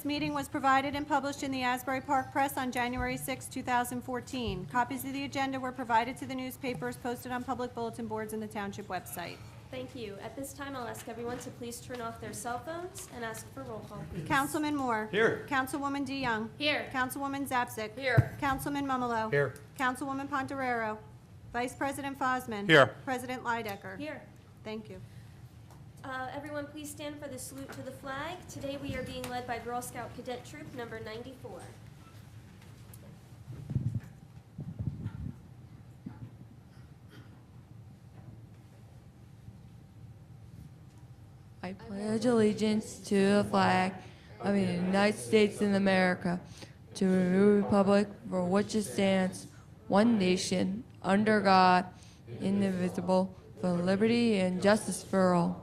This meeting was provided and published in the Asbury Park Press on January 6, 2014. Copies of the agenda were provided to the newspapers posted on public bulletin boards and the Township website. Thank you. At this time, I'll ask everyone to please turn off their cell phones and ask for roll call, please. Councilman Moore. Here. Councilwoman DeYoung. Here. Councilwoman Zapsik. Here. Councilman Mumolo. Here. Councilwoman Ponterero. Vice President Fosman. Here. President Leidecker. Here. Thank you. Everyone, please stand for the salute to the flag. Today, we are being led by Girl Scout Cadet Troop number 94. I pledge allegiance to the flag of the United States of America, to the republic for which it stands, one nation, under God, indivisible, for liberty and justice for all.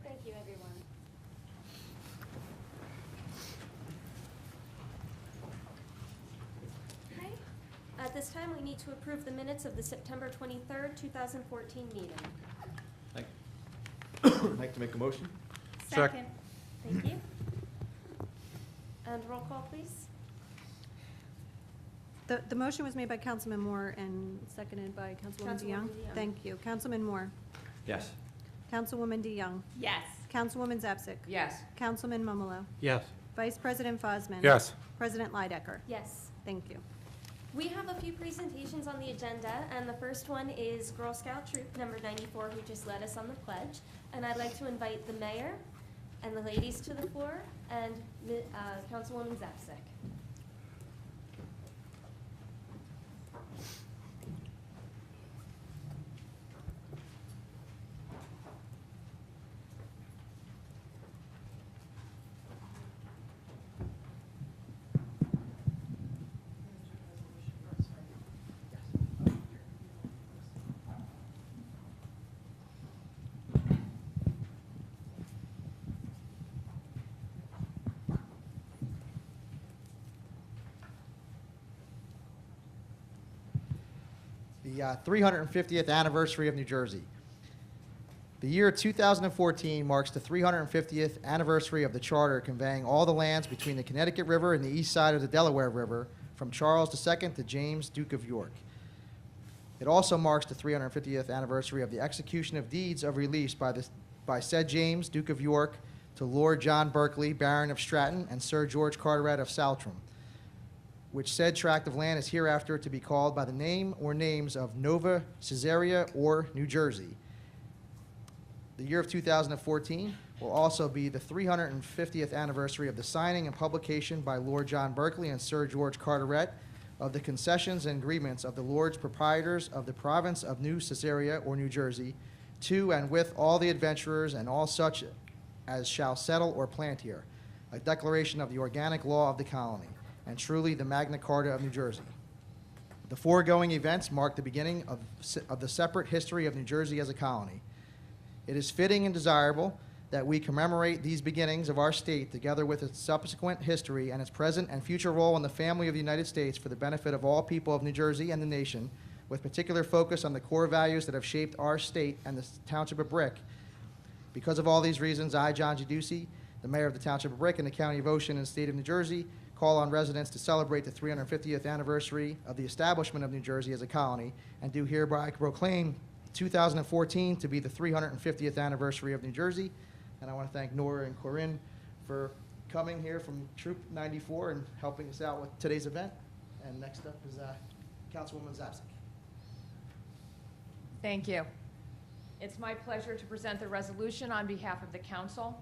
Thank you, everyone. Okay. At this time, we need to approve the minutes of the September 23rd, 2014 meeting. I'd like to make a motion. Second. Thank you. And roll call, please. The motion was made by Councilman Moore and seconded by Councilwoman DeYoung. Councilwoman DeYoung. Thank you. Councilman Moore. Yes. Councilwoman DeYoung. Yes. Councilwoman Zapsik. Yes. Councilman Mumolo. Yes. Vice President Fosman. Yes. President Leidecker. Yes. Thank you. We have a few presentations on the agenda, and the first one is Girl Scout Troop number 94, who just led us on the pledge. And I'd like to invite the mayor and the ladies to the floor, and Councilwoman Zapsik. The 350th anniversary of New Jersey. The year 2014 marks the 350th anniversary of the Charter conveying all the lands between the Connecticut River and the east side of the Delaware River from Charles II to James, Duke of York. It also marks the 350th anniversary of the execution of deeds of release by said James, Duke of York, to Lord John Berkeley, Baron of Stratton, and Sir George Carteret of Saltram, which said tract of land is hereafter to be called by the name or names of Nova Caesarea or New Jersey. The year of 2014 will also be the 350th anniversary of the signing and publication by Lord John Berkeley and Sir George Carteret of the concessions and agreements of the Lords Proprietors of the province of New Caesarea or New Jersey, to and with all the adventurers and all such as shall settle or plant here, a declaration of the organic law of the colony, and truly the Magna Carta of New Jersey. The foregoing events mark the beginning of the separate history of New Jersey as a colony. It is fitting and desirable that we commemorate these beginnings of our state together with its subsequent history and its present and future role in the family of the United States for the benefit of all people of New Jersey and the nation, with particular focus on the core values that have shaped our state and the Township of Brick. Because of all these reasons, I, John G. Ducey, the mayor of the Township of Brick and the County of Ocean and State of New Jersey, call on residents to celebrate the 350th anniversary of the establishment of New Jersey as a colony, and do hereby proclaim 2014 to be the 350th anniversary of New Jersey. And I want to thank Nora and Corinne for coming here from Troop 94 and helping us out with today's event. And next up is Councilwoman Zapsik. Thank you. It's my pleasure to present the resolution on behalf of the council.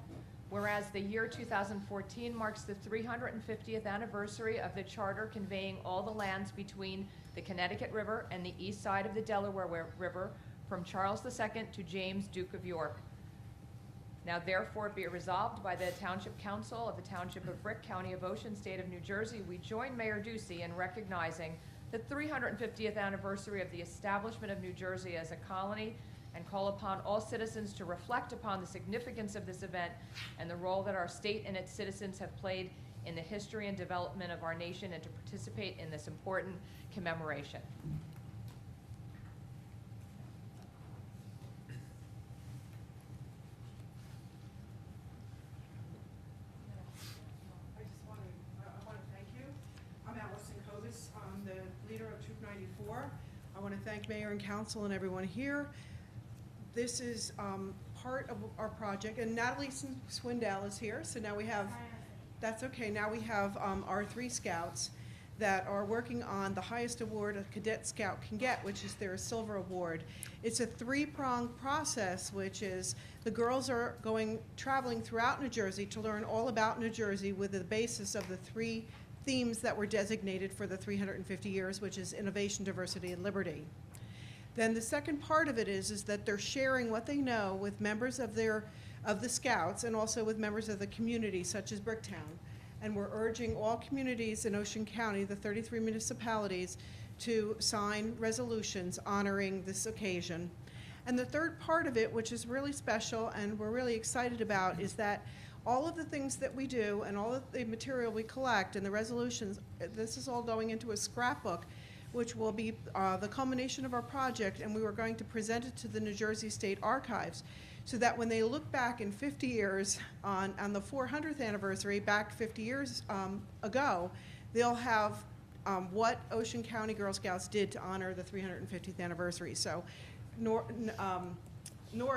Whereas the year 2014 marks the 350th anniversary of the Charter conveying all the lands between the Connecticut River and the east side of the Delaware River from Charles II to James, Duke of York. Now therefore be it resolved by the Township Council of the Township of Brick, County of Ocean, State of New Jersey, we join Mayor Ducey in recognizing the 350th anniversary of the establishment of New Jersey as a colony and call upon all citizens to reflect upon the significance of this event and the role that our state and its citizens have played in the history and development of our nation, and to participate in this important commemoration. I want to thank you. I'm Allison Kovas. I'm the leader of Troop 94. I want to thank Mayor and Council and everyone here. This is part of our project, and Natalie Swindell is here, so now we have, that's okay, now we have our 3 scouts that are working on the highest award a cadet scout can get, which is their silver award. It's a 3-pronged process, which is the girls are traveling throughout New Jersey to learn all about New Jersey with the basis of the 3 themes that were designated for the 350 years, which is innovation, diversity, and liberty. Then the second part of it is that they're sharing what they know with members of the Scouts and also with members of the community, such as Bricktown. And we're urging all communities in Ocean County, the 33 municipalities, to sign resolutions honoring this occasion. And the third part of it, which is really special and we're really excited about, is that all of the things that we do and all of the material we collect and the resolutions, this is all going into a scrapbook, which will be the culmination of our project, and we were going to present it to the New Jersey State Archives, so that when they look back in 50 years on the 400th anniversary, back 50 years ago, they'll have what Ocean County Girl Scouts did to honor the 350th anniversary. So Nora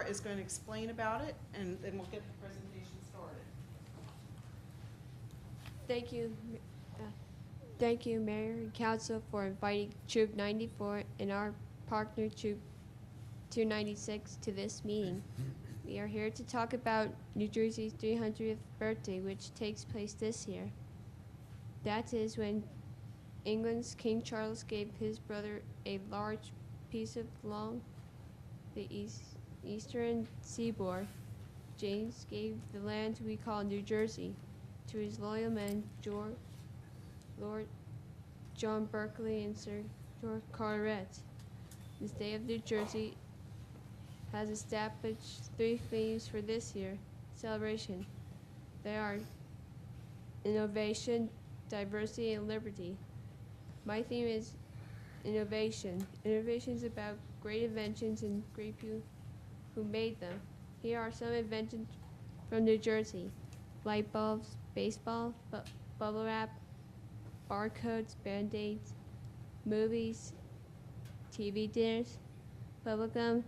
is going to explain about it, and then we'll get the presentation started. Thank you. Thank you, Mayor and Council, for inviting Troop 94 and our partner Troop 296 to this meeting. We are here to talk about New Jersey's 300th birthday, which takes place this year. That is when England's King Charles gave his brother a large piece of along the eastern seaboard. James gave the land we call New Jersey to his loyal men, Lord John Berkeley and Sir George Carteret. The state of New Jersey has established 3 themes for this year's celebration. They are innovation, diversity, and liberty. My theme is innovation. Innovation is about great inventions and great people who made them. Here are some inventions from New Jersey: light bulbs, baseball, bubble wrap, barcodes, band-aids, movies, TV dinners, bubblegum,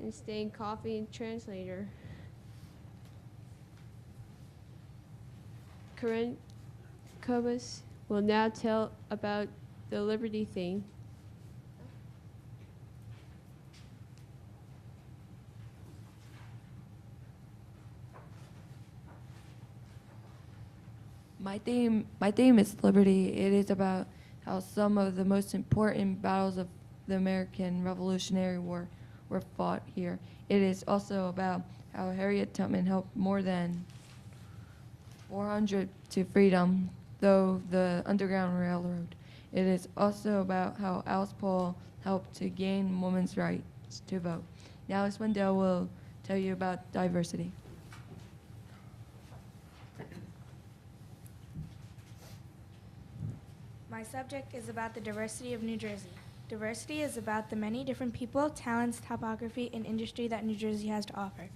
and stained coffee and translator. Corinne Kovas will now tell about the Liberty theme. My theme is liberty. It is about how some of the most important battles of the American Revolutionary War were fought here. It is also about how Harriet Tubman helped more than 400 to freedom, though the Underground Railroad. It is also about how Alice Paul helped to gain women's rights to vote. Now, Alice Wendell will tell you about diversity. My subject is about the diversity of New Jersey. Diversity is about the many different people, talents, topography, and industry that New Jersey has to offer.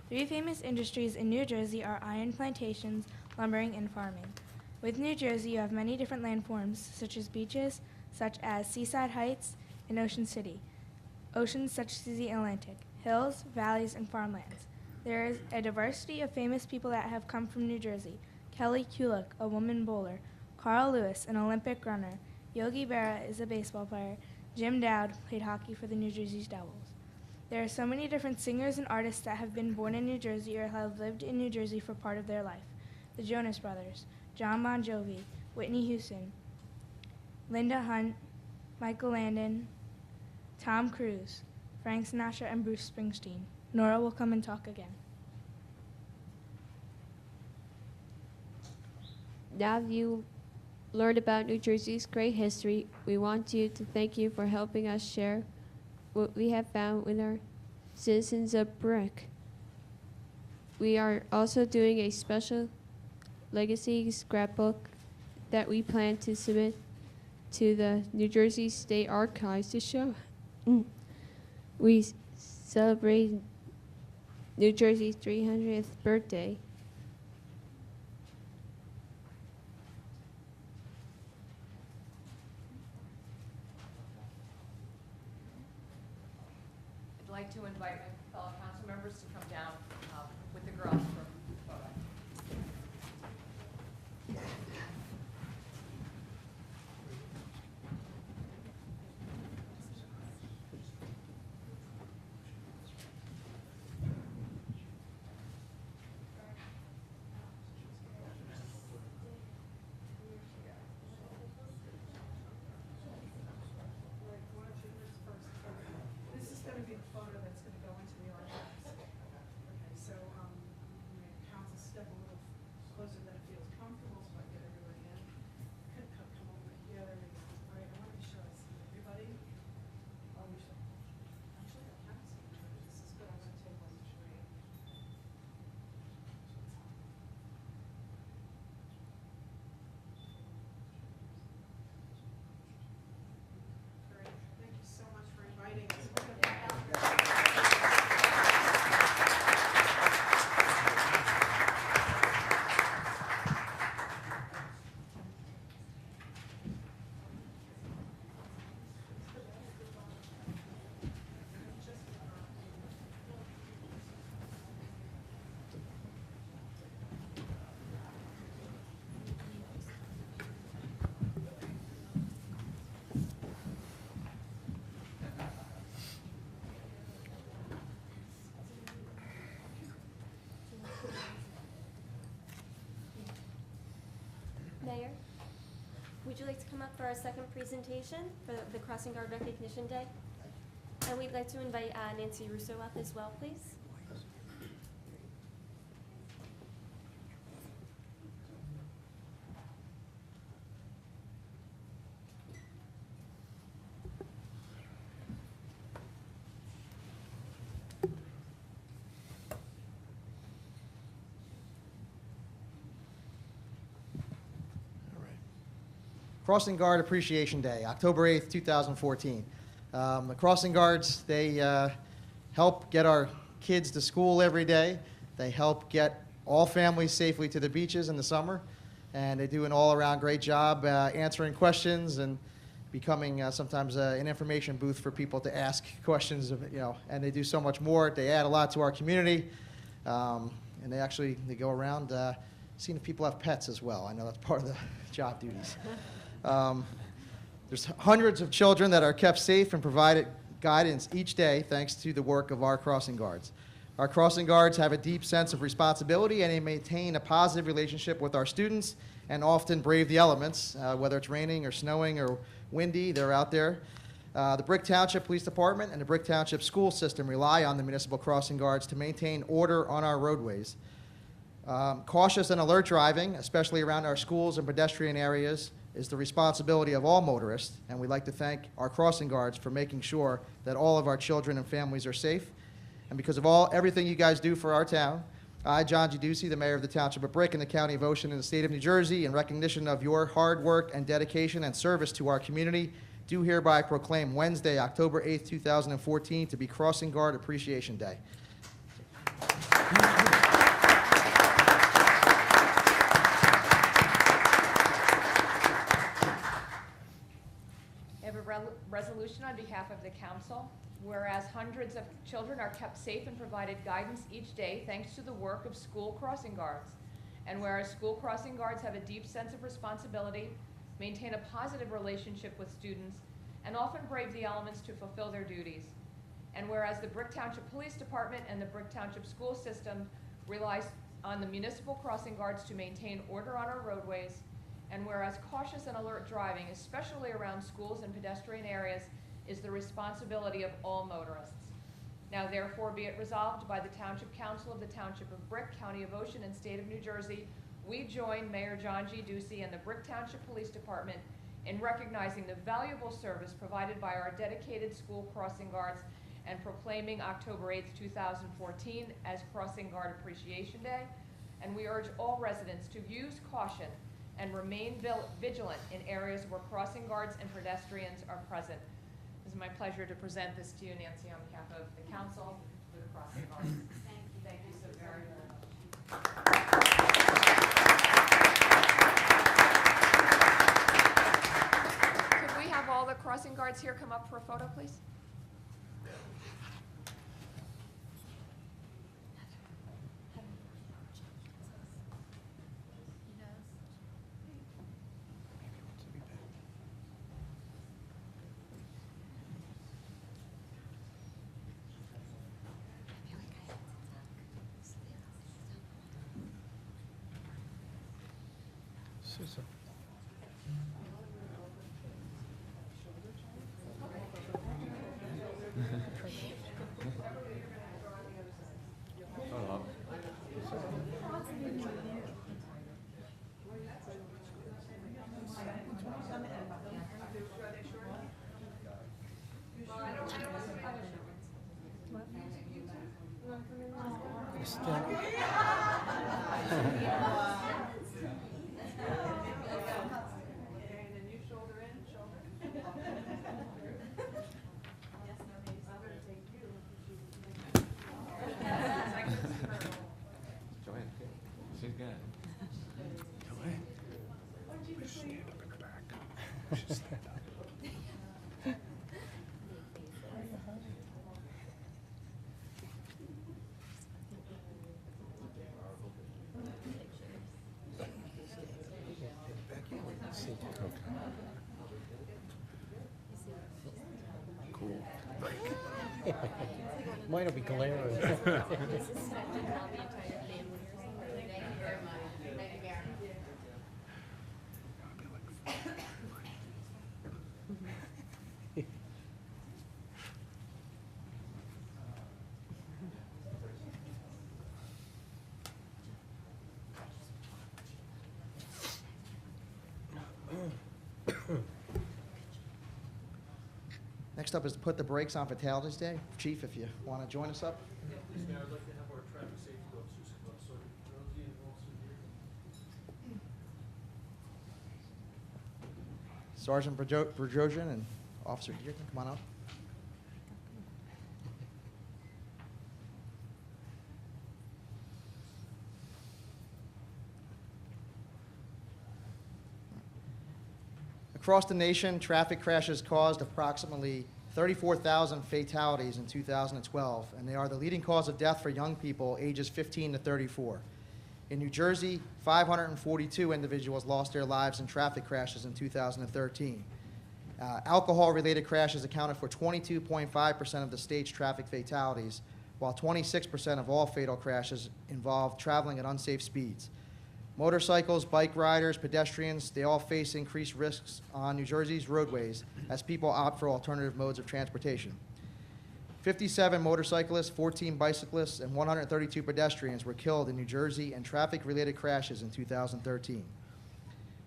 3 famous industries in New Jersey are iron plantations, lumbering, and farming. With New Jersey, you have many different landforms, such as beaches, such as Seaside Heights and Ocean City, oceans such as the Atlantic, hills, valleys, and farmlands. There is a diversity of famous people that have come from New Jersey. Kelly Kulick, a woman bowler, Carl Lewis, an Olympic runner, Yogi Berra is a baseball player, Jim Dowd played hockey for the New Jersey Devils. There are so many different singers and artists that have been born in New Jersey or have lived in New Jersey for part of their life. The Jonas Brothers, John Bon Jovi, Whitney Houston, Linda Hunt, Michael Landon, Tom Cruise, Frank Sinatra, and Bruce Springsteen. Nora will come and talk again. Now you learned about New Jersey's great history. We want you to thank you for helping us share what we have found with our citizens of Brick. We are also doing a special legacy scrapbook that we plan to submit to the New Jersey State Archives to show. We celebrate New Jersey's 300th birthday. I'd like to invite my fellow council members to come down with the girls for a photo. This is gonna be the photo that's gonna go into the archives. Okay, so, council step a little closer than it feels comfortable, so I get everybody in. Come over here, there we go. All right, I wanna be sure I see everybody. Oh, we should, actually, I can't see you. This is good, I'm gonna take one to show you. Great, thank you so much for inviting us. We're gonna back out. Mayor, would you like to come up for our second presentation for the Crossing Guard Recognition Day? And we'd like to invite Nancy Russo up as well, please. Crossing Guard Appreciation Day, October 8th, 2014. The Crossing Guards, they help get our kids to school every day. They help get all families safely to the beaches in the summer. And they do an all-around great job answering questions and becoming sometimes an information booth for people to ask questions of, and they do so much more. They add a lot to our community. And they go around seeing if people have pets as well. I know that's part of the job duties. There's hundreds of children that are kept safe and provided guidance each day thanks to the work of our crossing guards. Our crossing guards have a deep sense of responsibility and they maintain a positive relationship with our students and often brave the elements, whether it's raining or snowing or windy, they're out there. The Brick Township Police Department and the Brick Township School System rely on the municipal crossing guards to maintain order on our roadways. Cautious and alert driving, especially around our schools and pedestrian areas, is the responsibility of all motorists, and we'd like to thank our crossing guards for making sure that all of our children and families are safe. And because of everything you guys do for our town, I, John G. Ducey, the mayor of the Township of Brick and the County of Ocean in the state of New Jersey, in recognition of your hard work and dedication and service to our community, do hereby proclaim Wednesday, October 8th, 2014 to be Crossing Guard Appreciation Day. I have a resolution on behalf of the council, whereas hundreds of children are kept safe and provided guidance each day thanks to the work of school crossing guards. And whereas school crossing guards have a deep sense of responsibility, maintain a positive relationship with students, and often brave the elements to fulfill their duties. And whereas the Brick Township Police Department and the Brick Township School System relies on the municipal crossing guards to maintain order on our roadways, and whereas cautious and alert driving, especially around schools and pedestrian areas, is the responsibility of all motorists. Now therefore be it resolved by the Township Council of the Township of Brick, County of Ocean, and State of New Jersey, we join Mayor John G. Ducey and the Brick Township Police Department in recognizing the valuable service provided by our dedicated school crossing guards and proclaiming October 8th, 2014 as Crossing Guard Appreciation Day. And we urge all residents to use caution and remain vigilant in areas where crossing guards and pedestrians are present. It is my pleasure to present this to you, Nancy, on behalf of the council for the crossing guards. Thank you so very, very much. Could we have all the crossing guards here come up for a photo, please? Joanne, she's good. Mine will be glaring. Next up is to put the brakes on Fatalities Day. Chief, if you want to join us up. Yes, Mayor, I'd like to have our traffic safety officers come up, so Rosie and Officer here. Sergeant Berjosian and Officer Dearton, come on up. Across the nation, traffic crashes caused approximately 34,000 fatalities in 2012, and they are the leading cause of death for young people ages 15 to 34. In New Jersey, 542 individuals lost their lives in traffic crashes in 2013. Alcohol-related crashes accounted for 22.5% of the state's traffic fatalities, while 26% of all fatal crashes involved traveling at unsafe speeds. Motorcycles, bike riders, pedestrians, they all face increased risks on New Jersey's roadways as people opt for alternative modes of transportation. 57 motorcyclists, 14 bicyclists, and 132 pedestrians were killed in New Jersey in traffic-related crashes in 2013.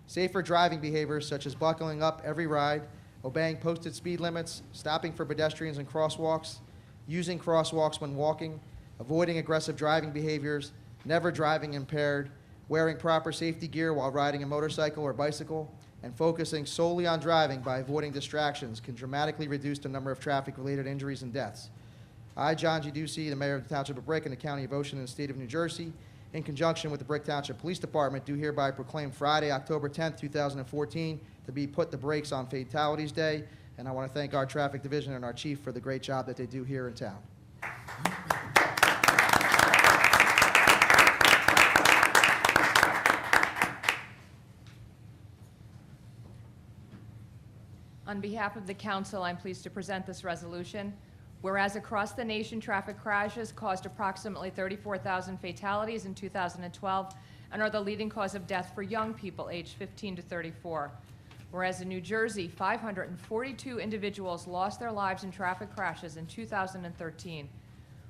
Safer driving behaviors such as buckling up every ride, obeying posted speed limits, stopping for pedestrians and crosswalks, using crosswalks when walking, avoiding aggressive driving behaviors, never driving impaired, wearing proper safety gear while riding a motorcycle or bicycle, and focusing solely on driving by avoiding distractions can dramatically reduce the number of traffic-related injuries and deaths. I, John G. Ducey, the Mayor of the Township of Brick and the County of Ocean in the State of New Jersey, in conjunction with the Brick Township Police Department, do hereby proclaim Friday, October 10th, 2014, to be Put the Brakes on Fatalities Day, and I want to thank our Traffic Division and our Chief for the great job that they do here in town. On behalf of the council, I'm pleased to present this resolution. Whereas across the nation, traffic crashes caused approximately 34,000 fatalities in 2012 and are the leading cause of death for young people aged 15 to 34. Whereas in New Jersey, 542 individuals lost their lives in traffic crashes in 2013.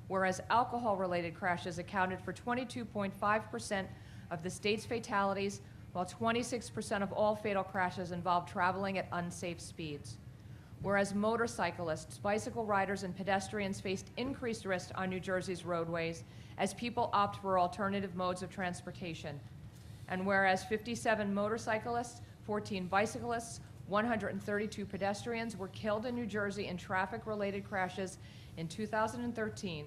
Whereas alcohol-related crashes accounted for 22.5% of the state's fatalities, while 26% of all fatal crashes involved traveling at unsafe speeds. whereas motorcyclists, bicycle riders, and pedestrians faced increased risk on New Jersey's roadways as people opt for alternative modes of transportation. And whereas 57 motorcyclists, 14 bicyclists, 132 pedestrians were killed in New Jersey in traffic-related crashes in 2013.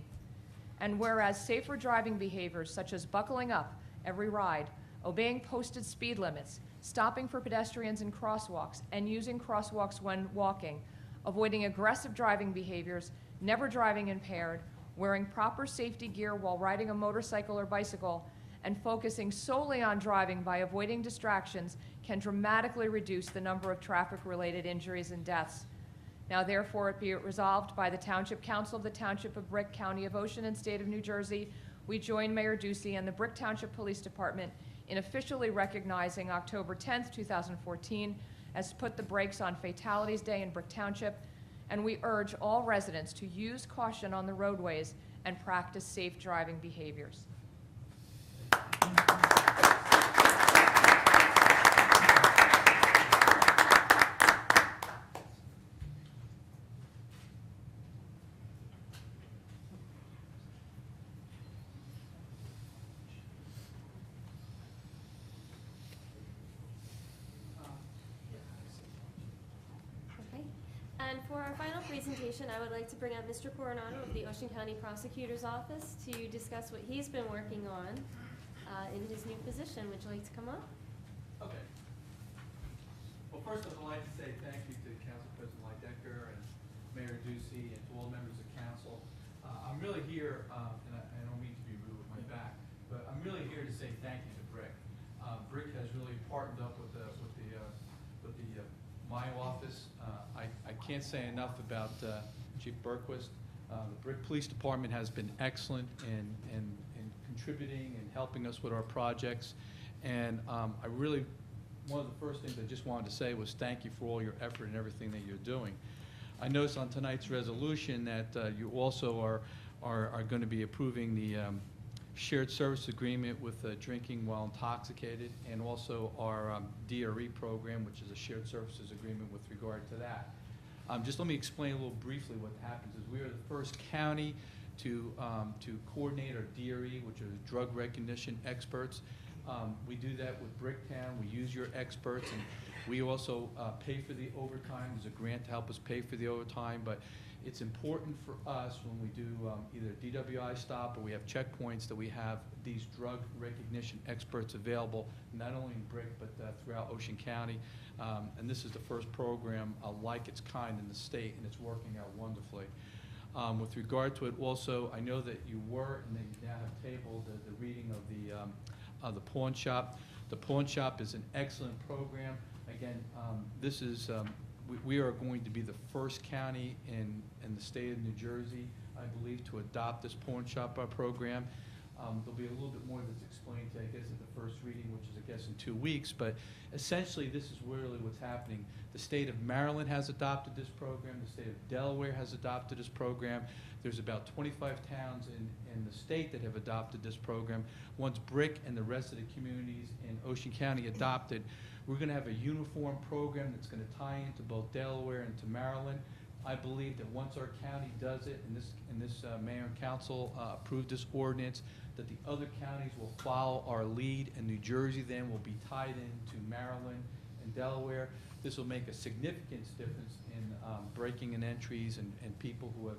And whereas safer driving behaviors such as buckling up every ride, obeying posted speed limits, stopping for pedestrians in crosswalks, and using crosswalks when walking, avoiding aggressive driving behaviors, never driving impaired, wearing proper safety gear while riding a motorcycle or bicycle, and focusing solely on driving by avoiding distractions can dramatically reduce the number of traffic-related injuries and deaths. Now therefore it be it resolved by the Township Council of the Township of Brick, County of Ocean, and State of New Jersey, we join Mayor Ducey and the Brick Township Police Department in officially recognizing October 10th, 2014 as Put the Brakes on Fatalities Day in Brick Township, and we urge all residents to use caution on the roadways and practice safe driving behaviors. Okay. And for our final presentation, I would like to bring up Mr. Coronado of the Ocean County Prosecutor's Office to discuss what he's been working on in his new position. Would you like to come up? Okay. Well, first I'd like to say thank you to Council President Lydecker and Mayor Ducey and to all members of council. I'm really here, and I don't mean to be rude with my back, but I'm really here to say thank you to Brick. Brick has really partnered up with my office. I can't say enough about Chief Berquist. The Brick Police Department has been excellent in contributing and helping us with our projects. And I really, one of the first things I just wanted to say was thank you for all your effort and everything that you're doing. I noticed on tonight's resolution that you also are going to be approving the shared service agreement with drinking while intoxicated, and also our DRE program, which is a shared services agreement with regard to that. Just let me explain a little briefly what happens is we are the first county to coordinate our DRE, which are drug recognition experts. We do that with Bricktown. We use your experts, and we also pay for the overtime. There's a grant to help us pay for the overtime, but it's important for us when we do either DWI stop or we have checkpoints that we have these drug recognition experts available, not only in Brick but throughout Ocean County. And this is the first program like its kind in the state, and it's working out wonderfully. With regard to it also, I know that you were, and that you now have tabled the reading of the pawn shop. The pawn shop is an excellent program. Again, this is, we are going to be the first county in the state of New Jersey, I believe, to adopt this pawn shop program. There'll be a little bit more that's explained, I guess, at the first reading, which is, I guess, in 2 weeks. But essentially, this is really what's happening. The state of Maryland has adopted this program. The state of Delaware has adopted this program. There's about 25 towns in the state that have adopted this program. Once Brick and the rest of the communities in Ocean County adopt it, we're going to have a uniform program that's going to tie into both Delaware and to Maryland. I believe that once our county does it, and this mayor and council approve this ordinance, that the other counties will follow our lead, and New Jersey then will be tied into Maryland and Delaware. This will make a significant difference in breaking in entries and people who have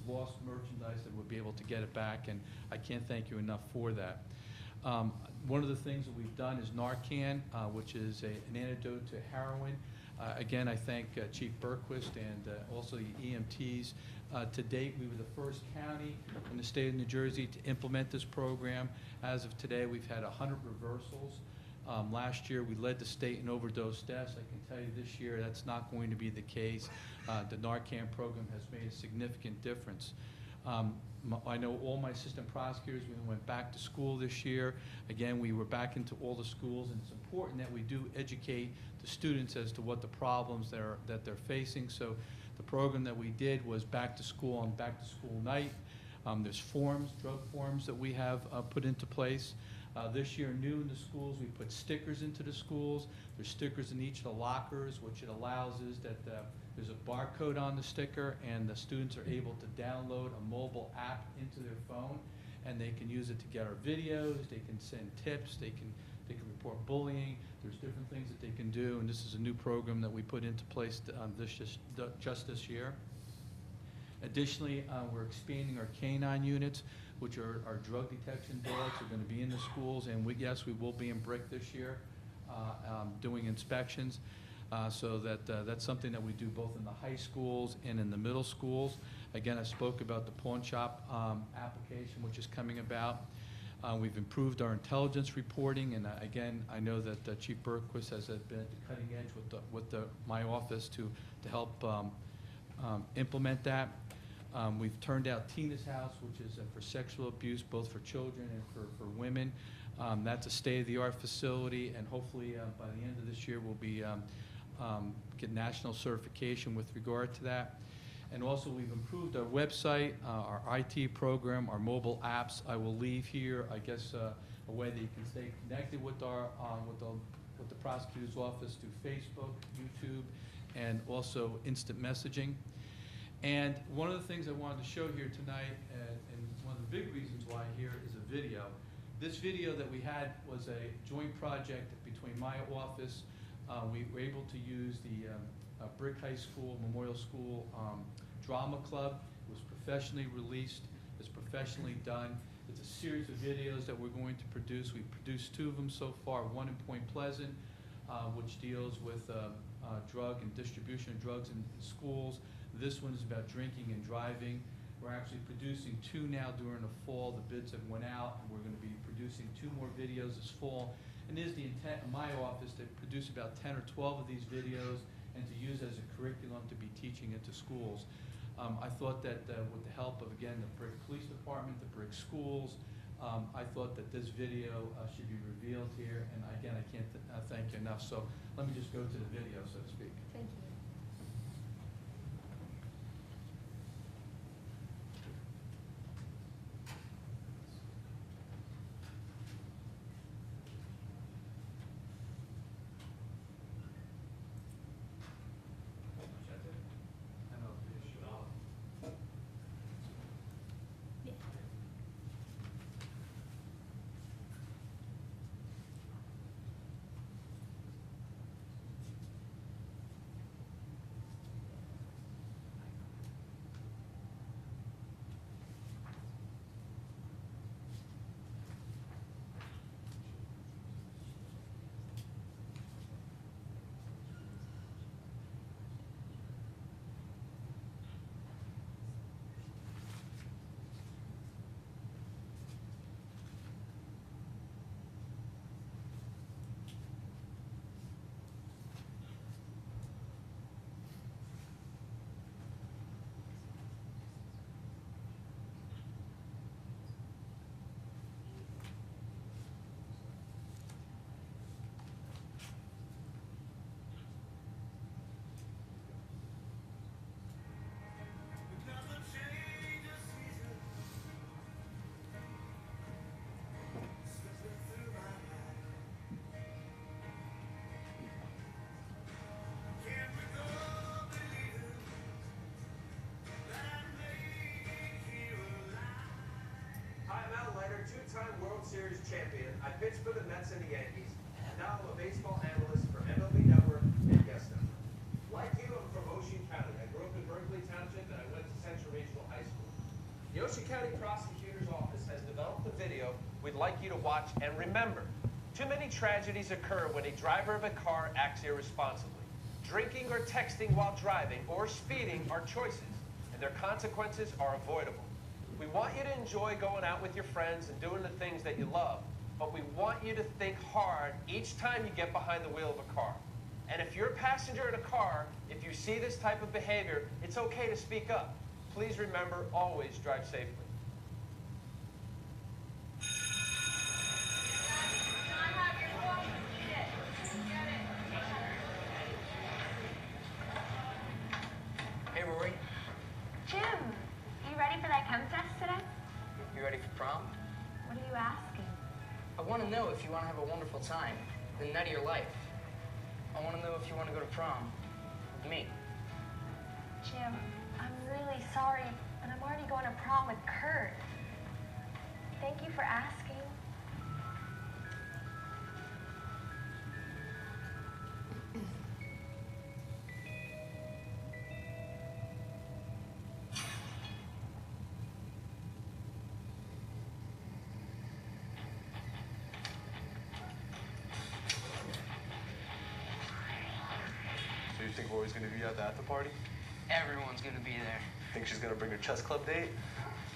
lost merchandise that will be able to get it back, and I can't thank you enough for that. One of the things that we've done is Narcan, which is an antidote to heroin. Again, I thank Chief Berquist and also the EMTs. To date, we were the first county in the state of New Jersey to implement this program. As of today, we've had 100 reversals. Last year, we led the state in overdose deaths. I can tell you this year that's not going to be the case. The Narcan program has made a significant difference. I know all my assistant prosecutors, we went back to school this year. Again, we were back into all the schools, and it's important that we do educate the students as to what the problems that they're facing. So the program that we did was back to school on back to school night. There's forms, drug forms that we have put into place. This year, new in the schools, we put stickers into the schools. There's stickers in each of the lockers. What it allows is that There's a barcode on the sticker, and the students are able to download a mobile app into their phone, and they can use it to get our videos, they can send tips, they can report bullying. There's different things that they can do, and this is a new program that we put into place just this year. Additionally, we're expanding our canine units, which are our drug detection dogs. Are going to be in the schools, and yes, we will be in Brick this year doing inspections. So that's something that we do both in the high schools and in the middle schools. Again, I spoke about the pawn shop application, which is coming about. We've improved our intelligence reporting, and again, I know that Chief Bergquist has been at the cutting edge with my office to help implement that. We've turned out Tina's House, which is for sexual abuse, both for children and for women. That's a state-of-the-art facility, and hopefully by the end of this year we'll be get national certification with regard to that. And also, we've improved our website, our IT program, our mobile apps. I will leave here, I guess, a way that you can stay connected with our with the prosecutor's office through Facebook, YouTube, and also instant messaging. And one of the things I wanted to show here tonight, and one of the big reasons why here is a video. This video that we had was a joint project between my office. We were able to use the Brick High School, Memorial School Drama Club. It was professionally released. It's professionally done. It's a series of videos that we're going to produce. We've produced 2 of them so far, one in Point Pleasant, which deals with drug and distribution of drugs in schools. This one is about drinking and driving. We're actually producing 2 now during the fall. The bids have went out, and we're going to be producing 2 more videos this fall. And it is the intent of my office to produce about 10 or 12 of these videos and to use as a curriculum to be teaching it to schools. I thought that with the help of, again, the Brick Police Department, the Brick Schools, I thought that this video should be revealed here. And again, I can't thank you enough. So let me just go to the video, so to speak. Thank you. World Series champion. I pitched for the Mets and the Yankees. Now I'm a baseball analyst for MLB Network and Yes Network. Like you, I'm from Ocean County. I grew up in Berkeley Township and I went to Central Regional High School. The Ocean County Prosecutor's Office has developed a video we'd like you to watch. And remember, too many tragedies occur when a driver of a car acts irresponsibly. Drinking or texting while driving or speeding are choices, and their consequences are avoidable. We want you to enjoy going out with your friends and doing the things that you love, but we want you to think hard each time you get behind the wheel of a car. And if you're a passenger in a car, if you see this type of behavior, it's okay to speak up. Please remember, always drive safely. Hey, Rory. Jim, are you ready for that chem test today? You ready for prom? What are you asking? I want to know if you want to have a wonderful time, the night of your life. I want to know if you want to go to prom with me. Jim, I'm really sorry, but I'm already going to prom with Kurt. Thank you for asking. So you think Rory's gonna be at the after party? Everyone's gonna be there. Think she's gonna bring her chess club date?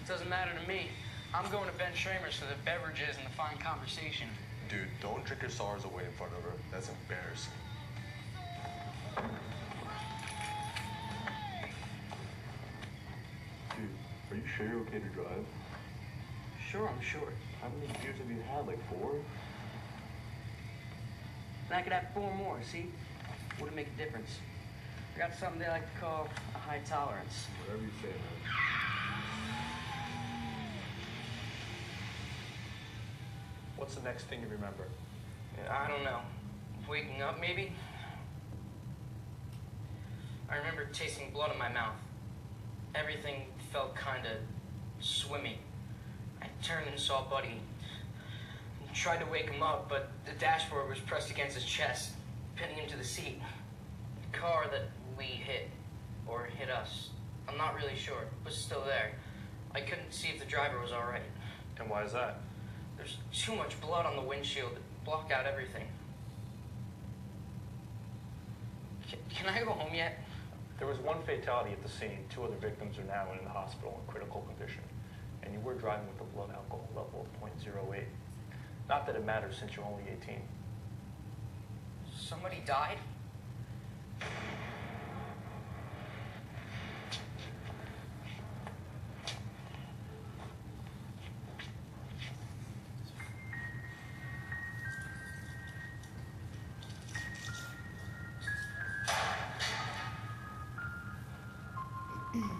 Doesn't matter to me. I'm going to Ben Schramer's for the beverages and the fine conversation. Dude, don't drink your sorrows away in front of her. That's embarrassing. Dude, are you sure you're okay to drive? Sure, I'm sure. How many beers have you had? Like 4? And I could have 4 more, see? Wouldn't make a difference. I got something they like to call a high tolerance. Whatever you say, man. What's the next thing you remember? I don't know. Waking up, maybe? I remember tasting blood in my mouth. Everything felt kind of swimmy. I turned and saw Buddy. I tried to wake him up, but the dashboard was pressed against his chest, pinning him to the seat. The car that we hit, or hit us, I'm not really sure, was still there. I couldn't see if the driver was all right. And why is that? There's too much blood on the windshield to block out everything. Can I go home yet? There was one fatality at the scene. 2 other victims are now in the hospital in critical condition. And you were driving with a blood alcohol level of .08. Not that it matters since you're only 18. Somebody died?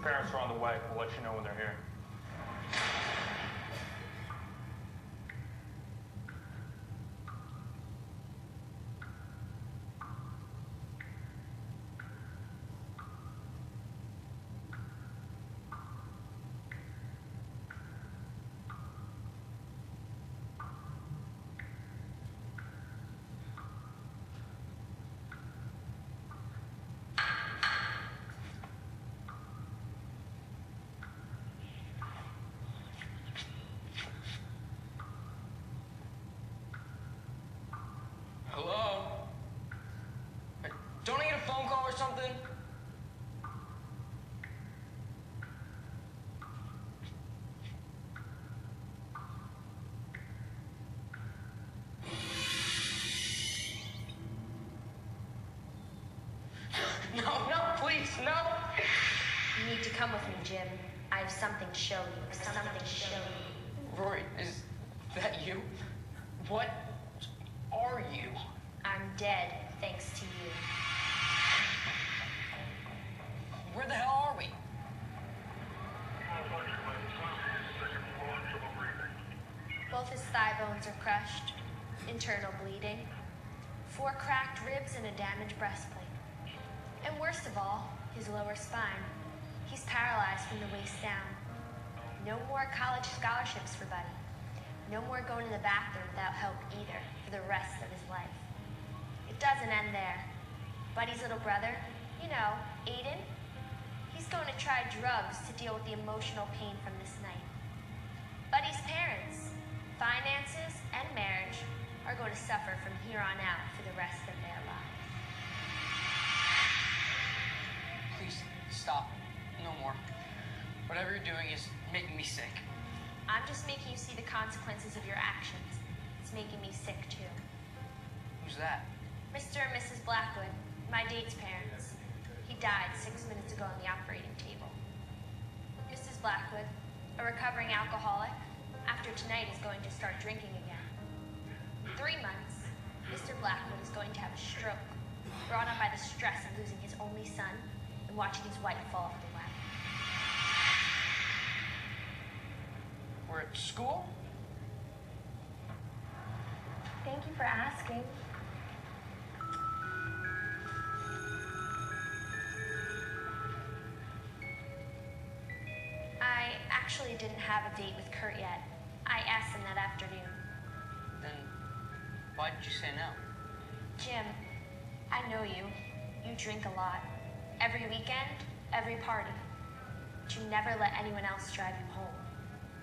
Parents are on the way. We'll let you know when they're here. Hello? Don't I get a phone call or something? No, please, no! You need to come with me, Jim. I have something to show you. Something to show you. Rory, is that you? What are you? I'm dead, thanks to you. Where the hell are we? Both his thigh bones are crushed, internal bleeding, 4 cracked ribs and a damaged breastplate. And worst of all, his lower spine. He's paralyzed from the waist down. No more college scholarships for Buddy. No more going to the bathroom without help either for the rest of his life. It doesn't end there. Buddy's little brother, you know, Aiden, he's going to try drugs to deal with the emotional pain from this night. Buddy's parents, finances, and marriage are going to suffer from here on out for the rest of their lives. Please, stop. No more. Whatever you're doing is making me sick. I'm just making you see the consequences of your actions. It's making me sick too. Who's that? Mr. and Mrs. Blackwood, my date's parents. He died 6 minutes ago on the operating table. Mrs. Blackwood, a recovering alcoholic, after tonight is going to start drinking again. 3 months, Mr. Blackwood is going to have a stroke, brought on by the stress of losing his only son and watching his wife fall off the wagon. We're at school? Thank you for asking. didn't have a date with Kurt yet. I asked him that afternoon. Then why did you say no? Jim, I know you. You drink a lot. Every weekend, every party. But you never let anyone else drive you home.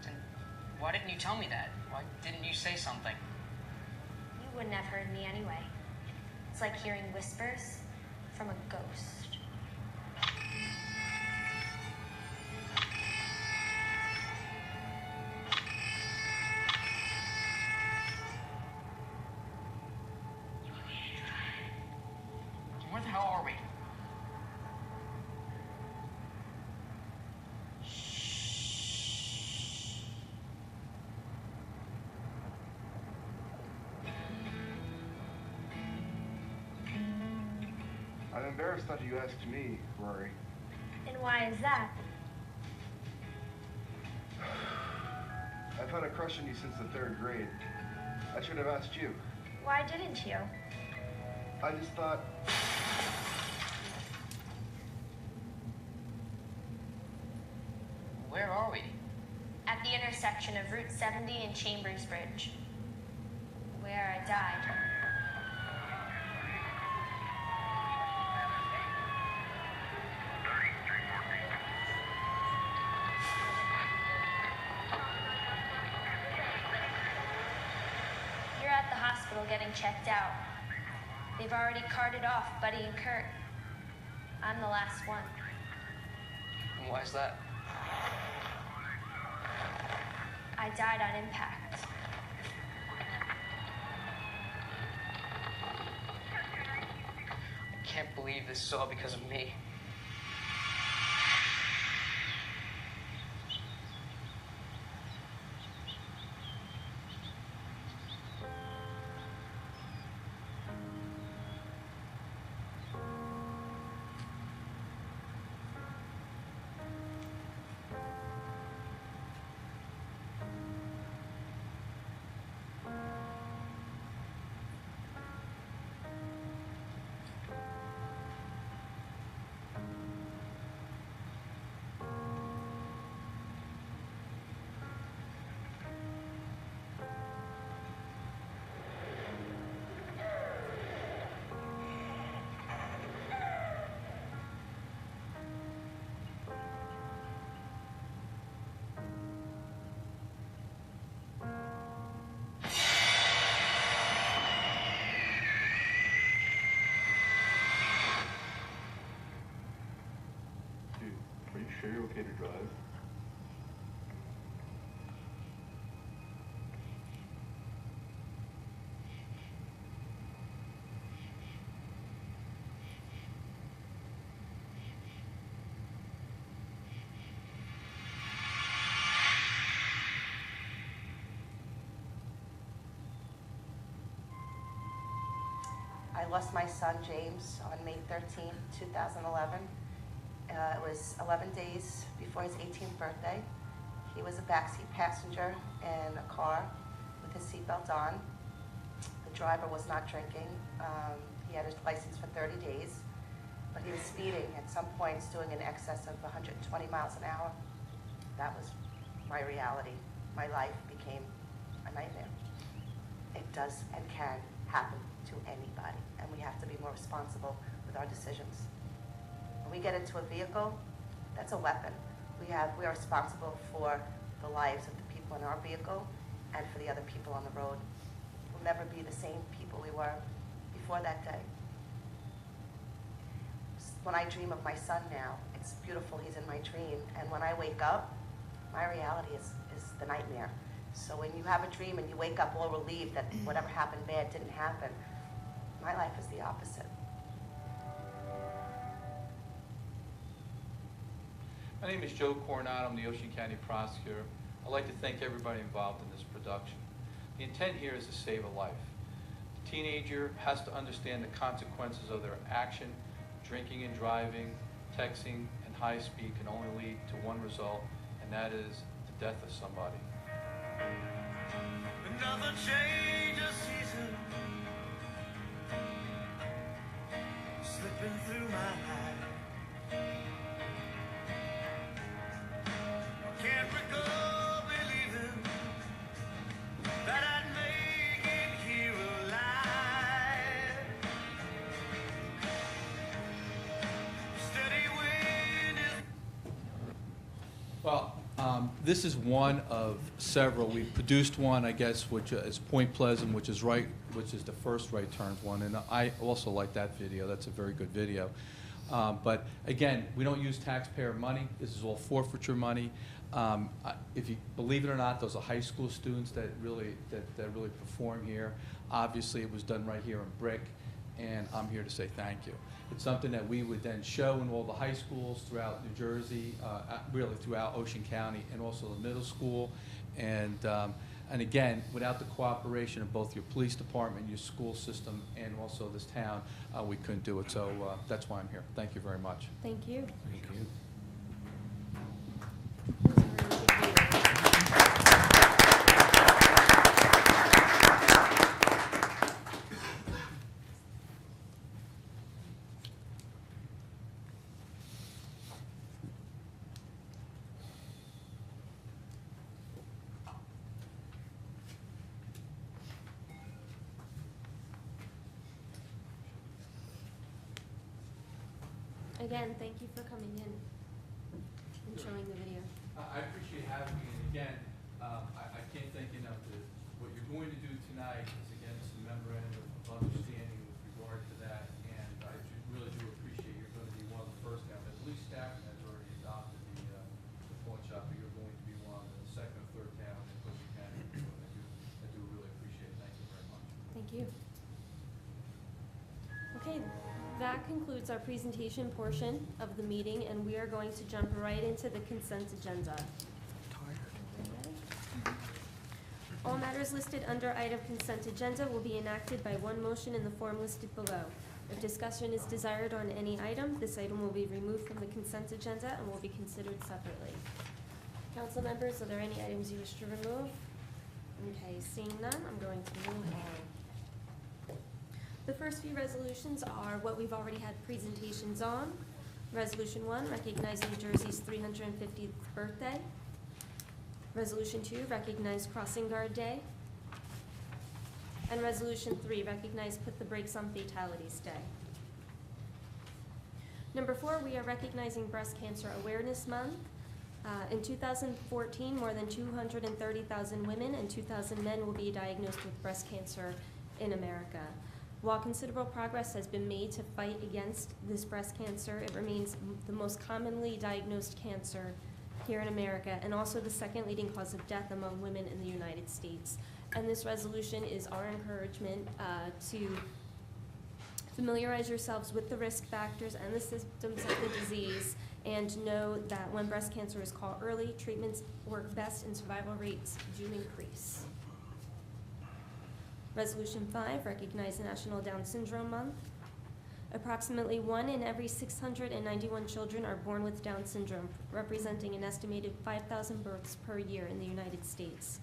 Then why didn't you tell me that? Why didn't you say something? You wouldn't have heard me anyway. It's like hearing whispers from a ghost. Where the hell are we? I'm embarrassed that you asked me, Rory. And why is that? I've had a crush on you since the 3rd grade. I should have asked you. Why didn't you? I just thought... Where are we? At the intersection of Route 70 and Chambers Bridge, where I died. You're at the hospital getting checked out. They've already carted off Buddy and Kurt. I'm the last one. And why is that? I died on impact. I can't believe this is all because of me. Dude, are you sure you're okay to drive? I lost my son, James, on May 13, 2011. It was 11 days before his 18th birthday. He was a backseat passenger in a car with his seatbelt on. The driver was not drinking. He had his license for 30 days, but he was speeding at some points, doing in excess of 120 miles an hour. That was my reality. My life became a nightmare. It does and can happen to anybody, and we have to be more responsible with our decisions. When we get into a vehicle, that's a weapon. We are responsible for the lives of the people in our vehicle and for the other people on the road. We'll never be the same people we were before that day. When I dream of my son now, it's beautiful, he's in my dream, and when I wake up, my reality is the nightmare. So when you have a dream and you wake up all relieved that whatever happened bad didn't happen, my life is the opposite. My name is Joe Coronado. I'm the Ocean County prosecutor. I'd like to thank everybody involved in this production. The intent here is to save a life. The teenager has to understand the consequences of their action. Drinking and driving, texting, and high speed can only lead to one result, and that is the death of somebody. Another change of season slipping through my life. I can't recall This is one of several. We produced one, I guess, which is Point Pleasant, which is the first right turns one, and I also like that video. That's a very good video. But again, we don't use taxpayer money. This is all forfeiture money. If you believe it or not, those are high school students that really perform here. Obviously, it was done right here in Brick, and I'm here to say thank you. It's something that we would then show in all the high schools throughout New Jersey, really throughout Ocean County, and also the middle school. And again, without the cooperation of both your police department, your school system, and also this town, we couldn't do it. So that's why I'm here. Thank you very much. Thank you. Thank you. Again, thank you for coming in and showing the video. I appreciate having me, and again, I can't thank you enough. What you're going to do tonight is, again, it's a memorandum of understanding with regard to that, and I really do appreciate you're going to be one of the first now, at least Stafford has already adopted the pawn shop, but you're going to be one of the second or third town in Ocean County. So I do really appreciate it. Thank you very much. Thank you. Okay, that concludes our presentation portion of the meeting, and we are going to jump right into the consent agenda. All matters listed under item consent agenda will be enacted by one motion in the form listed below. If discussion is desired on any item, this item will be removed from the consent agenda and will be considered separately. Council members, are there any items you wish to remove? Okay, seeing none, I'm going to move on. The first few resolutions are what we've already had presentations on. Resolution 1, recognize New Jersey's 350th birthday. Resolution 2, recognize Crossing Guard Day. And Resolution 3, recognize Put the Brakes on Fatalities Day. Number 4, we are recognizing Breast Cancer Awareness Month. In 2014, more than 230,000 women and 2,000 men will be diagnosed with breast cancer in America. While considerable progress has been made to fight against this breast cancer, it remains the most commonly diagnosed cancer here in America, and also the second leading cause of death among women in the United States. And this resolution is our encouragement to familiarize yourselves with the risk factors and the symptoms of the disease, and know that when breast cancer is caught early, treatments work best and survival rates do increase. Resolution 5, recognize National Down Syndrome Month. Approximately 1 in every 691 children are born with Down syndrome, representing an estimated 5,000 births per year in the United States.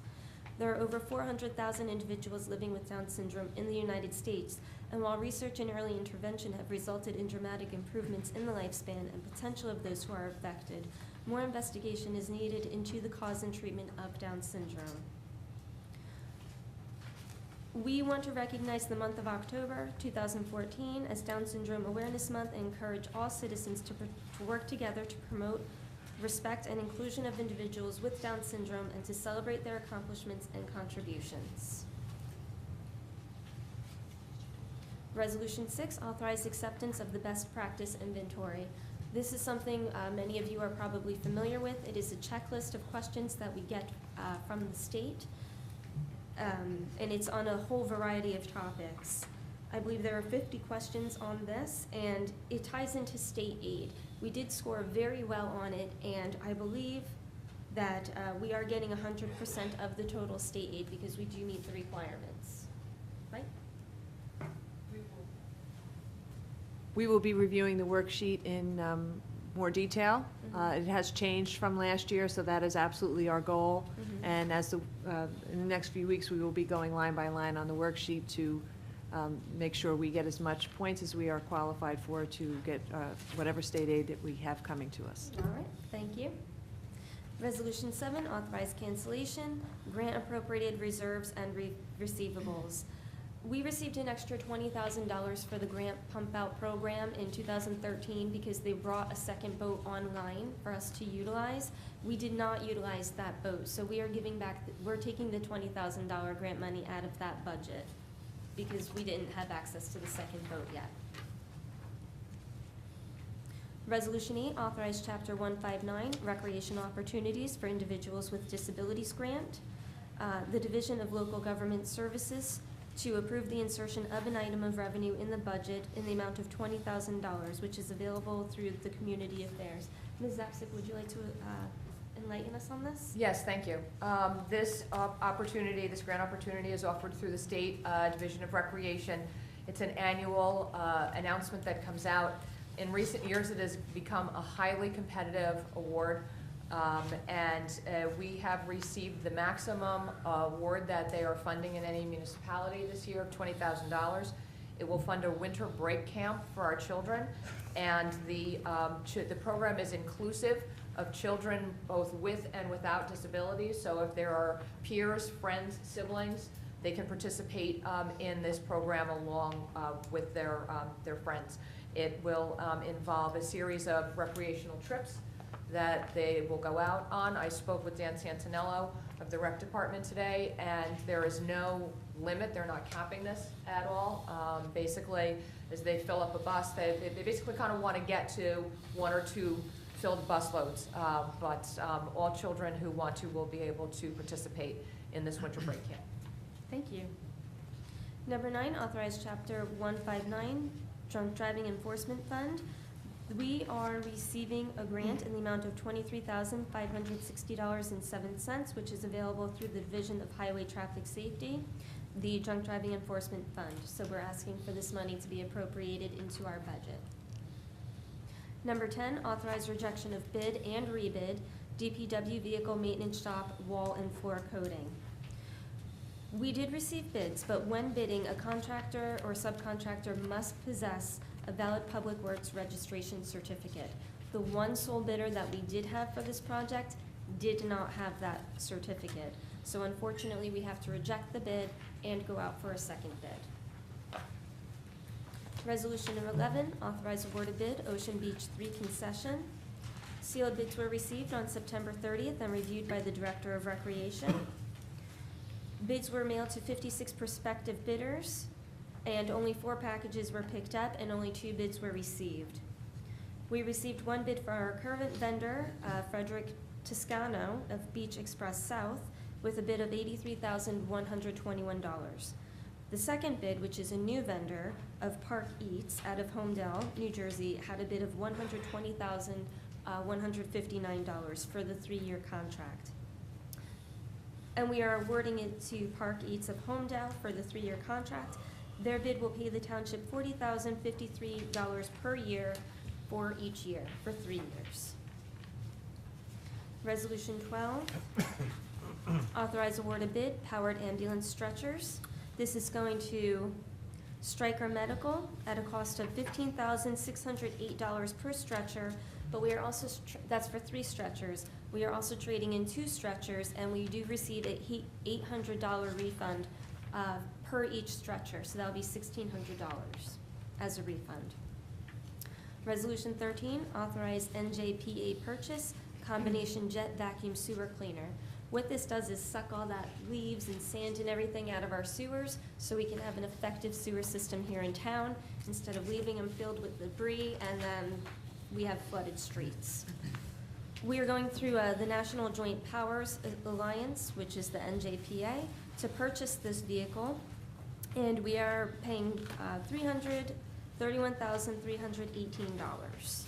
There are over 400,000 individuals living with Down syndrome in the United States, and while research and early intervention have resulted in dramatic improvements in the lifespan and potential of those who are affected, more investigation is needed into the cause and treatment of Down syndrome. We want to recognize the month of October 2014 as Down Syndrome Awareness Month and encourage all citizens to work together to promote respect and inclusion of individuals with Down syndrome and to celebrate their accomplishments and contributions. Resolution 6, authorize acceptance of the best practice inventory. This is something many of you are probably familiar with. It is a checklist of questions that we get from the state. And it's on a whole variety of topics. I believe there are 50 questions on this, and it ties into state aid. We did score very well on it, and I believe that we are getting 100% of the total state aid because we do meet the requirements, right? We will be reviewing the worksheet in more detail. It has changed from last year, so that is absolutely our goal. And as in the next few weeks, we will be going line by line on the worksheet to make sure we get as much points as we are qualified for to get whatever state aid that we have coming to us. All right, thank you. Resolution 7, authorize cancellation, grant appropriated reserves and receivables. We received an extra $20,000 for the grant pump out program in 2013 because they brought a second boat online for us to utilize. We did not utilize that boat, so we are giving back, we're taking the $20,000 grant money out of that budget because we didn't have access to the second boat yet. Resolution 8, authorize Chapter 159, Recreation Opportunities for Individuals with Disabilities Grant. The Division of Local Government Services to approve the insertion of an item of revenue in the budget in the amount of $20,000, which is available through the Community Affairs. Ms. Zapsik, would you like to enlighten us on this? Yes, thank you. This opportunity, this grant opportunity is offered through the State Division of Recreation. It's an annual announcement that comes out. In recent years, it has become a highly competitive award, and we have received the maximum award that they are funding in any municipality this year of $20,000. It will fund a winter break camp for our children, and the program is inclusive of children both with and without disabilities. So if there are peers, friends, siblings, they can participate in this program along with their friends. It will involve a series of recreational trips that they will go out on. I spoke with Dan Santinello of the Rec Department today, and there is no limit. They're not capping this at all. Basically, as they fill up a bus, they basically kind of want to get to 1 or 2 filled bus loads, but all children who want to will be able to participate in this winter break camp. Thank you. Number 9, authorize Chapter 159, Drunk Driving Enforcement Fund. We are receiving a grant in the amount of $23,560.07, which is available through the Division of Highway Traffic Safety, the Drunk Driving Enforcement Fund. So we're asking for this money to be appropriated into our budget. Number 10, authorize rejection of bid and rebid, DPW Vehicle Maintenance Shop Wall and Floor Coating. We did receive bids, but when bidding, a contractor or subcontractor must possess a valid Public Works registration certificate. The one sole bidder that we did have for this project did not have that certificate. So unfortunately, we have to reject the bid and go out for a second bid. Resolution number 11, authorize award of bid, Ocean Beach 3 concession. Sealed bids were received on September 30th and reviewed by the Director of Recreation. Bids were mailed to 56 prospective bidders, and only 4 packages were picked up and only 2 bids were received. We received 1 bid for our current vendor, Frederick Toscano of Beach Express South, with a bid of $83,121. The second bid, which is a new vendor of Park Eats out of Homedale, New Jersey, had a bid of $120,159 for the 3-year contract. And we are awarding it to Park Eats of Homedale for the 3-year contract. Their bid will pay the township $40,053 per year for each year, for 3 years. Resolution 12, authorize award of bid, powered ambulance stretchers. This is going to Stryker Medical at a cost of $15,608 per stretcher, but we are also, that's for 3 stretchers. We are also trading in 2 stretchers, and we do receive a $800 refund per each stretcher, so that would be $1,600 as a refund. Resolution 13, authorize NJPA purchase, combination jet vacuum sewer cleaner. What this does is suck all that leaves and sand and everything out of our sewers so we can have an effective sewer system here in town instead of leaving them filled with debris and then we have flooded streets. We are going through the National Joint Powers Alliance, which is the NJPA, to purchase this vehicle, and we are paying $331,318.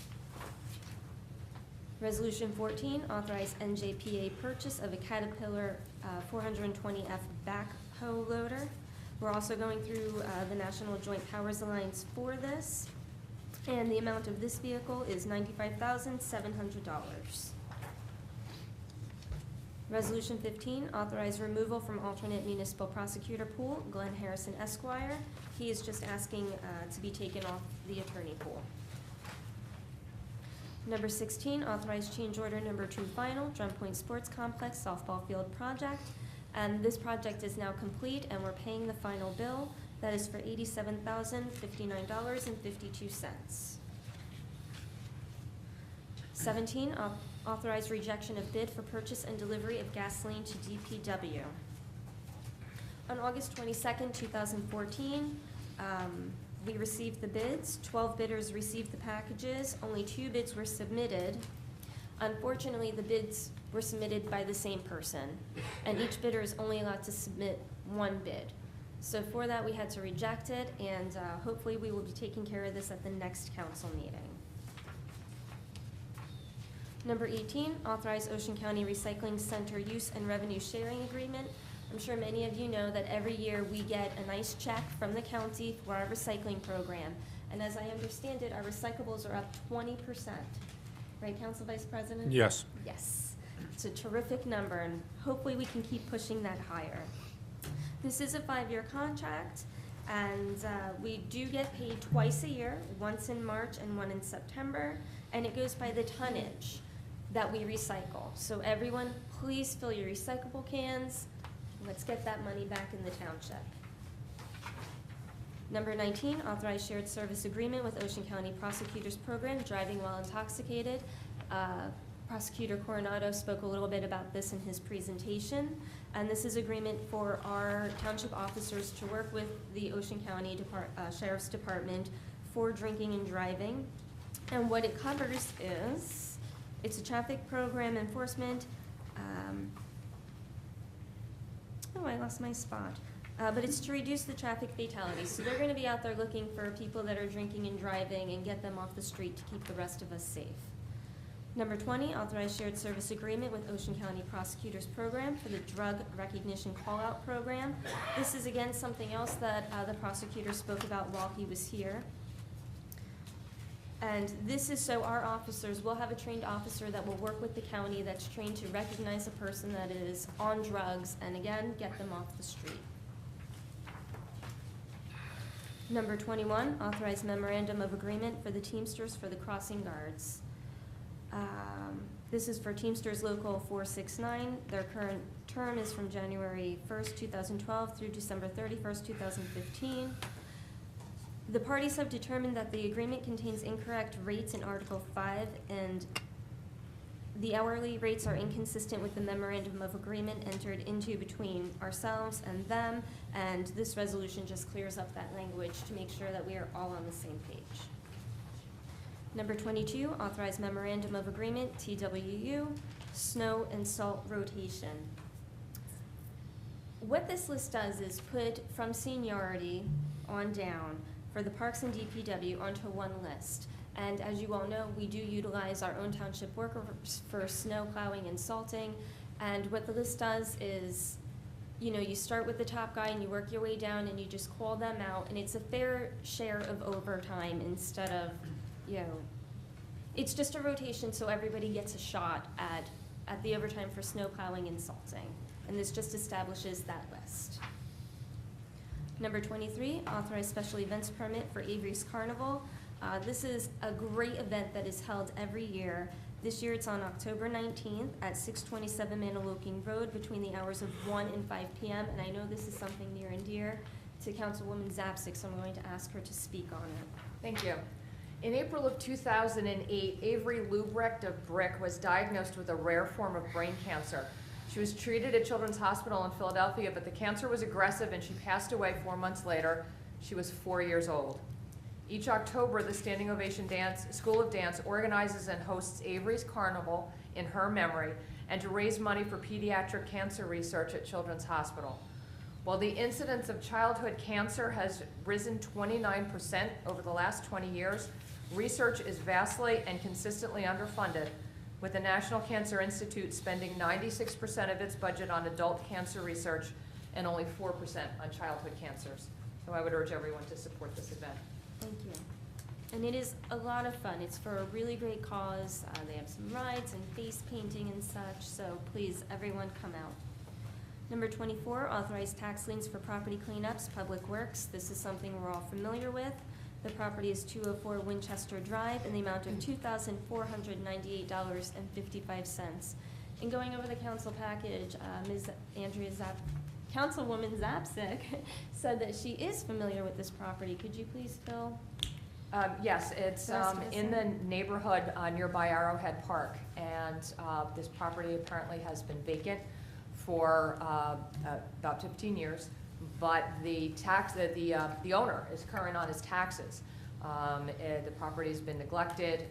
Resolution 14, authorize NJPA purchase of a Caterpillar 420F backhoe loader. We're also going through the National Joint Powers Alliance for this, and the amount of this vehicle is $95,700. Resolution 15, authorize removal from alternate municipal prosecutor pool, Glenn Harrison Esquire. He is just asking to be taken off the attorney pool. Number 16, authorize change order number 2 final, Drum Point Sports Complex softball field project And this project is now complete, and we're paying the final bill. That is for $87,059.52. 17, authorize rejection of bid for purchase and delivery of gasoline to DPW. On August 22nd, 2014, we received the bids. 12 bidders received the packages. Only 2 bids were submitted. Unfortunately, the bids were submitted by the same person, and each bidder is only allowed to submit 1 bid. So for that, we had to reject it, and hopefully we will be taking care of this at the next council meeting. Number 18, authorize Ocean County Recycling Center use and revenue sharing agreement. I'm sure many of you know that every year we get a nice check from the county for our recycling program. And as I understand it, our recyclables are up 20%. Right, Council Vice President? Yes. Yes. It's a terrific number, and hopefully we can keep pushing that higher. This is a 5-year contract, and we do get paid twice a year, once in March and one in September, and it goes by the tonnage that we recycle. So everyone, please fill your recyclable cans. Let's get that money back in the township. Number 19, authorize shared service agreement with Ocean County Prosecutors Program, driving while intoxicated. Prosecutor Coronado spoke a little bit about this in his presentation, and this is agreement for our township officers to work with the Ocean County Sheriff's Department for drinking and driving. And what it covers is, it's a traffic program enforcement. I lost my spot. But it's to reduce the traffic fatalities. So they're going to be out there looking for people that are drinking and driving and get them off the street to keep the rest of us safe. Number 20, authorize shared service agreement with Ocean County Prosecutors Program for the Drug Recognition Call-Out Program. This is, again, something else that the prosecutor spoke about while he was here. And this is so our officers will have a trained officer that will work with the county that's trained to recognize a person that is on drugs and, again, get them off the street. Number 21, authorize memorandum of agreement for the Teamsters for the crossing guards. This is for Teamsters Local 469. Their current term is from January 1st, 2012 through December 31st, 2015. The parties have determined that the agreement contains incorrect rates in Article 5, and the hourly rates are inconsistent with the memorandum of agreement entered into between ourselves and them, and this resolution just clears up that language to make sure that we are all on the same page. Number 22, authorize memorandum of agreement, TWU, snow and salt rotation. What this list does is put from seniority on down for the parks and DPW onto one list. And as you all know, we do utilize our own township workers for snow plowing and salting. And what the list does is, you know, you start with the top guy and you work your way down and you just call them out, and it's a fair share of overtime instead of, you know, it's just a rotation so everybody gets a shot at the overtime for snow plowing and salting. And this just establishes that list. Number 23, authorize special events permit for Avery's Carnival. This is a great event that is held every year. This year it's on October 19th at 627 Maniloking Road between the hours of 1 and 5 p.m. And I know this is something near and dear to Councilwoman Zapsik, so I'm going to ask her to speak on it. Thank you. In April of 2008, Avery Lubrecht of Brick was diagnosed with a rare form of brain cancer. She was treated at Children's Hospital in Philadelphia, but the cancer was aggressive and she passed away 4 months later. She was 4 years old. Each October, the Standing Ovation School of Dance organizes and hosts Avery's Carnival in her memory and to raise money for pediatric cancer research at Children's Hospital. While the incidence of childhood cancer has risen 29% over the last 20 years, research is vastly and consistently underfunded, with the National Cancer Institute spending 96% of its budget on adult cancer research and only 4% on childhood cancers. So I would urge everyone to support this event. Thank you. And it is a lot of fun. It's for a really great cause. They have some rides and face painting and such, so please, everyone come out. Number 24, authorize tax liens for property cleanups, Public Works. This is something we're all familiar with. The property is 204 Winchester Drive in the amount of $2,498.55. In going over the council package, Ms. Andrea Councilwoman Zapsik said that she is familiar with this property. Could you please fill? Yes, it's in the neighborhood nearby Arrowhead Park, and this property apparently has been vacant for about 15 years, but the owner is current on his taxes. The property has been neglected.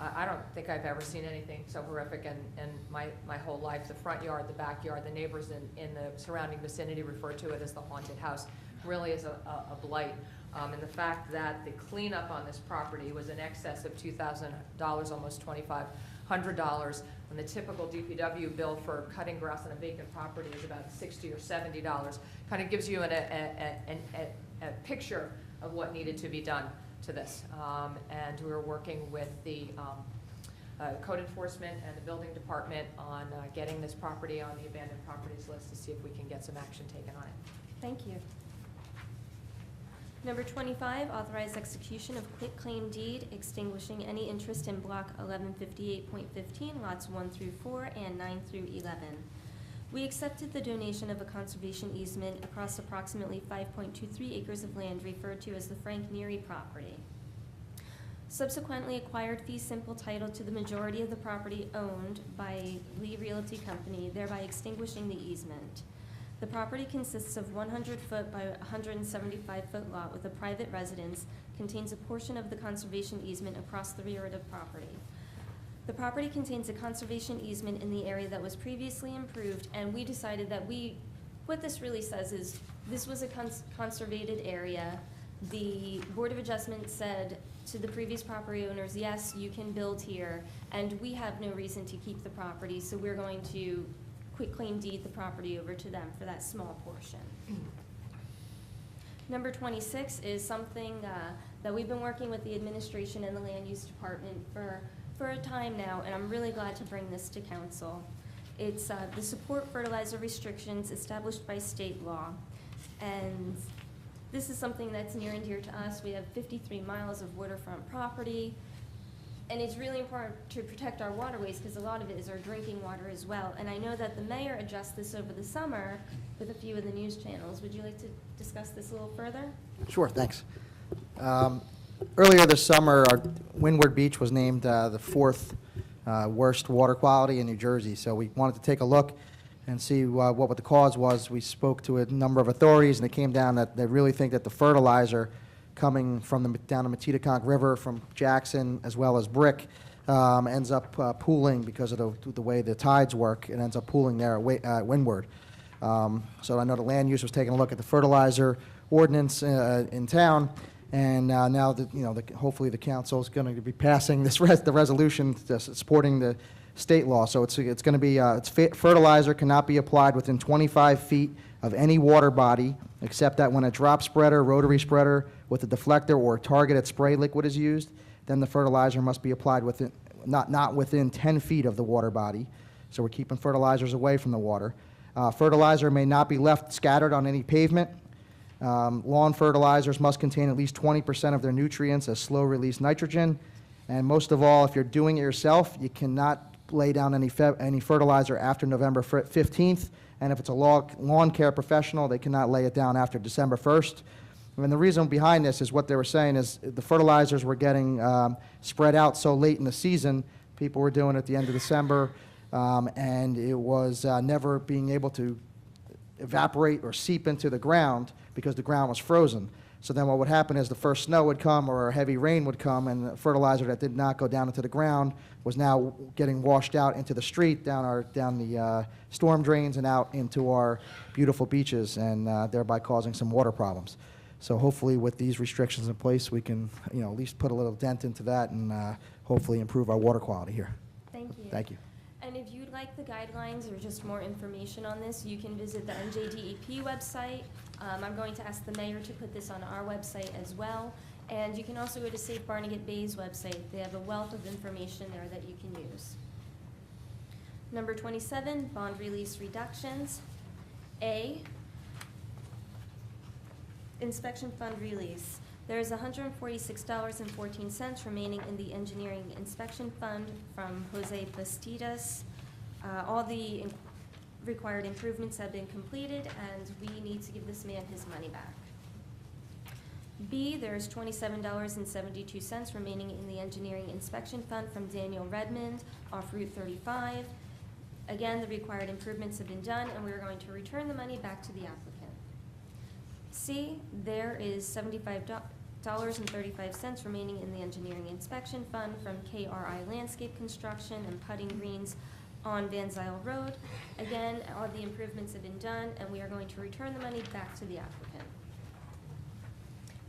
I don't think I've ever seen anything so horrific in my whole life. The front yard, the backyard, the neighbors in the surrounding vicinity refer to it as the haunted house. Really is a blight. And the fact that the cleanup on this property was in excess of $2,000, almost $2,500, when the typical DPW bill for cutting grass on a vacant property is about $60 or $70, kind of gives you a picture of what needed to be done to this. And we're working with the code enforcement and the building department on getting this property on the abandoned properties list to see if we can get some action taken on it. Thank you. Number 25, authorize execution of quitclaim deed extinguishing any interest in block 1158.15, lots 1 through 4 and 9 through 11. We accepted the donation of a conservation easement across approximately 5.23 acres of land referred to as the Frank Neary property. Subsequently acquired fee simple title to the majority of the property owned by Lee Realty Company, thereby extinguishing the easement. The property consists of 100-foot by 175-foot lot with a private residence, contains a portion of the conservation easement across the rear of the property. The property contains a conservation easement in the area that was previously improved, and we decided that what this really says is this was a conservated area. The Board of Adjustment said to the previous property owners, yes, you can build here, and we have no reason to keep the property, so we're going to quitclaim deed the property over to them for that small portion. Number 26 is something that we've been working with the administration and the land use department for a time now, and I'm really glad to bring this to council. It's the support fertilizer restrictions established by state law, and this is something that's near and dear to us. We have 53 miles of waterfront property, and it's really important to protect our waterways because a lot of it is our drinking water as well. And I know that the mayor addressed this over the summer with a few of the news channels. Would you like to discuss this a little further? Sure, thanks. Earlier this summer, our Windward Beach was named the 4th worst water quality in New Jersey. So we wanted to take a look and see what the cause was. We spoke to a number of authorities, and it came down that they really think that the fertilizer coming from down the Matitaconk River from Jackson as well as Brick ends up pooling because of the way the tides work. It ends up pooling there at Windward. So I know the land use was taking a look at the fertilizer ordinance in town, and now that hopefully the council is going to be passing the resolution supporting the state law. So it's going to be fertilizer cannot be applied within 25 feet of any water body, except that when a drop spreader, rotary spreader with a deflector or targeted spray liquid is used, then the fertilizer must be applied within not within 10 feet of the water body. So we're keeping fertilizers away from the water. Fertilizer may not be left scattered on any pavement. Lawn fertilizers must contain at least 20% of their nutrients as slow-release nitrogen. And most of all, if you're doing it yourself, you cannot lay down any fertilizer after November 15th. And if it's a lawn care professional, they cannot lay it down after December 1st. And the reason behind this is what they were saying is the fertilizers were getting spread out so late in the season. People were doing it at the end of December, and it was never being able to evaporate or seep into the ground because the ground was frozen. So then what would happen is the first snow would come or a heavy rain would come, and the fertilizer that did not go down into the ground was now getting washed out into the street, down the storm drains and out into our beautiful beaches, and thereby causing some water problems. So hopefully with these restrictions in place, we can at least put a little dent into that and hopefully improve our water quality here. Thank you. Thank you. And if you'd like the guidelines or just more information on this, you can visit the NJDEP website. I'm going to ask the mayor to put this on our website as well. And you can also go to Safe Barnegat Bay's website. They have a wealth of information there that you can use. Number 27, bond release reductions. A, inspection fund release. There's $146.14 remaining in the engineering inspection fund from Jose Bastidas. All the required improvements have been completed, and we need to give this man his money back. B, there's $27.72 remaining in the engineering inspection fund from Daniel Redmond off Route 35. Again, the required improvements have been done, and we're going to return the money back to the applicant. C, there is $75.35 remaining in the engineering inspection fund from KRI Landscape Construction and Putting Greens on Van Zyl Road. Again, all the improvements have been done, and we are going to return the money back to the applicant.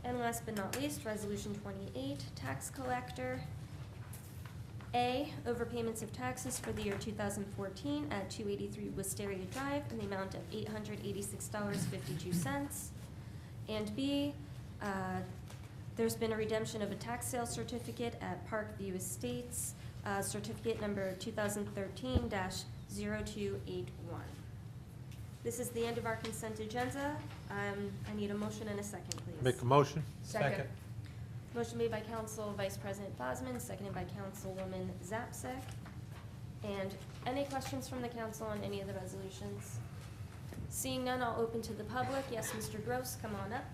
And last but not least, Resolution 28, Tax Collector. A, overpayments of taxes for the year 2014 at 283 Wisteria Drive in the amount of $886.52. And B, there's been a redemption of a tax sale certificate at Parkview Estates, certificate number 2013-0281. This is the end of our consent agenda. I need a motion and a second, please. Make a motion. Second. Motion made by Council Vice President Bosman, seconded by Councilwoman Zapsek. And any questions from the council on any of the resolutions? Seeing none, I'll open to the public. Yes, Mr. Gross, come on up.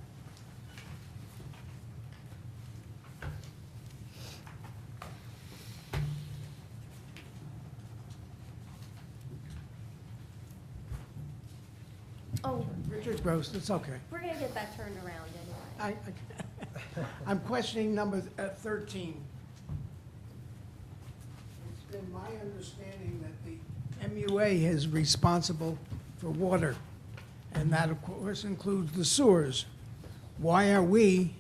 Oh, Richard Gross, it's okay. we're gonna get that turned around anyway. I'm questioning number 13. It's been my understanding that the MUA is responsible for water, and that, of course, includes the sewers. Why are we,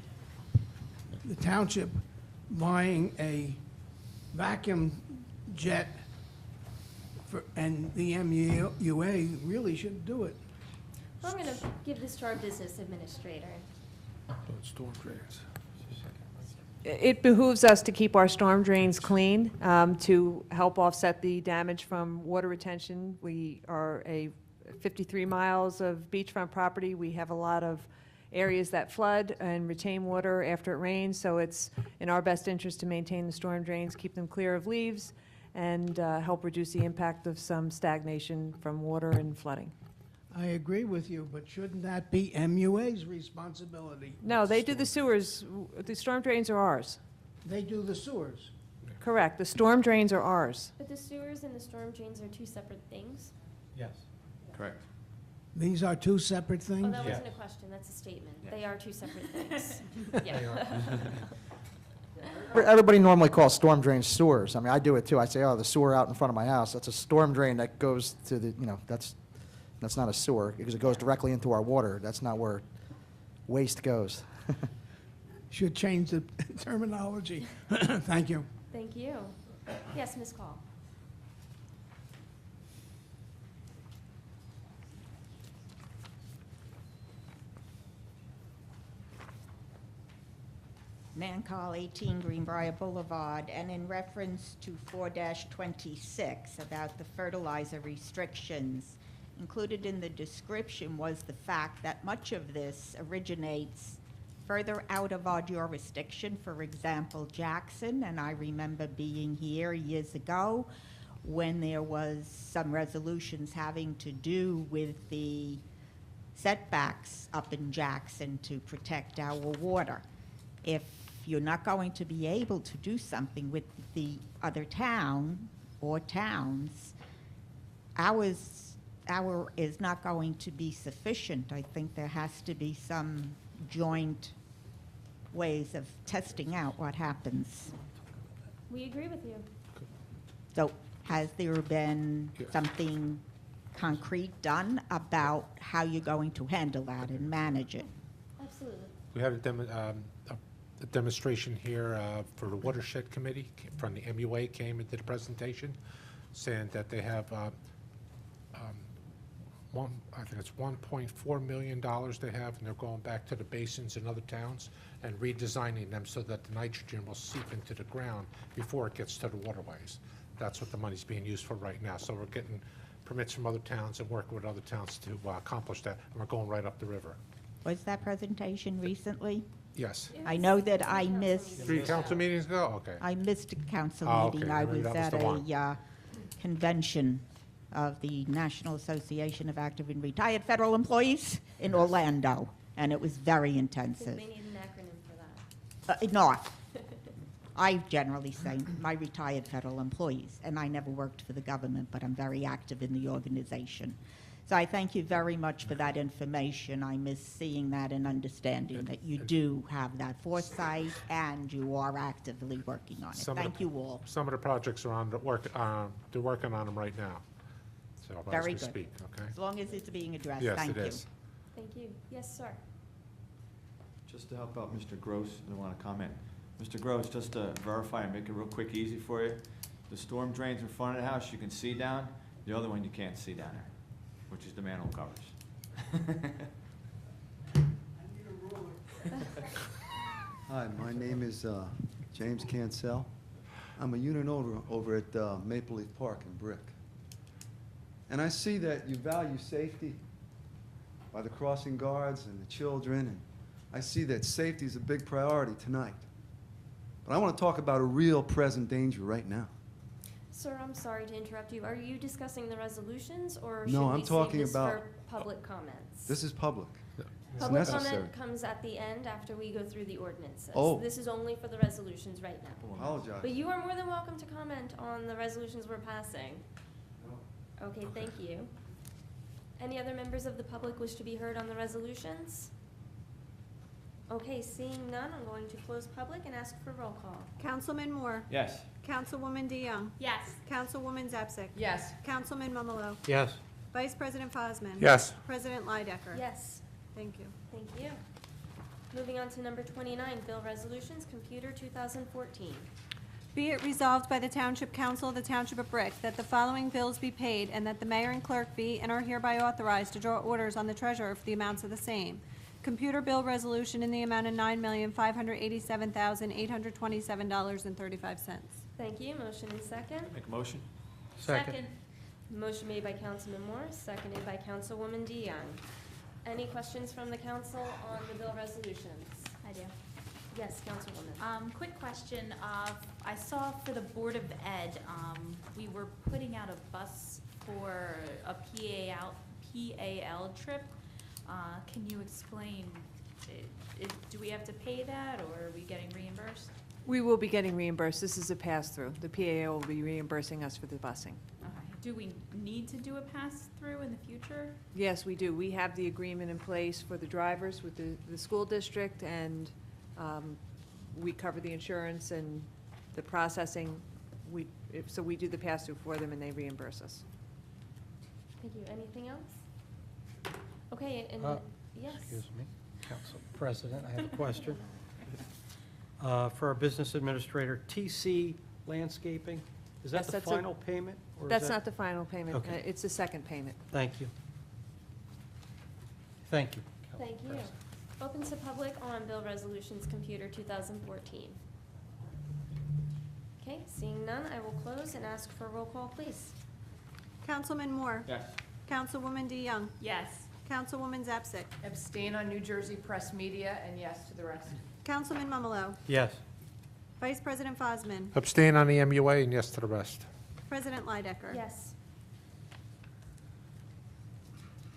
the township, buying a vacuum jet and the MUA really should do it? I'm gonna give this to our business administrator. Storm drains. It behooves us to keep our storm drains clean, to help offset the damage from water retention. We are 53 miles of beachfront property. We have a lot of areas that flood and retain water after it rains, so it's in our best interest to maintain the storm drains, keep them clear of leaves, and help reduce the impact of some stagnation from water and flooding. I agree with you, but shouldn't that be MUA's responsibility? No, they do the sewers. The storm drains are ours. They do the sewers. Correct. The storm drains are ours. But the sewers and the storm drains are two separate things. Yes. Correct. These are two separate things? Oh, that wasn't a question, that's a statement. They are two separate things. Yeah. Everybody normally calls storm drains sewers. I mean, I do it too. I say, oh, the sewer out in front of my house, that's a storm drain that goes to the, that's not a sewer, because it goes directly into our water. That's not where waste goes. Should change the terminology. Thank you. Thank you. Yes, Ms. Call. Nan Call, 18 Greenbrier Boulevard, and in reference to 4-26 about the fertilizer restrictions. Included in the description was the fact that much of this originates further out of our jurisdiction. For example, Jackson, and I remember being here years ago when there was some resolutions having to do with the setbacks up in Jackson to protect our water. If you're not going to be able to do something with the other town or towns, our is not going to be sufficient. I think there has to be some joint ways of testing out what happens. We agree with you. So has there been something concrete done about how you're going to handle that and manage it? Absolutely. We had a demonstration here for the Watershed Committee from the MUA came and did a presentation saying that they have I think it's $1.4 million they have, and they're going back to the basins in other towns and redesigning them so that the nitrogen will seep into the ground before it gets to the waterways. That's what the money's being used for right now. So we're getting permits from other towns and working with other towns to accomplish that, and we're going right up the river. Was that presentation recently? Yes. I know that I missed. 3 council meetings ago? Okay. I missed a council Oh, meeting. okay. I Maybe was that was at the one. a convention of the National Association of Active and Retired Federal Employees in Orlando, and it was very Because intensive. they need an acronym for that. No, I generally say my retired federal employees, and I never worked for the government, but I'm very active in the organization. So I thank you very much for that information. I miss seeing that and understanding that you do have that foresight and you are actively working on it. Thank you all. Some of the projects are on the work, they're working on them right now. So if I was Very to good. speak, okay? As long as it's being addressed, Yes, thank it you. is. Thank you. Yes, sir. Just to help out Mr. Gross, I want to comment. Mr. Gross, just to verify and make it real quick, easy for you, the storm drains in front of the house you can see down, the other one you can't see down there, which is the manhole covers. Hi, my name is James Cancel. I'm a unit owner over at Maple Leaf Park in Brick. And I see that you value safety by the crossing guards and the children, and I see that safety is a big priority tonight. But I want to talk about a real present danger right now. Sir, I'm sorry to interrupt you. Are you discussing the resolutions, or No, should I'm we save talking this about- for public comments? This is public. It's Public necessary. comment comes at the end after we go through the ordinances. Oh. This is only for the resolutions right now. Apologize. But you are more than welcome to comment on the resolutions we're passing. Okay, thank you. Any other members of the public wish to be heard on the resolutions? Okay, seeing none, I'm going to close public and ask for roll call. Councilman Moore? Yes. Councilwoman DeYoung? Yes. Councilwoman Zapsik? Yes. Councilman Mumalo? Yes. Vice President Fosman? Yes. President Leidecker? Yes. Thank you. Thank you. Moving on to number 29, bill resolutions, computer 2014. Be it resolved by the Township Council of the Township of Brick that the following bills be paid and that the mayor and clerk be and are hereby authorized to draw orders on the treasurer for the amounts of the same. Computer bill resolution in the amount of $9,587,827.35. Thank you. Motion and second. Make a motion? Motion made by Councilman Moore, seconded by Councilwoman DeYoung. Any questions from the council on the bill resolutions? I do. Yes, Councilwoman. Quick question. I saw for the Board of Ed, we were putting out a bus for a PAL trip. Can you explain, do we have to pay that, or are we getting reimbursed? We will be getting reimbursed. This is a pass-through. The PAO will be reimbursing us for the busing. Okay. Do we need to do a pass-through in the future? Yes, we do. We have the agreement in place for the drivers with the school district, and we cover the insurance and the processing. So we do the pass-through for them, and they reimburse us. Thank you. Anything else? Okay, and, yes. Excuse me, Council President, I have a question. For our business administrator, TC Landscaping, is that Yes, the that's final payment? or is That's that- not the final payment. Okay. It's the second payment. Thank you. Thank you. Council Thank you. President. Open to public on bill resolutions, computer 2014. Okay, seeing none, I will close and ask for a roll call, please. Councilman Moore? Yes. Councilwoman DeYoung? Yes. Councilwoman Zapsik? Abstain on New Jersey press media, and yes to the rest. Councilman Mumalo? Yes. Vice President Fosman? Abstain on the MUA and yes to the rest. President Leidecker? Yes.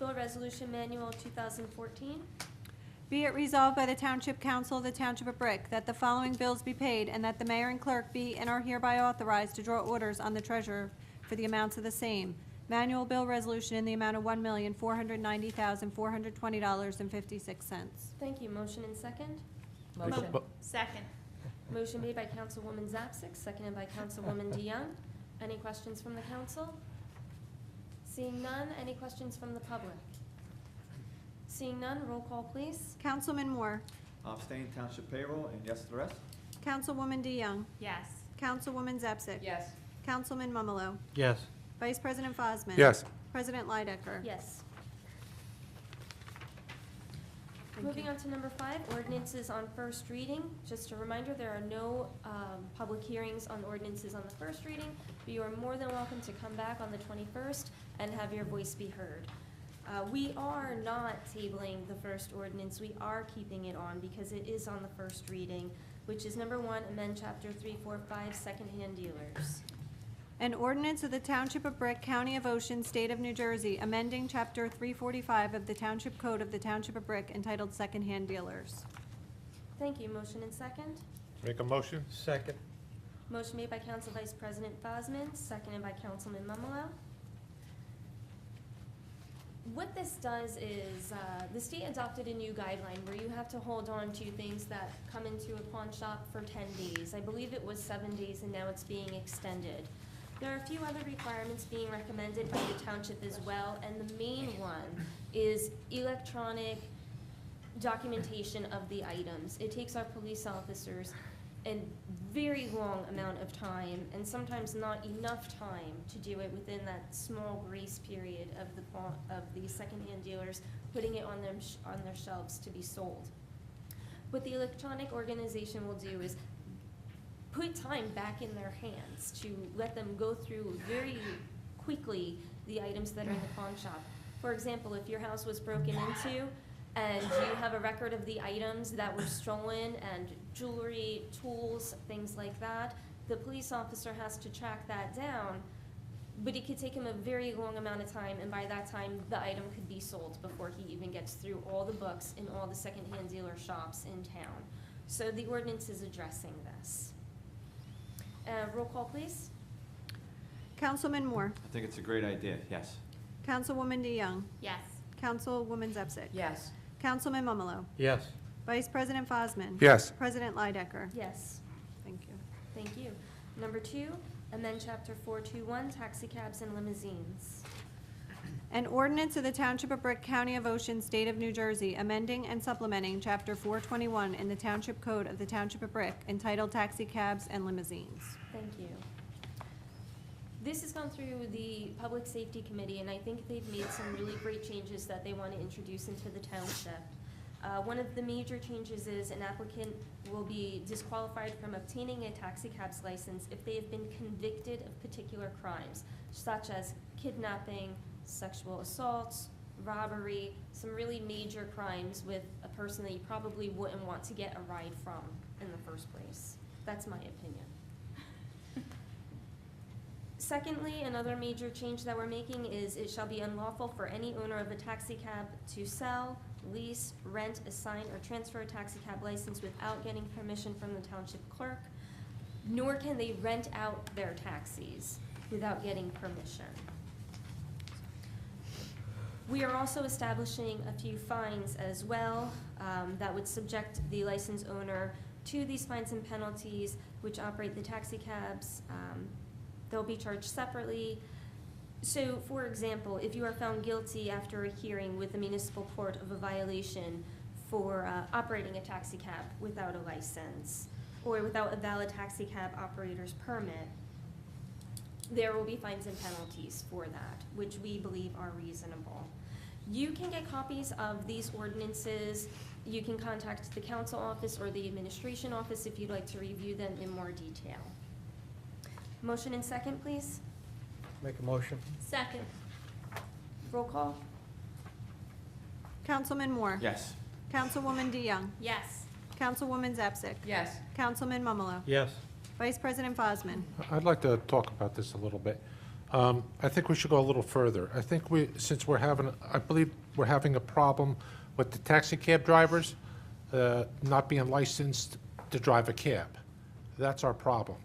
Bill resolution manual 2014. Be it resolved by the Township Council of the Township of Brick that the following bills be paid and that the mayor and clerk be and are hereby authorized to draw orders on the treasurer for the amounts of the same. Manual bill resolution in the amount of $1,490,420.56. Thank you. Motion and second. Motion. Second. Motion made by Councilwoman Zapsik, seconded by Councilwoman DeYoung. Any questions from the council? Seeing none, any questions from the public? Seeing none, roll call, please. Councilman Moore? Abstain township payroll and yes to the rest? Councilwoman DeYoung? Yes. Councilwoman Zapsik? Yes. Councilman Mumalo? Yes. Vice President Fosman? Yes. President Leidecker? Yes. Moving on to number 5, ordinances on first reading. Just a reminder, there are no public hearings on ordinances on the first reading, but you are more than welcome to come back on the 21st and have your voice be heard. We are not tabling the first ordinance. We are keeping it on because it is on the first reading, which is number 1, amend chapter 345, secondhand dealers. An ordinance of the Township of Brick, County of Ocean, State of New Jersey, amending Chapter 345 of the Township Code of the Township of Brick entitled Secondhand Dealers. Thank you. Motion and second. Make a motion? Second. Motion made by Council Vice President Bosman, seconded by Councilman Mumolo. What this does is, the state adopted a new guideline where you have to hold on to things that come into a pawn shop for 10 days. I believe it was 7 days, and now it's being extended. There are a few other requirements being recommended by the township as well, and the main one is electronic documentation of the items. It takes our police officers a very long amount of time, and sometimes not enough time to do it within that small grace period of the secondhand dealers putting it on their shelves to be sold. What the electronic organization will do is put time back in their hands to let them go through very quickly the items that are in the pawn shop. For example, if your house was broken into and you have a record of the items that were stolen and jewelry, tools, things like that, the police officer has to track that down, but it could take him a very long amount of time, and by that time, the item could be sold before he even gets through all the books in all the secondhand dealer shops in town. So the ordinance is addressing this. Roll call, please. Councilman Moore. I think it's a great idea, yes. Councilwoman DeYoung. Yes. Councilwoman Zepsic. Yes. Councilman Mumolo. Yes. Vice President Fosman. Yes. President Leidecker. Yes. Thank you. Thank you. Number 2, amend chapter 421, taxi cabs and limousines. An ordinance of the Township of Brick, County of Ocean, State of New Jersey, amending and supplementing Chapter 421 in the Township Code of the Township of Brick entitled Taxi Cabs and Limousines. Thank you. This has gone through the Public Safety Committee, and I think they've made some really great changes that they want to introduce into the township. One of the major changes is an applicant will be disqualified from obtaining a taxi cab's license if they have been convicted of particular crimes, such as kidnapping, sexual assaults, robbery, some really major crimes with a person that you probably wouldn't want to get a ride from in the first place. That's my opinion. Secondly, another major change that we're making is it shall be unlawful for any owner of a taxi cab to sell, lease, rent, assign, or transfer a taxi cab license without getting permission from the township clerk, nor can they rent out their taxis without getting permission. We are also establishing a few fines as well that would subject the license owner to these fines and penalties, which operate the taxi cabs. They'll be charged separately. So, for example, if you are found guilty after a hearing with the municipal court of a violation for operating a taxi cab without a license or without a valid taxi cab operator's permit, there will be fines and penalties for that, which we believe are reasonable. You can get copies of these ordinances. You can contact the council office or the administration office if you'd like to review them in more detail. Motion and second, please. Make a motion. Second. Roll call. Councilman Moore. Yes. Councilwoman DeYoung. Yes. Councilwoman Zepsic. Yes. Councilman Mumolo. Yes. Vice President Fosman. I'd like to talk about this a little bit. I think we should go a little further. I think since I believe we're having a problem with the taxi cab drivers not being licensed to drive a cab. That's our problem.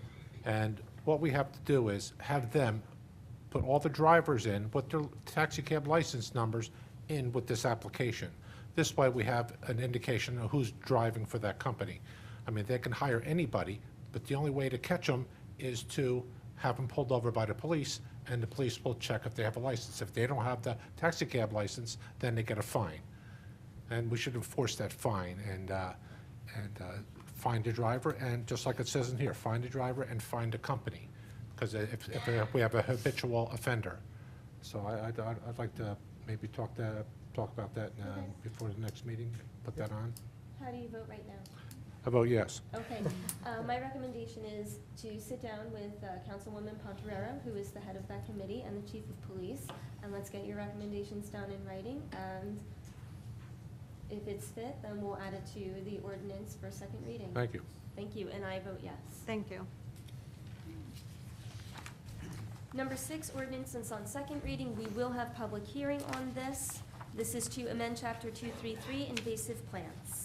And what we have to do is have them put all the drivers in with their taxi cab license numbers in with this application. This way we have an indication of who's driving for that company. I mean, they can hire anybody, but the only way to catch them is to have them pulled over by the police, and the police will check if they have a license. If they don't have the taxi cab license, then they get a fine. And we should enforce that fine and find the driver, and just like it says in here, find the driver and find the company, because if we have a habitual offender. So I'd like to maybe talk about that before the next meeting, put that on. How do you vote right now? I vote yes. Okay. My recommendation is to sit down with Councilwoman Pontorero, who is the head of that committee, and the chief of police, And let's get your recommendations down in writing, and if it's fit, then we'll add it to the ordinance for second reading. Thank you. Thank you, and I vote yes. Thank you. Number 6, ordinance on second reading. We will have public hearing on this. This is to amend Chapter 233, invasive plants.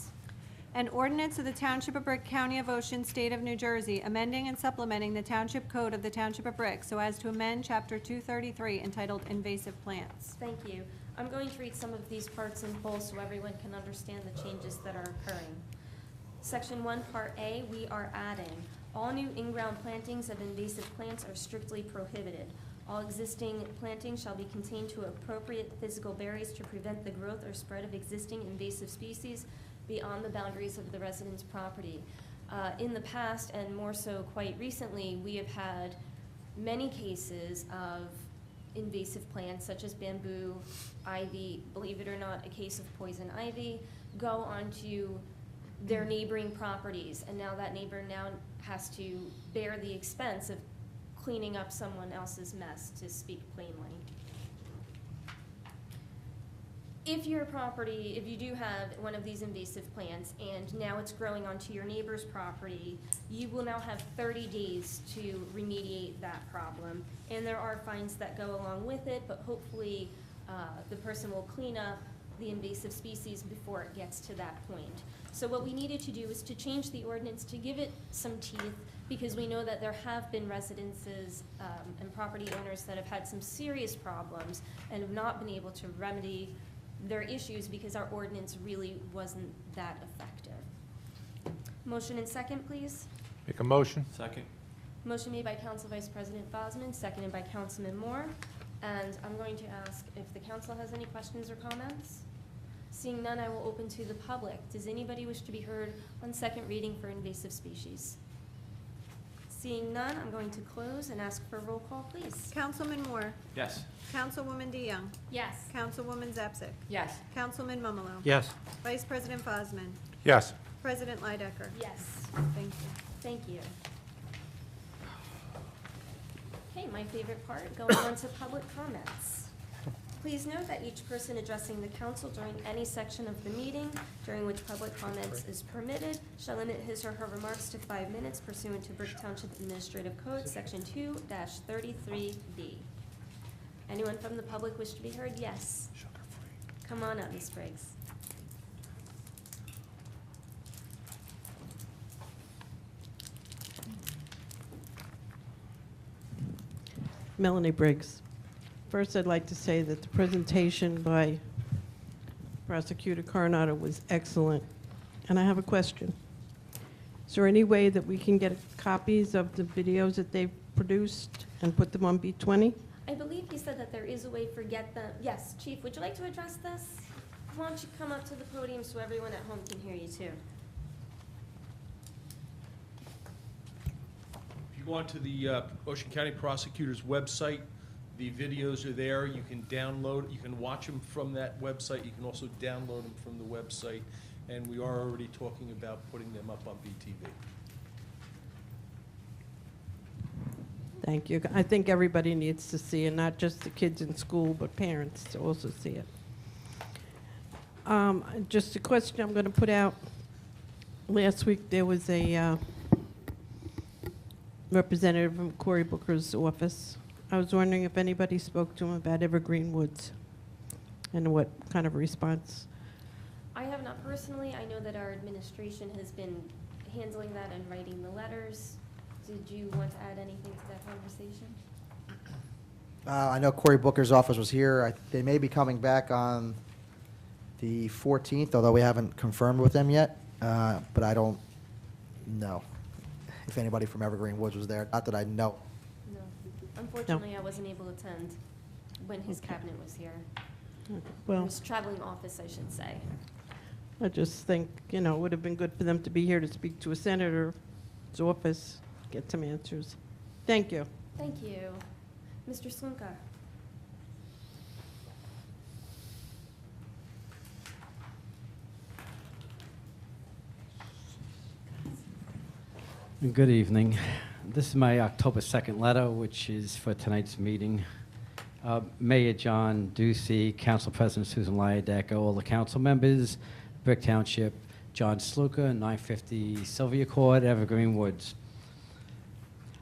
An ordinance of the Township of Brick, County of Ocean, State of New Jersey, amending and supplementing the Township Code of the Township of Brick so as to amend Chapter 233 entitled Invasive Plants. Thank you. I'm going to read some of these parts in full so everyone can understand the changes that are occurring. Section 1, Part A, we are adding, all new in-ground plantings of invasive plants are strictly prohibited. All existing plantings shall be contained to appropriate physical barriers to prevent the growth or spread of existing invasive species beyond the boundaries of the resident's property. In the past, and more so quite recently, we have had many cases of invasive plants such as bamboo, ivy, believe it or not, a case of poison ivy, go onto their neighboring properties, and now that neighbor now has to bear the expense of cleaning up someone else's mess, to speak plainly. If your property, if you do have one of these invasive plants and now it's growing onto your neighbor's property, you will now have 30 days to remediate that problem. And there are fines that go along with it, but hopefully the person will clean up the invasive species before it gets to that point. So what we needed to do is to change the ordinance to give it some teeth, because we know that there have been residences and property owners that have had some serious problems and have not been able to remedy their issues because our ordinance really wasn't that effective. Motion and second, please. Make a motion. Second. Motion made by Council Vice President Bosman, seconded by Councilman Moore. And I'm going to ask if the council has any questions or comments. Seeing none, I will open to the public. Does anybody wish to be heard on second reading for invasive species? Seeing none, I'm going to close and ask for a roll call, please. Councilman Moore. Yes. Councilwoman DeYoung. Yes. Councilwoman Zapsik. Yes. Councilman Mumalo. Yes. Vice President Bosman. Yes. President Leidecker. Yes. Thank you. Thank you. Okay, my favorite part, going on to public comments. Please note that each person addressing the council during any section of the meeting during which public comments is permitted shall limit his or her remarks to 5 minutes pursuant to Brick Township Administrative Code, Section 2-33B. Anyone from the public wish to be heard? Yes. Come on up, Ms. Briggs. Melanie Briggs. First, I'd like to say that the presentation by Prosecutor Coronado was excellent, and I have a question. Is there any way that we can get copies of the videos that they've produced and put them on B20? I believe he said that there is a way for get them. Yes, Chief, would you like to address this? Why don't you come up to the podium so everyone at home can hear you too? If you go onto the Ocean County Prosecutor's website, the videos are there. You can download, you can watch them from that website. You can also download them from the website. And we are already talking about putting them up on BTV. Thank you. I think everybody needs to see it, not just the kids in school, but parents to also see it. Just a question I'm going to put out. Last week there was a representative from Cory Booker's office. I was wondering if anybody spoke to him about Evergreen Woods and what kind of response. I have not personally. I know that our administration has been handling that and writing the letters. Did you want to add anything to that conversation? I know Cory Booker's office was here. They may be coming back on the 14th, although we haven't confirmed with them yet. But I don't know if anybody from Evergreen Woods was there. Not that I know. No. Unfortunately, I wasn't able to attend when his cabinet was here. Well, His traveling office, I should say. I just think, you know, it would have been good for them to be here to speak to a senator's office, get some answers. Thank you. Thank you. Mr. Slunka. Good evening. This is my October 2nd letter, which is for tonight's meeting. Mayor John Ducey, Council President Susan Lyadecka, all the council members, Brick Township, John Sluka, 950 Sylvia Court, Evergreen Woods.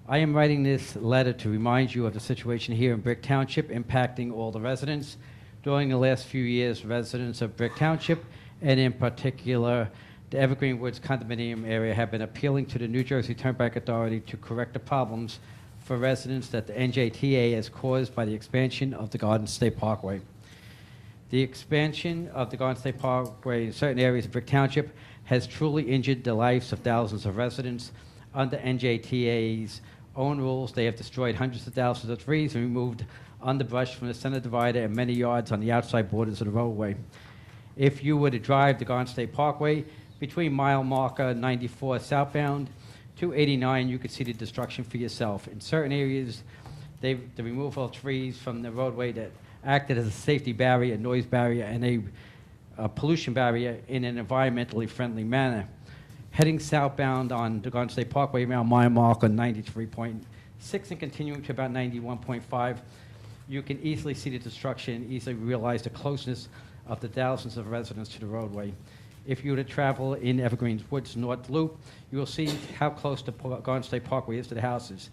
I am writing this letter to remind you of the situation here in Brick Township impacting all the residents. During the last few years, residents of Brick Township, and in particular the Evergreen Woods condominium area, have been appealing to the New Jersey Turnpike Authority to correct the problems for residents that the NJTA has caused by the expansion of the Garden State Parkway. The expansion of the Garden State Parkway in certain areas of Brick Township has truly injured the lives of thousands of residents. Under NJTA's own rules, they have destroyed hundreds of thousands of trees and removed underbrush from the center divider and many yards on the outside borders of the roadway. If you were to drive the Garden State Parkway between mile marker 94 southbound to 89, you could see the destruction for yourself. In certain areas, the removal of trees from the roadway that acted as a safety barrier, a noise barrier, and a pollution barrier in an environmentally friendly manner. Heading southbound on the Garden State Parkway around mile marker 93.6 and continuing to about 91.5, you can easily see the destruction and easily realize the closeness of the thousands of residents to the roadway. If you were to travel in Evergreen Woods North Loop, you will see how close the Garden State Parkway is to the houses.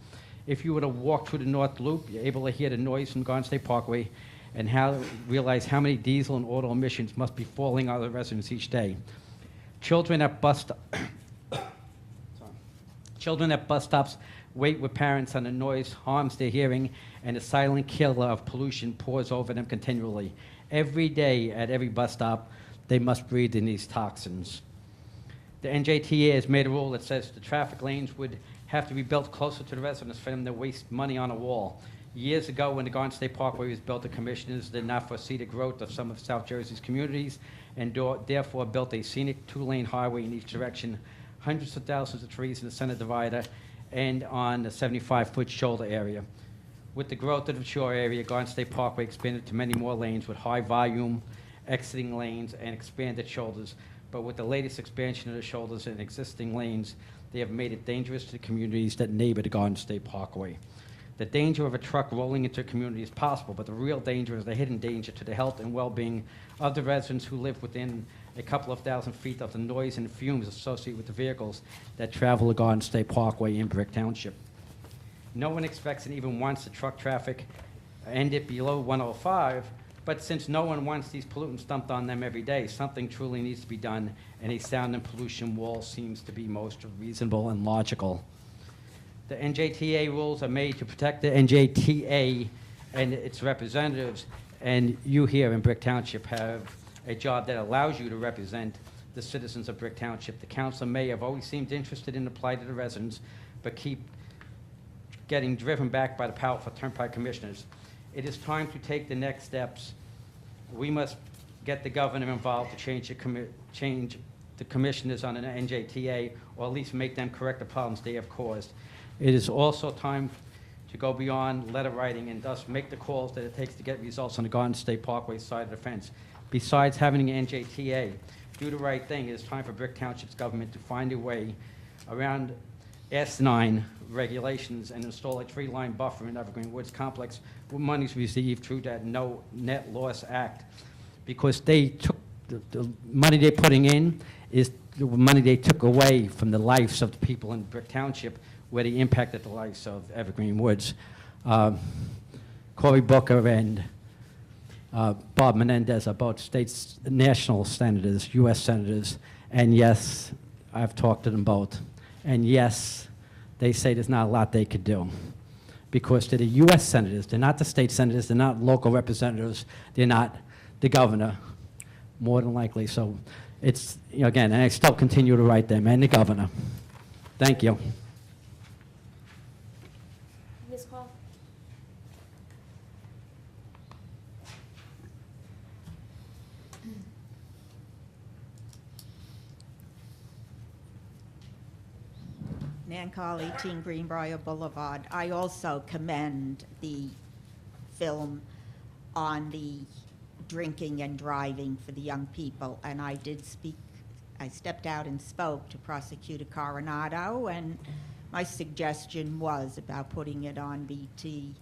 If you were to walk through the North Loop, you're able to hear the noise from Garden State Parkway and realize how many diesel and auto emissions must be falling on the residents each day. Children at bus stops wait with parents, and the noise harms their hearing, and the silent killer of pollution pours over them continually. Every day at every bus stop, they must breathe in these toxins. The NJTA has made a rule that says the traffic lanes would have to be built closer to the residents for them to waste money on a wall. Years ago, when the Garden State Parkway was built, the commissioners did not foresee the growth of some of South Jersey's communities and therefore built a scenic two-lane highway in each direction, hundreds of thousands of trees in the center divider and on the 75-foot shoulder area. With the growth of the shore area, Garden State Parkway expanded to many more lanes with high volume exiting lanes and expanded shoulders. But with the latest expansion of the shoulders and existing lanes, they have made it dangerous to the communities that neighbor the Garden State Parkway. The danger of a truck rolling into a community is possible, but the real danger is the hidden danger to the health and well-being of the residents who live within a couple of thousand feet of the noise and fumes associated with the vehicles that travel the Garden State Parkway in Brick Township. No one expects and even wants the truck traffic ended below 105, but since no one wants these pollutants dumped on them every day, something truly needs to be done, and a sound and pollution wall seems to be most reasonable and logical. The NJTA rules are made to protect the NJTA and its representatives, and you here in Brick Township have a job that allows you to represent the citizens of Brick Township. The council may have always seemed interested in the plight of the residents, but keep getting driven back by the powerful Turnpike commissioners. It is time to take the next steps. We must get the governor involved to change the commissioners on an NJTA, or at least make them correct the problems they have caused. It is also time to go beyond letter writing and thus make the calls that it takes to get results on the Garden State Parkway side of the fence. Besides having an NJTA, do the right thing. It is time for Brick Township's government to find a way around S9 regulations and install a tree-line buffer in Evergreen Woods Complex with monies received through that No Net Loss Act, because they took the money they're putting in is the money they took away from the lives of the people in Brick Township, where they impacted the lives of Evergreen Woods. Cory Booker and Bob Menendez are both national senators, U.S. senators, and yes, I've talked to them both. And yes, they say there's not a lot they could do, because they're the U.S. senators. They're not the state senators. They're not local representatives. They're not the governor, more than likely. So it's, you know, again, and I still continue to write them, and the governor. Thank you. Ms. Call? Nan Call, 18 Greenbrier Boulevard. I also commend the film on the drinking and driving for the young people, and I stepped out and spoke to Prosecutor Coronado, and my suggestion was about putting it on BT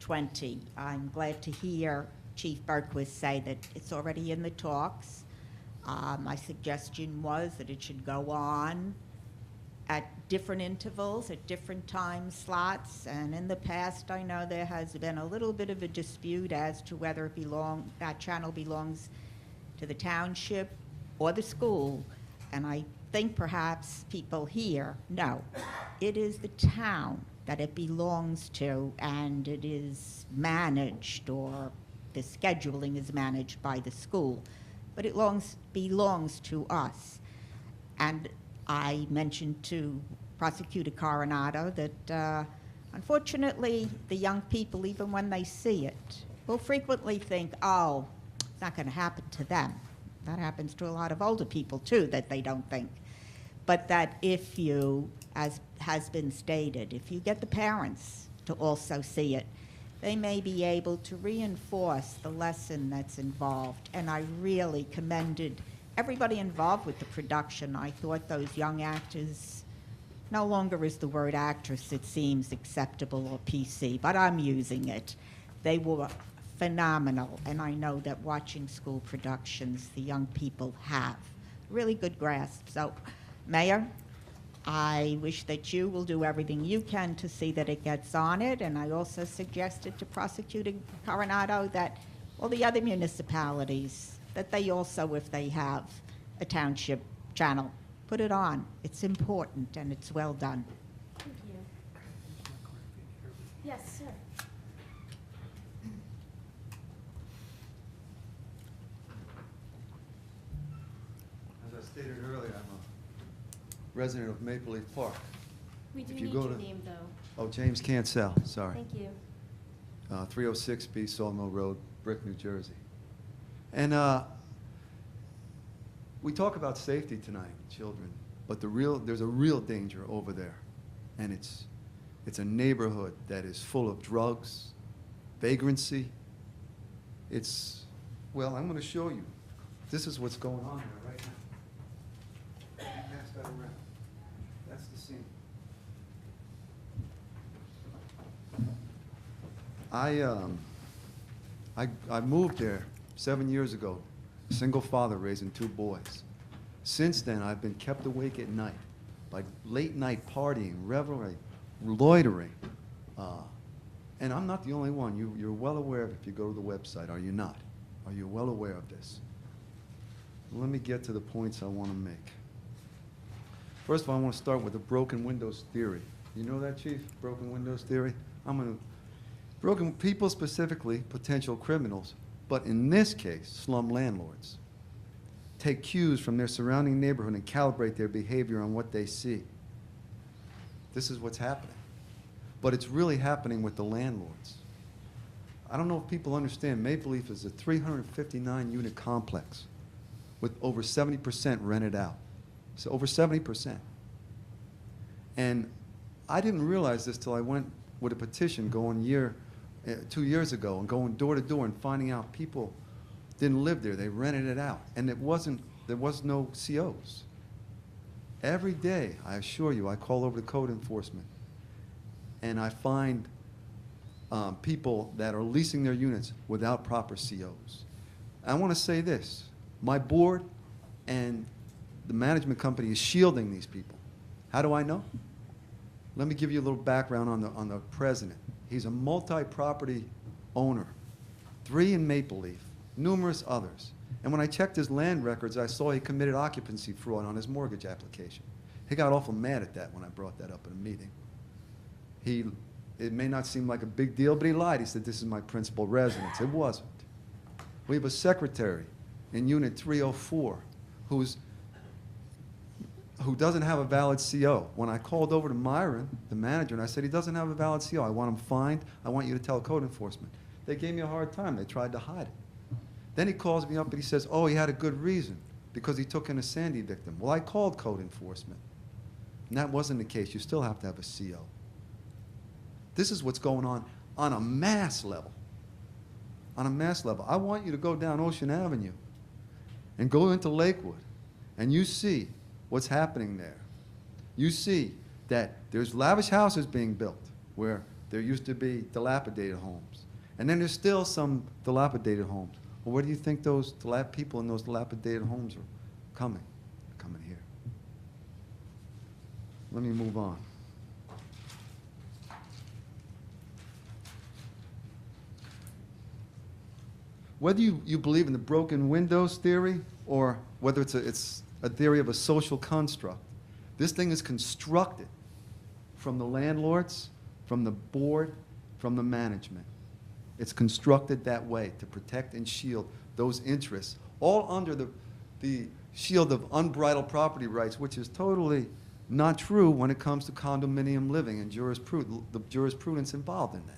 20. I'm glad to hear Chief Berquist say that it's already in the talks. My suggestion was that it should go on at different intervals, at different time slots, and in the past, I know there has been a little bit of a dispute as to whether that channel belongs to the township or the school, and I think perhaps people here know it is the town that it belongs to, and it is managed, or the scheduling is managed by the school, but it belongs to us. And I mentioned to Prosecutor Coronado that unfortunately the young people, even when they see it, will frequently think, oh, it's not going to happen to them. That happens to a lot of older people too, that they don't think. But that if you, as has been stated, if you get the parents to also see it, they may be able to reinforce the lesson that's involved. And I really commended everybody involved with the production. I thought those young actors, no longer is the word actress, it seems acceptable or PC, but I'm using it. They were phenomenal, and I know that watching school productions, the young people have really good grasp. So, Mayor, I wish that you will do everything you can to see that it gets on it, and I also suggested to Prosecutor Coronado that all the other municipalities, that they also, if they have a township channel, put it on. It's important and it's well done. Thank you. Yes, sir. As I stated earlier, I'm a resident of Maple Leaf Park. We do If you need go your to- name, though. Oh, James Cancel, sorry. Thank you. 306B Sawmill Road, Brick, New Jersey. And we talk about safety tonight, children, but there's a real danger over there. And it's a neighborhood that is full of drugs, vagrancy. Well, I'm going to show you. This is what's going on there right now. Pass that around. That's the scene. I moved there 7 years ago, single father raising 2 boys. Since then, I've been kept awake at night by late night partying, revelry, loitering. And I'm not the only one. You're well aware of it if you go to the website, are you not? Are you well aware of this? Let me get to the points I want to make. First of all, I want to start with the broken windows theory. You know that, Chief? Broken windows theory? Broken people, specifically potential criminals, but in this case, slum landlords, take cues from their surrounding neighborhood and calibrate their behavior on what they see. This is what's happening. But it's really happening with the landlords. I don't know if people understand, Maple Leaf is a 359-unit complex with over 70% rented out. So over 70%. And I didn't realize this till I went with a petition going 2 years ago and going door to door and finding out people didn't live there. They rented it out. And there was no COs. Every day, I assure you, I call over to code enforcement and I find people that are leasing their units without proper COs. I want to say this. My board and the management company is shielding these people. How do I know? Let me give you a little background on the president. He's a multi-property owner, 3 in Maple Leaf, numerous others. And when I checked his land records, I saw he committed occupancy fraud on his mortgage application. He got awful mad at that when I brought that up in a meeting. It may not seem like a big deal, but he lied. He said, this is my principal residence. It wasn't. We have a secretary in Unit 304 who doesn't have a valid CO. When I called over to Myron, the manager, and I said, he doesn't have a valid CO. I want him fined. I want you to tell code enforcement. They gave me a hard time. They tried to hide it. Then he calls me up and he says, oh, he had a good reason because he took in a Sandy victim. Well, I called code enforcement. And that wasn't the case. You still have to have a CO. This is what's going on a mass level. On a mass level. I want you to go down Ocean Avenue and go into Lakewood and you see what's happening there. You see that there's lavish houses being built where There used to be dilapidated homes. And then there's still some dilapidated homes. Well, where do you think those people in those dilapidated homes are coming? They're coming here. Let me move on. Whether you believe in the broken windows theory or whether it's a theory of a social construct, this thing is constructed from the landlords, from the board, from the management. It's constructed that way to protect and shield those interests, all under the shield of unbridled property rights, which is totally not true when it comes to condominium living and the jurisprudence involved in that.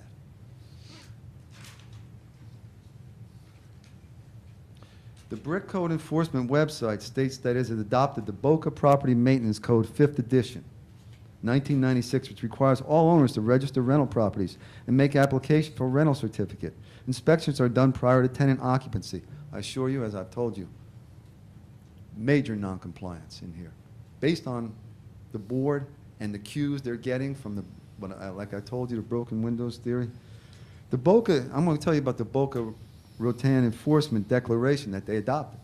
The Brick Code Enforcement website states that it has adopted the Boca Property Maintenance Code 5th edition, 1996, which requires all owners to register rental properties and make application for a rental certificate. Inspections are done prior to tenant occupancy. I assure you, as I've told you, major noncompliance in here, based on the board and the cues they're getting from like I told you, the broken windows theory. The Boca, I'm going to tell you about the Boca Raton Enforcement Declaration that they adopted.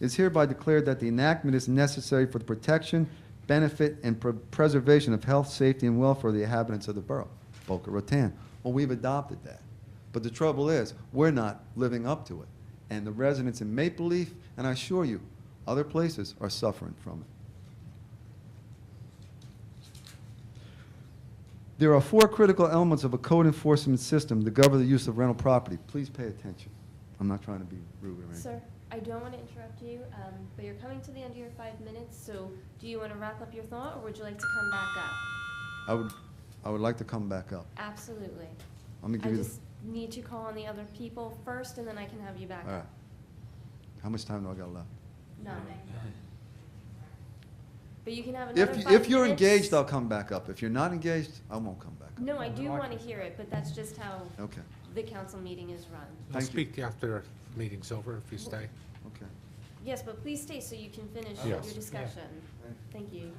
It's hereby declared that the enactment is necessary for the protection, benefit, and preservation of health, safety, and welfare of the inhabitants of the borough, Boca Raton. Well, we've adopted that. But the trouble is, we're not living up to it. And the residents in Maple Leaf, and I assure you, other places are suffering from it. There are 4 critical elements of a code enforcement system to govern the use of rental property. Please pay attention. I'm not trying to be rude or anything. Sir, I don't want to interrupt you, but you're coming to the end of your 5 minutes, so do you want to wrap up your thought, or would you like to come back up? I would like to come back up. Absolutely. Let me give I you just need to call on the other people first, and then I can have you back All right. up. How much time do I got left? Nothing. But you can have another 5 If you're minutes. engaged, I'll come back up. If you're not engaged, I won't come back up. No, I do want to hear it, but that's just how Okay. the council meeting is run. I'll speak after the meeting's over if you stay. Okay. Yes, but please stay so you can finish Yes. your discussion. Thank you.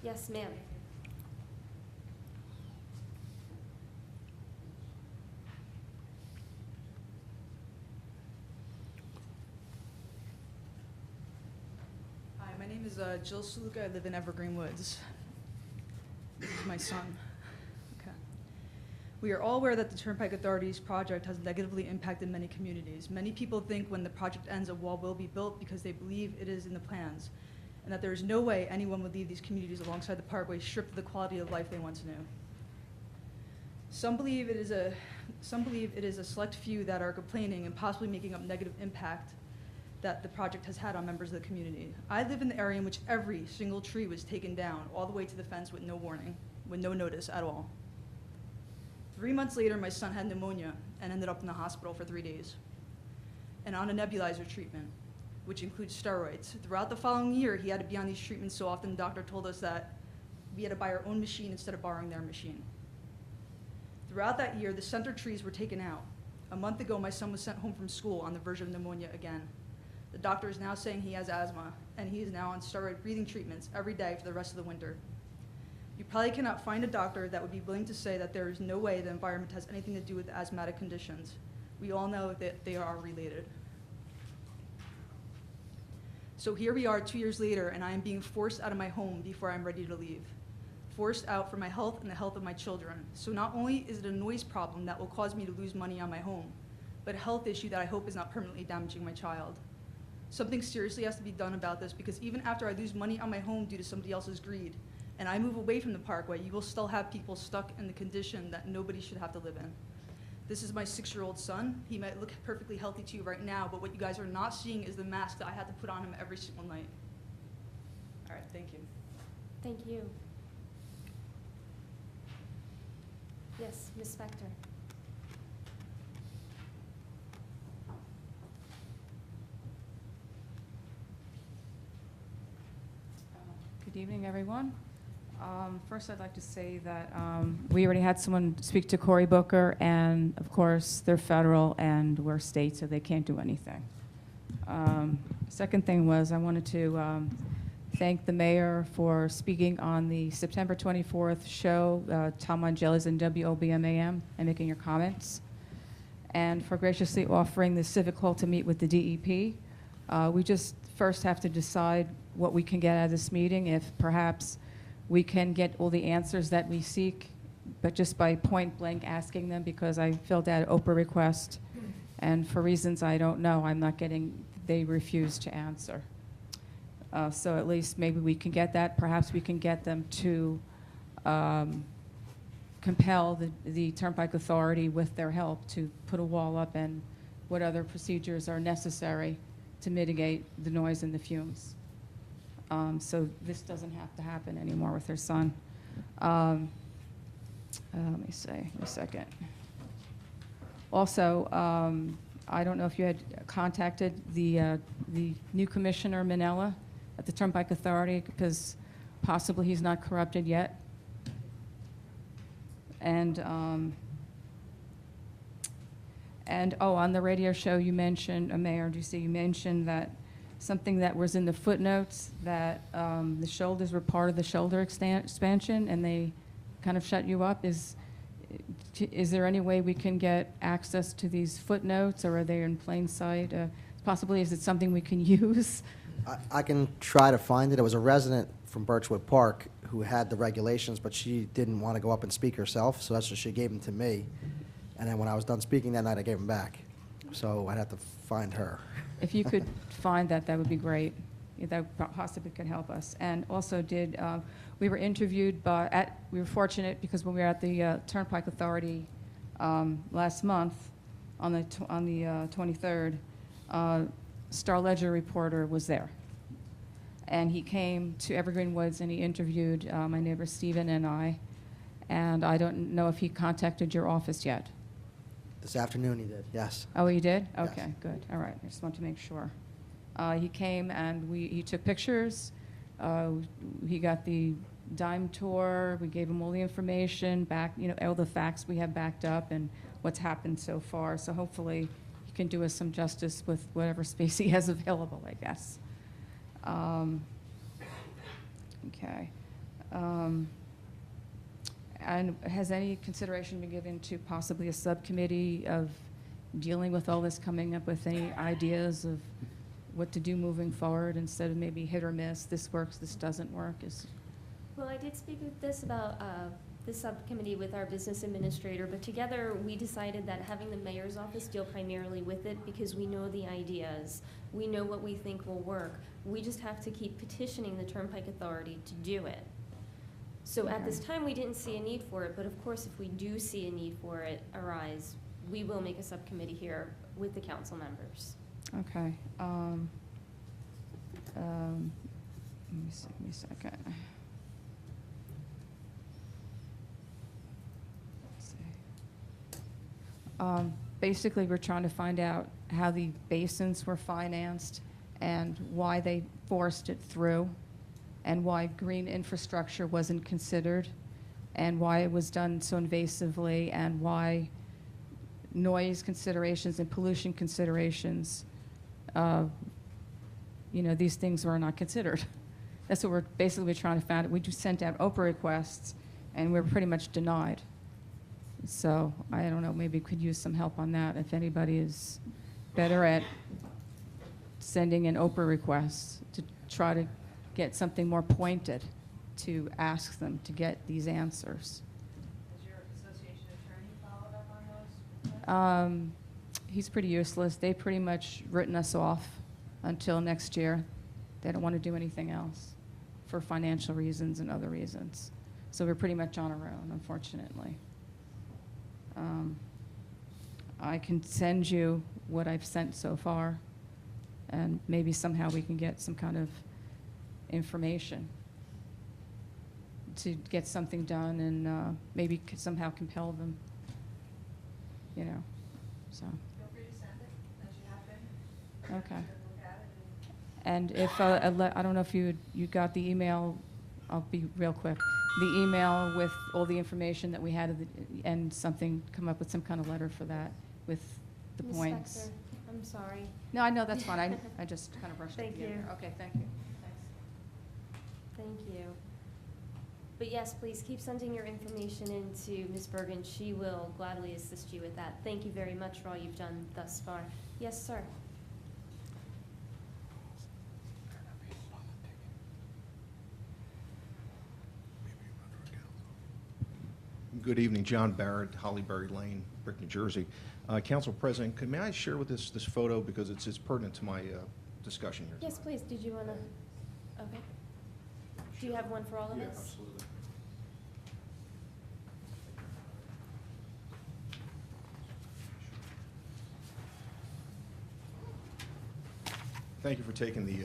Yes, ma'am. Hi, my name is Jill Suluka. I live in Evergreen Woods. This is my son. Okay. We are all aware that the Turnpike Authority's project has negatively impacted many communities. Many people think when the project ends, a wall will be built because they believe it is in the plans, and that there is no way anyone would leave these communities alongside the parkway stripped of the quality of life they once knew. Some believe it is a select few that are complaining and possibly making up negative impact that the project has had on members of the community. I live in the area in which every single tree was taken down, all the way to the fence with no warning, with no notice at all. 3 months later, my son had pneumonia and ended up in the hospital for 3 days, and on a nebulizer treatment, which includes steroids. Throughout the following year, he had to be on these treatments so often the doctor told us that we had to buy our own machine instead of borrowing their machine. Throughout that year, the center trees were taken out. A month ago, my son was sent home from school on the verge of pneumonia again. The doctor is now saying he has asthma, and he is now on steroid breathing treatments every day for the rest of the winter. You probably cannot find a doctor that would be willing to say that there is no way the environment has anything to do with asthmatic conditions. We all know that they are related. So here we are 2 years later, and I am being forced out of my home before I'm ready to leave. Forced out for my health and the health of my children. So not only is it a noise problem that will cause me to lose money on my home, but a health issue that I hope is not permanently damaging my child. Something seriously has to be done about this, because even after I lose money on my home due to somebody else's greed, and I move away from the parkway, you will still have people stuck in the condition that nobody should have to live in. This is my 6-year-old son. He might look perfectly healthy to you right now, but what you guys are not seeing is the mask that I had to put on him every single night. All right, thank you. Thank you. Yes, Ms. Spector. Good evening, everyone. First, I'd like to say that we already had someone speak to Cory Booker, and of course, they're federal and we're state, so they can't do anything. Second thing was I wanted to thank the mayor for speaking on the September 24th show, Tom Angeli's and WOBMAM, and making your comments, and for graciously offering the Civic Hall to meet with the DEP. We just first have to decide what we can get out of this meeting, if perhaps we can get all the answers that we seek, but just by point blank asking them, because I filled out an Oprah request, and for reasons I don't know, I'm not getting, they refuse to answer. So at least maybe we can get that. Perhaps we can get them to compel the Turnpike Authority with their help to put a wall up, and what other procedures are necessary to mitigate the noise and the fumes. So this doesn't have to happen anymore with her son. Let me see, a second. Also, I don't know if you had contacted the new commissioner, Minella, at the Turnpike Authority, because possibly he's not corrupted yet. And on the radio show you mentioned, Mayor, do you see, you mentioned that something that was in the footnotes, that the shoulders were part of the shoulder expansion, and they kind of shut you up. Is there any way we can get access to these footnotes, or are they in plain sight? Possibly, is it something we can use? I can try to find it. It was a resident from Birchwood Park who had the regulations, but she didn't want to go up and speak herself, so that's what she gave them to me. And then when I was done speaking that night, I gave them back. So I'd have to find her. If you could find that, that would be great. That possibly could help us. And also we were interviewed we were fortunate because when we were at the Turnpike Authority last month on the 23rd, Star Ledger reporter was there. And he came to Evergreen Woods and he interviewed my neighbor Stephen and I. And I don't know if he contacted your office yet. This afternoon he did, yes. Oh, he did? Yes. Okay, good. All right, I just want to make sure. He came and he took pictures. He got the dime tour. We gave him all the information back, all the facts we have backed up and what's happened so far. So hopefully he can do us some justice with whatever space he has available, I guess. Okay. And has any consideration been given to possibly a subcommittee of dealing with all this, coming up with any ideas of what to do moving forward instead of maybe hit or miss, this works, this doesn't work? Well, I did speak with this about this subcommittee with our business administrator, but together we decided that having the mayor's office deal primarily with it, because we know the ideas, we know what we think will work. We just have to keep petitioning the Turnpike Authority to do it. So at this time, we didn't see a need for it, but of course, if we do see a need for it arise, we will make a subcommittee here with the council members. Okay. Let me see, give me a second. Let's see. Basically, we're trying to find out how the basins were financed and why they forced it through, and why green infrastructure wasn't considered, and why it was done so invasively, and why noise considerations and pollution considerations, these things were not considered. That's what we're basically trying to find. We just sent out Oprah requests, and we were pretty much denied. So I don't know, maybe we could use some help on that if anybody is better at sending in Oprah requests to try to get something more pointed to ask them to get these answers. Has your association attorney followed up on those? He's pretty useless. They've pretty much written us off until next year. They don't want to do anything else for financial reasons and other reasons. So we're pretty much on our own, unfortunately. I can send you what I've sent so far, and maybe somehow we can get some kind of information to get something done, and maybe somehow compel them, so. Feel free to send it, as you have been. Okay. And if, I don't know if you got the email, I'll be real quick. The email with all the information that we had and something, come up with some kind of letter for that with the Ms. points. Spector, I'm sorry. No, I know, that's fine. I just kind of rushed it Thank together. you. Okay, thank you. Thank you. But yes, please keep sending your information in to Ms. Bergen. She will gladly assist you with that. Thank you very much for all you've done thus far. Yes, sir. Good evening, John Barrett, Hollyberry Lane, Brick, New Jersey. Council President, may I share with this photo because it's pertinent to my discussion here? Yes, please. Did you want to? Okay. Do you have one for all of us? Absolutely. Thank you for taking the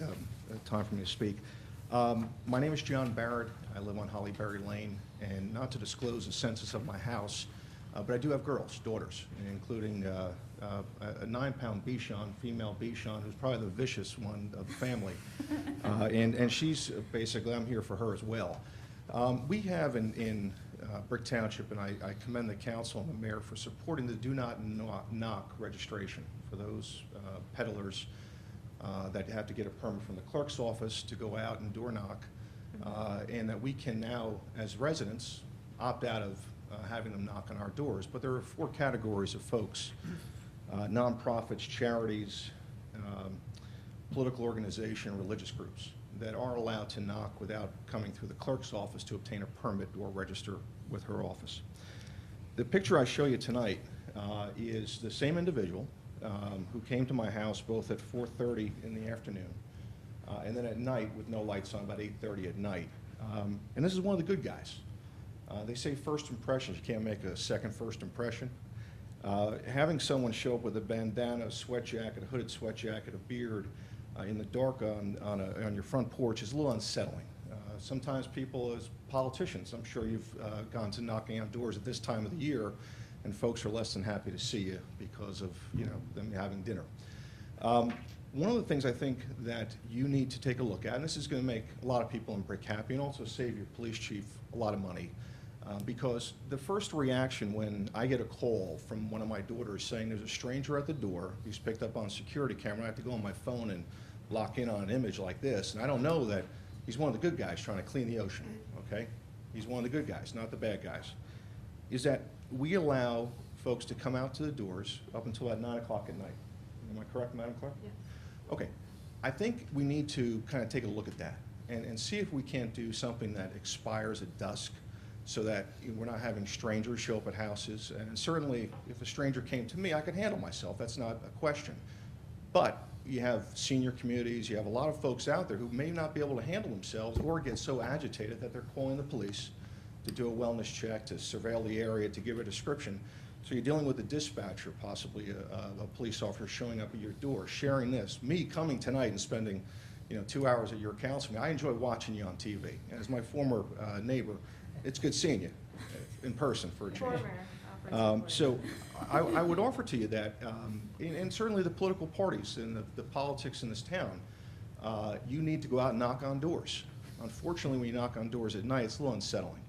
time for me to speak. My name is John Barrett. I live on Hollyberry Lane, and not to disclose the census of my house, but I do have girls, daughters, including a 9-pound Bichon, female Bichon, who's probably the vicious one of the family. And she's basically, I'm here for her as well. We have in Brick Township, and I commend the council and the mayor for supporting the do not knock registration for those peddlers that have to get a permit from the clerk's office to go out and door knock, and that we can now, as residents, opt out of having them knock on our doors. But there are 4 categories of folks: nonprofits, charities, political organization, religious groups that are allowed to knock without coming through the clerk's office to obtain a permit or register with her office. The picture I show you tonight is the same individual who came to my house both at 4:30 in the afternoon and then at night with no lights on about 8:30 at night. And this is one of the good guys. They say first impressions, you can't make a second first impression. Having someone show up with a bandana, a sweat jacket, a hooded sweat jacket, a beard in the dark on your front porch is a little unsettling. Sometimes people, as politicians, I'm sure you've gone to knocking on doors at this time of the year, and folks are less than happy to see you because of them having dinner. One of the things I think that you need to take a look at, and this is going to make a lot of people in Brick happy and also save your police chief a lot of money, because the first reaction when I get a call from one of my daughters saying there's a stranger at the door, he's picked up on security camera, I have to go on my phone and lock in on an image like this, and I don't know that he's one of the good guys trying to clean the ocean, okay? He's one of the good guys, not the bad guys. Is that we allow folks to come out to the doors up until about 9 o'clock at night. Am I correct, Madam Clerk? Yeah. Okay. I think we need to kind of take a look at that and see if we can't do something that expires at dusk so that we're not having strangers show up at houses. And certainly, if a stranger came to me, I could handle myself. That's not a question. But you have senior communities, you have a lot of folks out there who may not be able to handle themselves or get so agitated that they're calling the police to do a wellness check, to surveil the area, to give a description. So you're dealing with a dispatcher, possibly a police officer showing up at your door, sharing this. Me coming tonight and spending 2 hours at your council meeting, I enjoy watching you on TV. And as my former neighbor, it's good seeing you in person for a change. So I would offer to you that, and certainly the political parties and the politics in this town, you need to go out and knock on doors. Unfortunately, when you knock on doors at night, it's a little unsettling.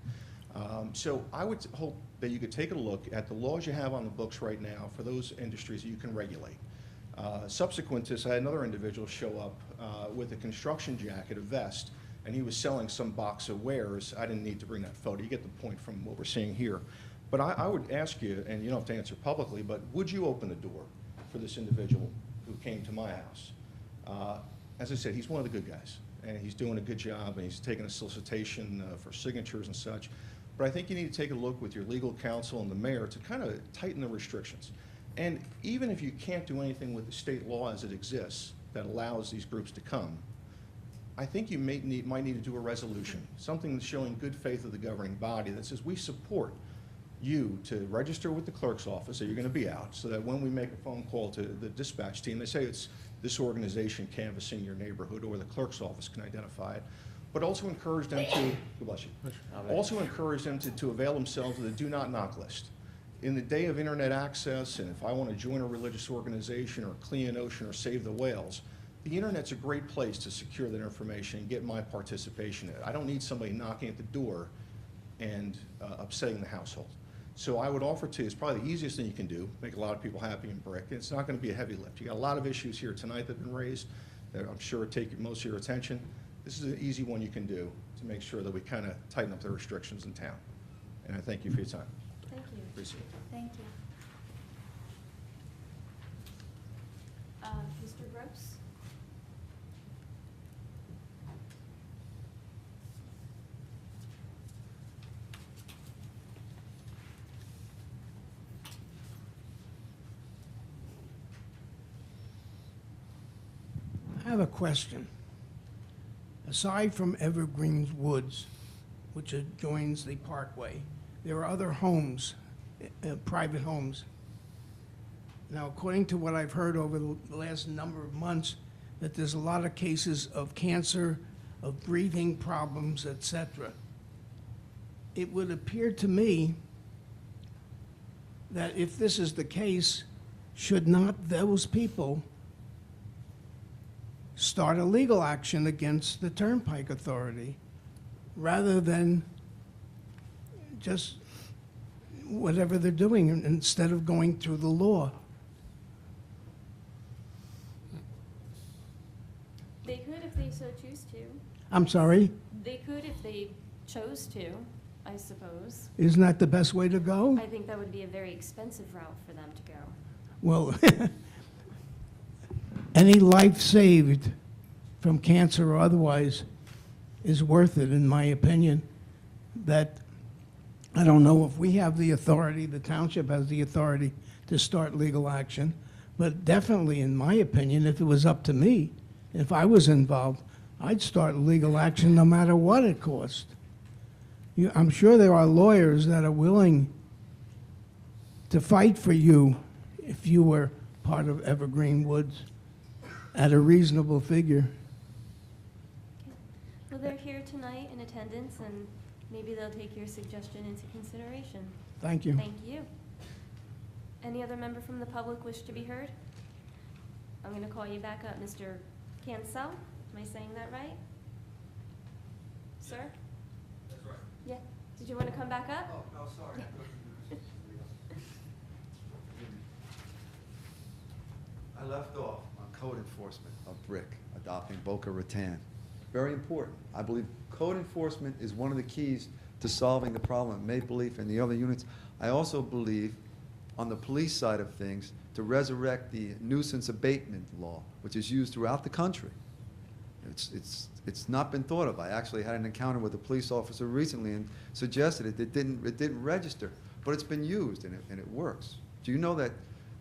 So I would hope that you could take a look at the laws you have on the books right now for those industries that you can regulate. Subsequent to this, I had another individual show up with a construction jacket, a vest, and he was selling some box of wares. I didn't need to bring that photo. You get the point from what we're seeing here. But I would ask you, and you don't have to answer publicly, but would you open the door for this individual who came to my house? As I said, he's one of the good guys, and he's doing a good job, and he's taking a solicitation for signatures and such. But I think you need to take a look with your legal counsel and the mayor to kind of tighten the restrictions. And even if you can't do anything with the state law as it exists that allows these groups to come, I think you might need to do a resolution, something showing good faith of the governing body that says we support you to register with the clerk's office that you're going to be out, so that when we make a phone call to the dispatch team, they say it's this organization canvassing your neighborhood, or the clerk's office can identify it. But also encourage them to, God bless you, also encourage them to avail themselves of the do not knock list. In the day of internet access, and if I want to join a religious organization or clean an ocean or save the whales, the internet's a great place to secure that information and get my participation in it. I don't need somebody knocking at the door and upsetting the household. So I would offer to you, it's probably the easiest thing you can do, make a lot of people happy in Brick. It's not going to be a heavy lift. You got a lot of issues here tonight that have been raised that I'm sure take most of your attention. this is an easy one you can do to make sure that we kind of tighten up the restrictions in town. And I thank you for your time. Thank you. Appreciate it. Thank you. Mr. Gross? I have a question. Aside from Evergreen Woods, which adjoins the parkway, there are other homes, private homes. Now, according to what I've heard over the last number of months, that there's a lot of cases of cancer, of breathing problems, etc. It would appear to me that if this is the case, should not those people start a legal action against the Turnpike Authority rather than just whatever they're doing instead of going through the law? They could if they so choose to. I'm sorry? They could if they chose to, I suppose. Isn't that the best way to go? I think that would be a very expensive route for them to go. Well, any life saved from cancer or otherwise is worth it, in my opinion. That, I don't know if we have the authority, the township has the authority to start legal action, but definitely, in my opinion, if it was up to me, if I was involved, I'd start legal action no matter what it cost. I'm sure there are lawyers that are willing to fight for you if you were part of Evergreen Woods at a reasonable figure. Well, they're here tonight in attendance, and maybe they'll take your suggestion into consideration. Thank you. Thank you. Any other member from the public wish to be heard? I'm going to call you back up, Mr. Cancel. Am I saying that right? Sir? That's right. Yeah. Did you want to come back up? Oh, no, sorry. I left off on code enforcement of BRIC, adopting Boca Raton. Very important. I believe code enforcement is one of the keys to solving the problem at Maple Leaf and the other units. I also believe, on the police side of things, to resurrect the nuisance abatement law, which is used throughout the country. It's not been thought of. I actually had an encounter with a police officer recently and suggested it didn't register, but it's been used and it works. Do you know that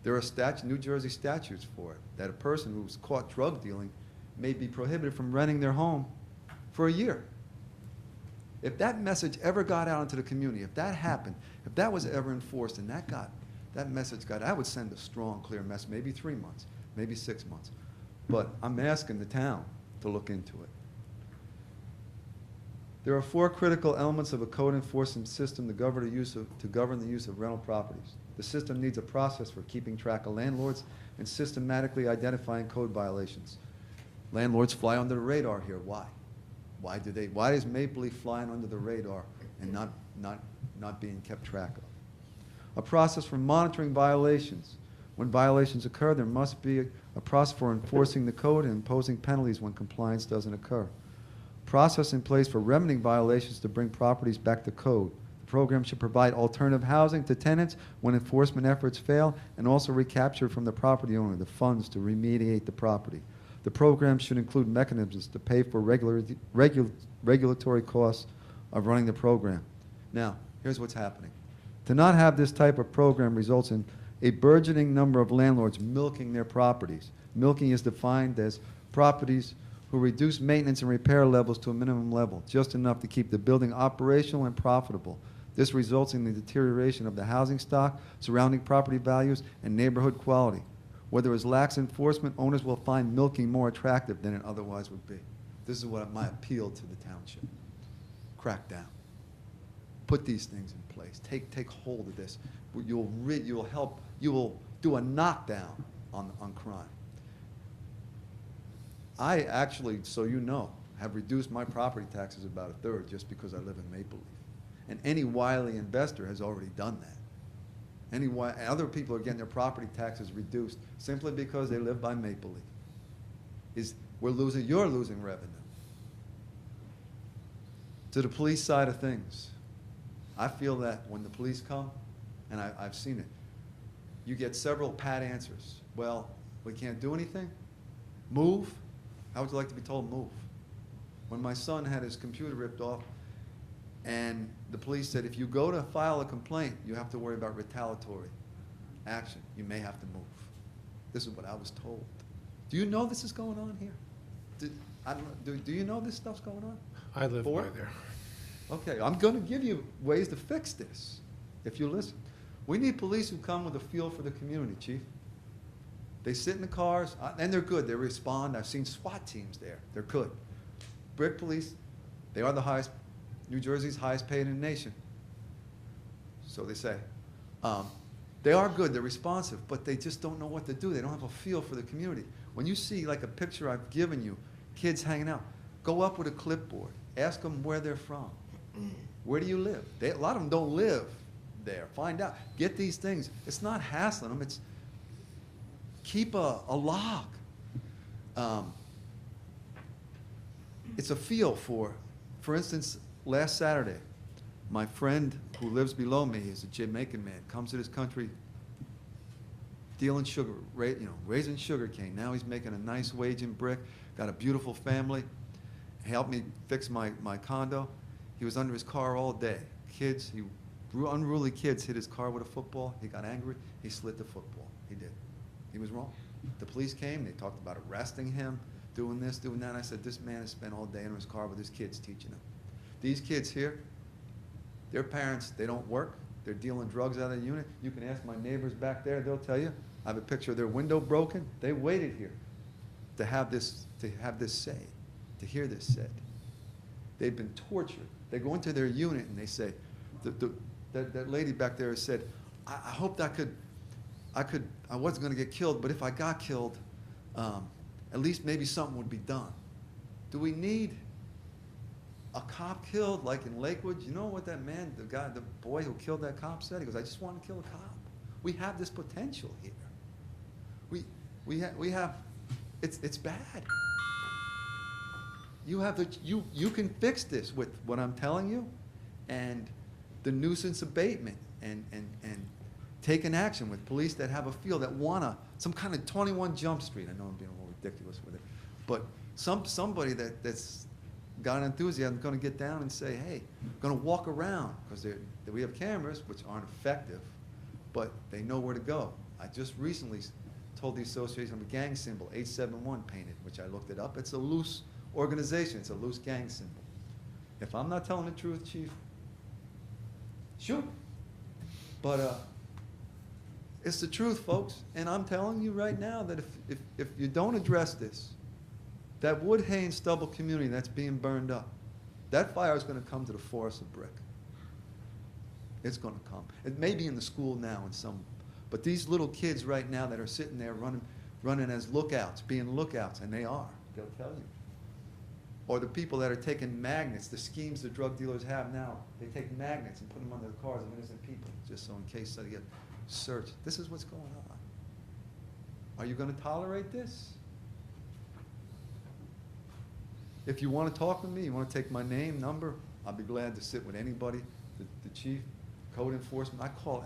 there are New Jersey statutes for it, that a person who's caught drug dealing may be prohibited from renting their home for a year? If that message ever got out into the community, if that happened, if that was ever enforced and that message got, I would send a strong, clear message, maybe 3 months, maybe 6 months. But I'm asking the town to look into it. There are 4 critical elements of a code enforcement system to govern the use of rental properties. The system needs a process for keeping track of landlords and systematically identifying code violations. Landlords fly under the radar here. Why? Why is Maple Leaf flying under the radar and not being kept track of? A process for monitoring violations. When violations occur, there must be a process for enforcing the code and imposing penalties when compliance doesn't occur. Process in place for remedying violations to bring properties back to code. The program should provide alternative housing to tenants when enforcement efforts fail and also recapture from the property owner the funds to remediate the property. The program should include mechanisms to pay for regulatory costs of running the program. Now, here's what's happening. To not have this type of program results in a burgeoning number of landlords milking their properties. Milking is defined as properties who reduce maintenance and repair levels to a minimum level, just enough to keep the building operational and profitable. This results in the deterioration of the housing stock, surrounding property values, and neighborhood quality. Where there is lax enforcement, owners will find milking more attractive than it otherwise would be. This is what my appeal to the township. Crack down. Put these things in place. Take hold of this. You will do a knockdown on crime. I actually, so you know, have reduced my property taxes about 1/3 just because I live in Maple Leaf. And any wily investor has already done that. Other people are getting their property taxes reduced simply because they live by Maple Leaf. You're losing revenue. To the police side of things, I feel that when the police come, and I've seen it, you get several pat answers. Well, we can't do anything? Move? How would you like to be told move? When my son had his computer ripped off, and the police said, if you go to file a complaint, you have to worry about retaliatory action. You may have to move. This is what I was told. Do you know this is going on here? I don't know, do you know this stuff's going on? I live by there. Okay, I'm going to give you ways to fix this, if you listen. We need police who come with a feel for the community, Chief. They sit in the cars, and they're good. They respond. I've seen SWAT teams there. They're good. Brick police, they are the highest, New Jersey's highest paid in the nation. So they say. They are good. They're responsive, but they just don't know what to do. They don't have a feel for the community. When you see, like a picture I've given you, kids hanging out, go up with a clipboard. Ask them where they're from. Where do you live? A lot of them don't live there. Find out. Get these things. It's not hassling them. It's keep a log. It's a feel for instance, last Saturday, my friend who lives below me is a Jamaican man, comes to this country dealing sugar, raising sugar cane. Now he's making a nice wage in Brick, got a beautiful family, helped me fix my condo. He was under his car all day. Kids, unruly kids hit his car with a football. He got angry. He slid the football. He did. He was wrong. The police came. They talked about arresting him, doing this, doing that. I said, this man has spent all day in his car with his kids teaching him. These kids here, their parents, they don't work. They're dealing drugs out of the unit. You can ask my neighbors back there. They'll tell you. I have a picture of their window broken. They waited here to have this said, to hear this said. They've been tortured. They go into their unit and they say, that lady back there said, I hoped I wasn't going to get killed, but if I got killed, at least maybe something would be done. Do we need a cop killed like in Lakewood? You know what that man, the boy who killed that cop said? He goes, I just want to kill a cop. We have this potential here. We have, it's bad. You can fix this with what I'm telling you, and the nuisance abatement, and taking action with police that have a feel, that wanna, some kind of 21 Jump Street. I know I'm being a little ridiculous with it, but somebody that's got an enthusiasm, gonna get down and say, hey, gonna walk around, because we have cameras, which aren't effective, but they know where to go. I just recently told the association of a gang symbol, 871 painted, which I looked it up. It's a loose organization. It's a loose gang symbol. If I'm not telling the truth, Chief, shoot. But it's the truth, folks. And I'm telling you right now that if you don't address this, that Wood Haynes stubble community that's being burned up, that fire is going to come to the forest of Brick. It's going to come. It may be in the school now in some, but these little kids right now that are sitting there running as lookouts, being lookouts, and they are, they'll tell you. Or the people that are taking magnets, the schemes the drug dealers have now, they take magnets and put them under the cars of innocent people, just so in case they get searched. This is what's going on. Are you going to tolerate this? If you want to talk with me, you want to take my name, number, I'll be glad to sit with anybody, the chief, code enforcement. I call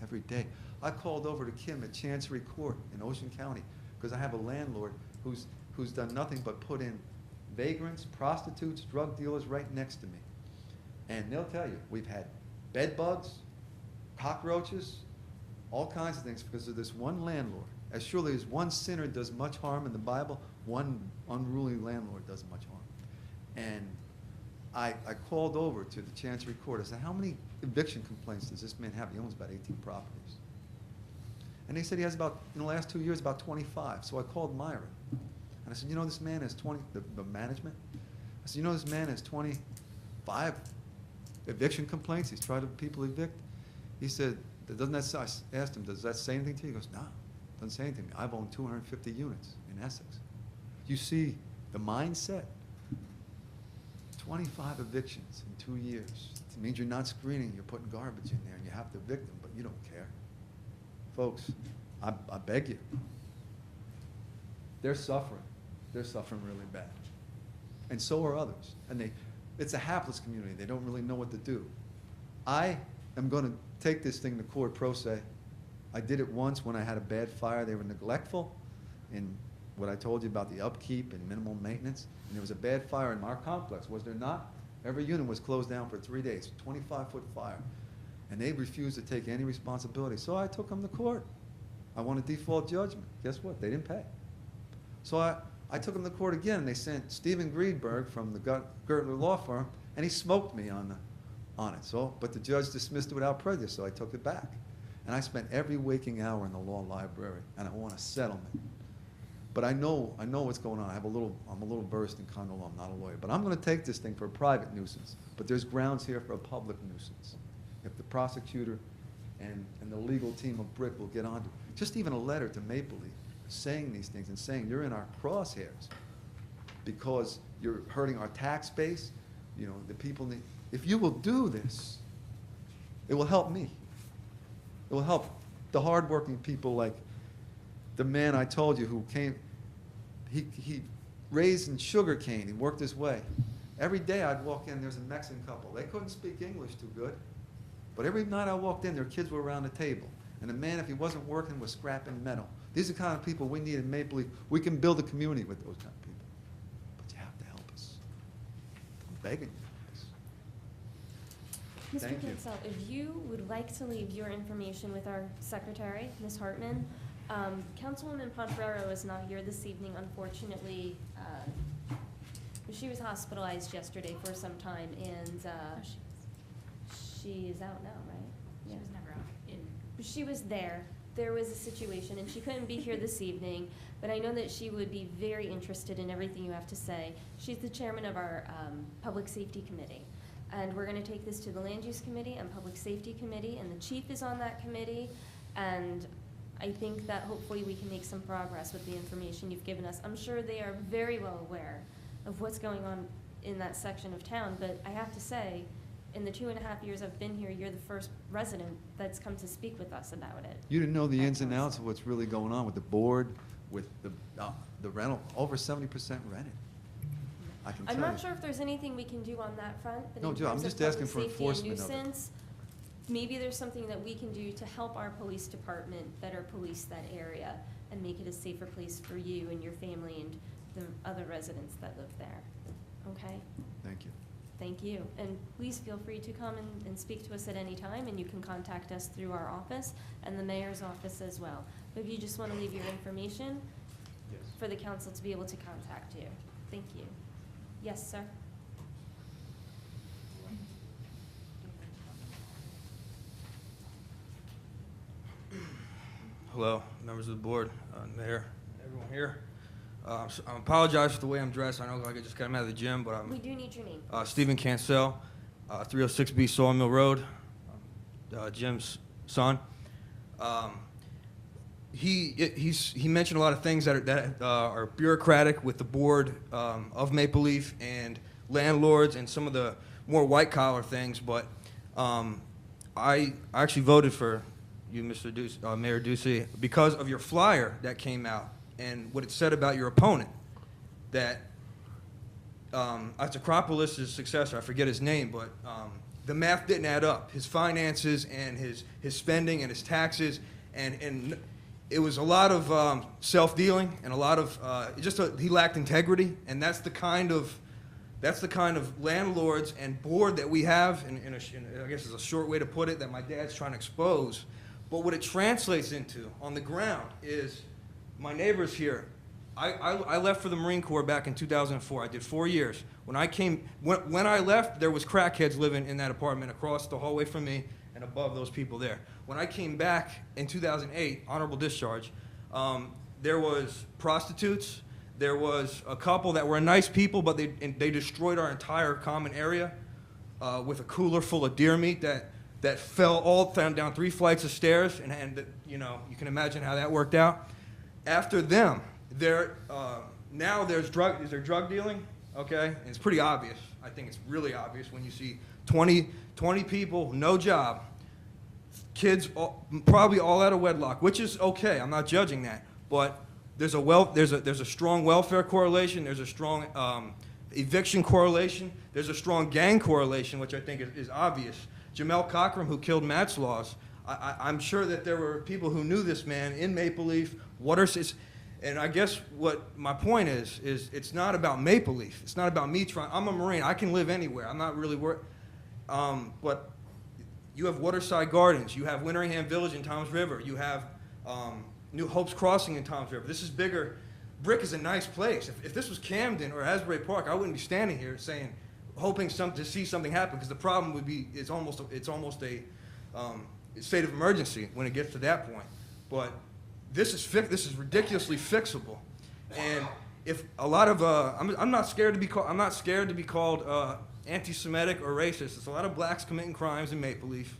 every day. I called over to Kim at Chancery Court in Ocean County because I have a landlord who's done nothing but put in vagrants, prostitutes, drug dealers right next to me. And they'll tell you, we've had bed bugs, cockroaches, all kinds of things because of this one landlord. As surely as one sinner does much harm in the Bible, one unruly landlord does much harm. And I called over to the Chancery Court. I said, how many eviction complaints does this man have? He owns about 18 properties. And they said he has about, in the last 2 years, about 25. So I called Myra. And I said, you know, this man has 20, the management? I said, you know, this man has 25 eviction complaints. He's tried to people evict. He said, doesn't that, I asked him, does that say anything to you? He goes, no, doesn't say anything to me. I've owned 250 units in Essex. You see the mindset? 25 evictions in 2 years. It means you're not screening, you're putting garbage in there, and you have to evict them, but you don't care. Folks, I beg you. They're suffering. They're suffering really bad. And so are others. And it's a hapless community. They don't really know what to do. I am going to take this thing to court pro se. I did it once when I had a bad fire. They were neglectful in what I told you about the upkeep and minimal maintenance. And there was a bad fire in our complex, was there not? Every unit was closed down for 3 days, 25-foot fire. And they refused to take any responsibility. So I took them to court. I won a default judgment. Guess what? They didn't pay. So I took them to court again, and they sent Stephen Greenberg from the Gertler Law Firm, and he smoked me on it. So, but the judge dismissed it without prejudice, so I took it back. And I spent every waking hour in the law library, and I want a settlement. But I know what's going on. I'm a little versed in condo law. I'm not a lawyer. But I'm going to take this thing for a private nuisance. But there's grounds here for a public nuisance. If the prosecutor and the legal team of Brick will get on to it. Just even a letter to Maple Leaf saying these things and saying you're in our crosshairs because you're hurting our tax base. You know, the people need, if you will do this, it will help me. It will help the hardworking people like the man I told you who came, he raised in sugar cane, he worked his way. Every day I'd walk in, there's a Mexican couple. They couldn't speak English too good, but every night I walked in, their kids were around the table. And the man, if he wasn't working, was scrapping metal. These are the kind of people we need in Maple Leaf. We can build a community with those kind of people. But you have to help us. I'm begging you. Mr. Thank you. Cancel, if you would like to leave your information with our secretary, Ms. Hartman, Councilwoman Ponferrero is not here this evening, unfortunately. She was hospitalized yesterday for some time, and she is out now, right? She was never out in. She was there. There was a situation, and she couldn't be here this evening, but I know that she would be very interested in everything you have to say. She's the chairman of our Public Safety Committee, and we're going to take this to the Land Use Committee and Public Safety Committee, and the chief is on that committee, and I think that hopefully we can make some progress with the information you've given us. I'm sure they are very well aware of what's going on in that section of town, but I have to say, in the 2.5 years I've been here, you're the first resident that's come to speak with us about it. You didn't know the ins and outs of what's really going on with the board, with the rental, over 70% rented. I can tell I'm you. not sure if there's anything we can do on that front, but No, in Joe, I'm terms of just asking public for safety and enforcement of it. nuisance, maybe there's something that we can do to help our police department better police that area and make it a safer place for you and your family and the other residents that live there. Okay? Thank you. Thank you. And please feel free to come and speak to us at any time, and you can contact us through our office and the mayor's office as well. But if you just want to leave your information for the council to be able to contact you. Thank you. Yes, sir? Hello, members of the board, mayor, everyone here. I apologize for the way I'm dressed. I know like I just got out of the gym, but We I'm do need your name. Stephen Cancel, 306B Sawmill Road, Jim's son. He mentioned a lot of things that are bureaucratic with the board of Maple Leaf and landlords and some of the more white collar things, but I actually voted for you, Mr. Mayor Ducey, because of your flyer that came out and what it said about your opponent, that as Acropolis' successor, I forget his name, but the math didn't add up. His finances and his spending and his taxes, and it was a lot of self-dealing and a lot of he lacked integrity, and that's the kind of landlords and board that we have, and I guess is a short way to put it, that my dad's trying to expose. But what it translates into on the ground is my neighbors here. I left for the Marine Corps back in 2004. I did 4 years. When I left, there was crackheads living in that apartment across the hallway from me and above those people there. When I came back in 2008, honorable discharge, there was prostitutes. There was a couple that were nice people, but they destroyed our entire common area with a cooler full of deer meat that fell all down 3 flights of stairs, and you know, you can imagine how that worked out. After them, now there's drug dealing, okay? And it's pretty obvious. I think it's really obvious when you see 20 people, no job, kids probably all out of wedlock, which is okay. I'm not judging that, but there's a strong welfare correlation. There's a strong eviction correlation. There's a strong gang correlation, which I think is obvious. Jamel Cochran, who killed Matzlaws, I'm sure that there were people who knew this man in Maple Leaf, and I guess what my point is it's not about Maple Leaf. It's not about me trying. I'm a Marine. I can live anywhere. I'm not really worried. But you have Waterside Gardens. You have Winteringham Village in Toms River. You have New Hope's Crossing in Toms River. This is bigger. Brick is a nice place. If this was Camden or Asbury Park, I wouldn't be standing here hoping to see something happen, because the problem would be it's almost a state of emergency when it gets to that point. But this is ridiculously fixable, and if a lot of I'm not scared to be called anti-Semitic or racist. It's a lot of blacks committing crimes in Maple Leaf.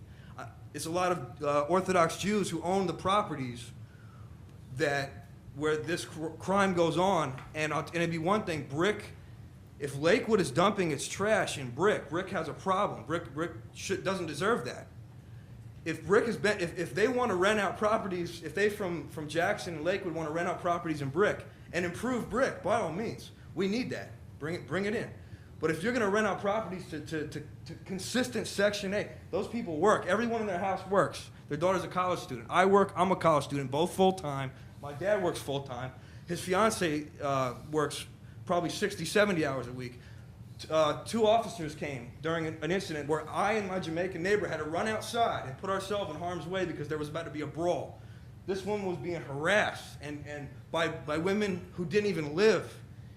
It's a lot of Orthodox Jews who own the properties where this crime goes on, and it'd be one thing. Brick, if Lakewood is dumping its trash in Brick has a problem. Brick doesn't deserve that. If if they want to rent out properties, if they from Jackson and Lakewood want to rent out properties in Brick and improve Brick, by all means, we need that. Bring it in. But if you're going to rent out properties to consistent Section 8, those people work. Everyone in their house works. Their daughter's a college student. I work. I'm a college student, both full-time. My dad works full-time. His fiance works probably 60, 70 hours a week. 2 officers came during an incident where I and my Jamaican neighbor had to run outside and put ourselves in harm's way because there was about to be a brawl. This woman was being harassed and by women who didn't even live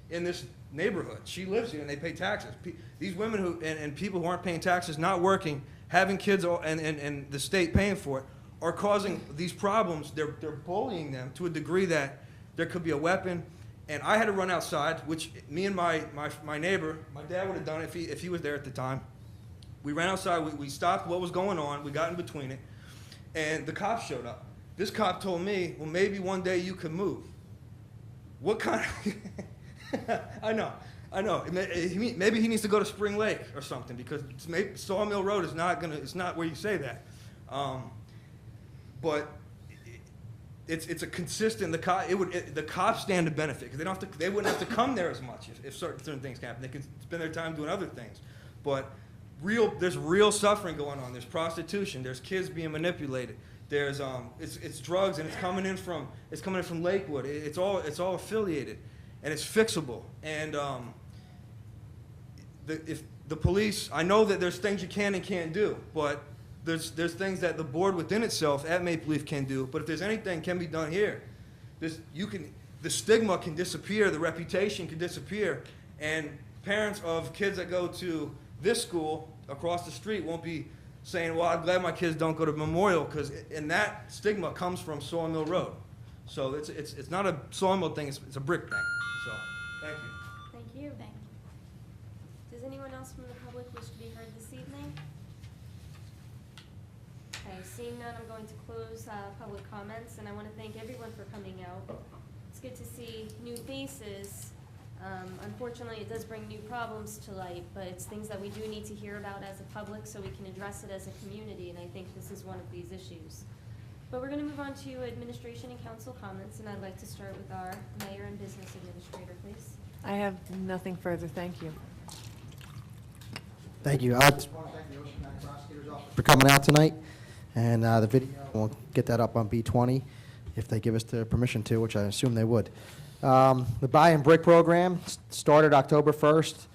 in this neighborhood. She lives here and they pay taxes. These women and people who aren't paying taxes, not working, having kids, and the state paying for it, are causing these problems. They're bullying them to a degree that there could be a weapon. And I had to run outside, which me and my neighbor, my dad would have done it if he was there at the time. We ran outside, we stopped what was going on, we got in between it, and the cops showed up. This cop told me, well, maybe one day you can move. What kind of... I know. Maybe he needs to go to Spring Lake or something, because Sawmill Road is not where you say that. But it's a consistent. The cops stand to benefit because they wouldn't have to come there as much if certain things happen. They can spend their time doing other things. But there's real suffering going on. There's prostitution. There's kids being manipulated. There's it's drugs, and it's coming in from Lakewood. It's all affiliated, and it's fixable. And if the police, I know that there's things you can and can't do, but there's things that the board within itself at Maple Leaf can do. But if there's anything can be done here, the stigma can disappear, the reputation can disappear, and parents of kids that go to this school across the street won't be saying, well, I'm glad my kids don't go to Memorial, and that stigma comes from Sawmill Road. So it's not a Sawmill thing, it's a Brick thing. So, thank you. Thank you. Does anyone else from the public wish to be heard this evening? Okay, seeing none, I'm going to close public comments, and I want to thank everyone for coming out. It's good to see new faces. Unfortunately, it does bring new problems to light, but it's things that we do need to hear about as a public so we can address it as a community, and I think this is one of these issues. But we're going to move on to administration and council comments, and I'd like to start with our mayor and business administrator, please. I have nothing further, thank you. Thank you. I just want to thank the Ocean County Prosecutor's Office for coming out tonight, and the video, we'll get that up on B20 if they give us the permission to, which I assume they would. The Buy and Brick program started October 1st.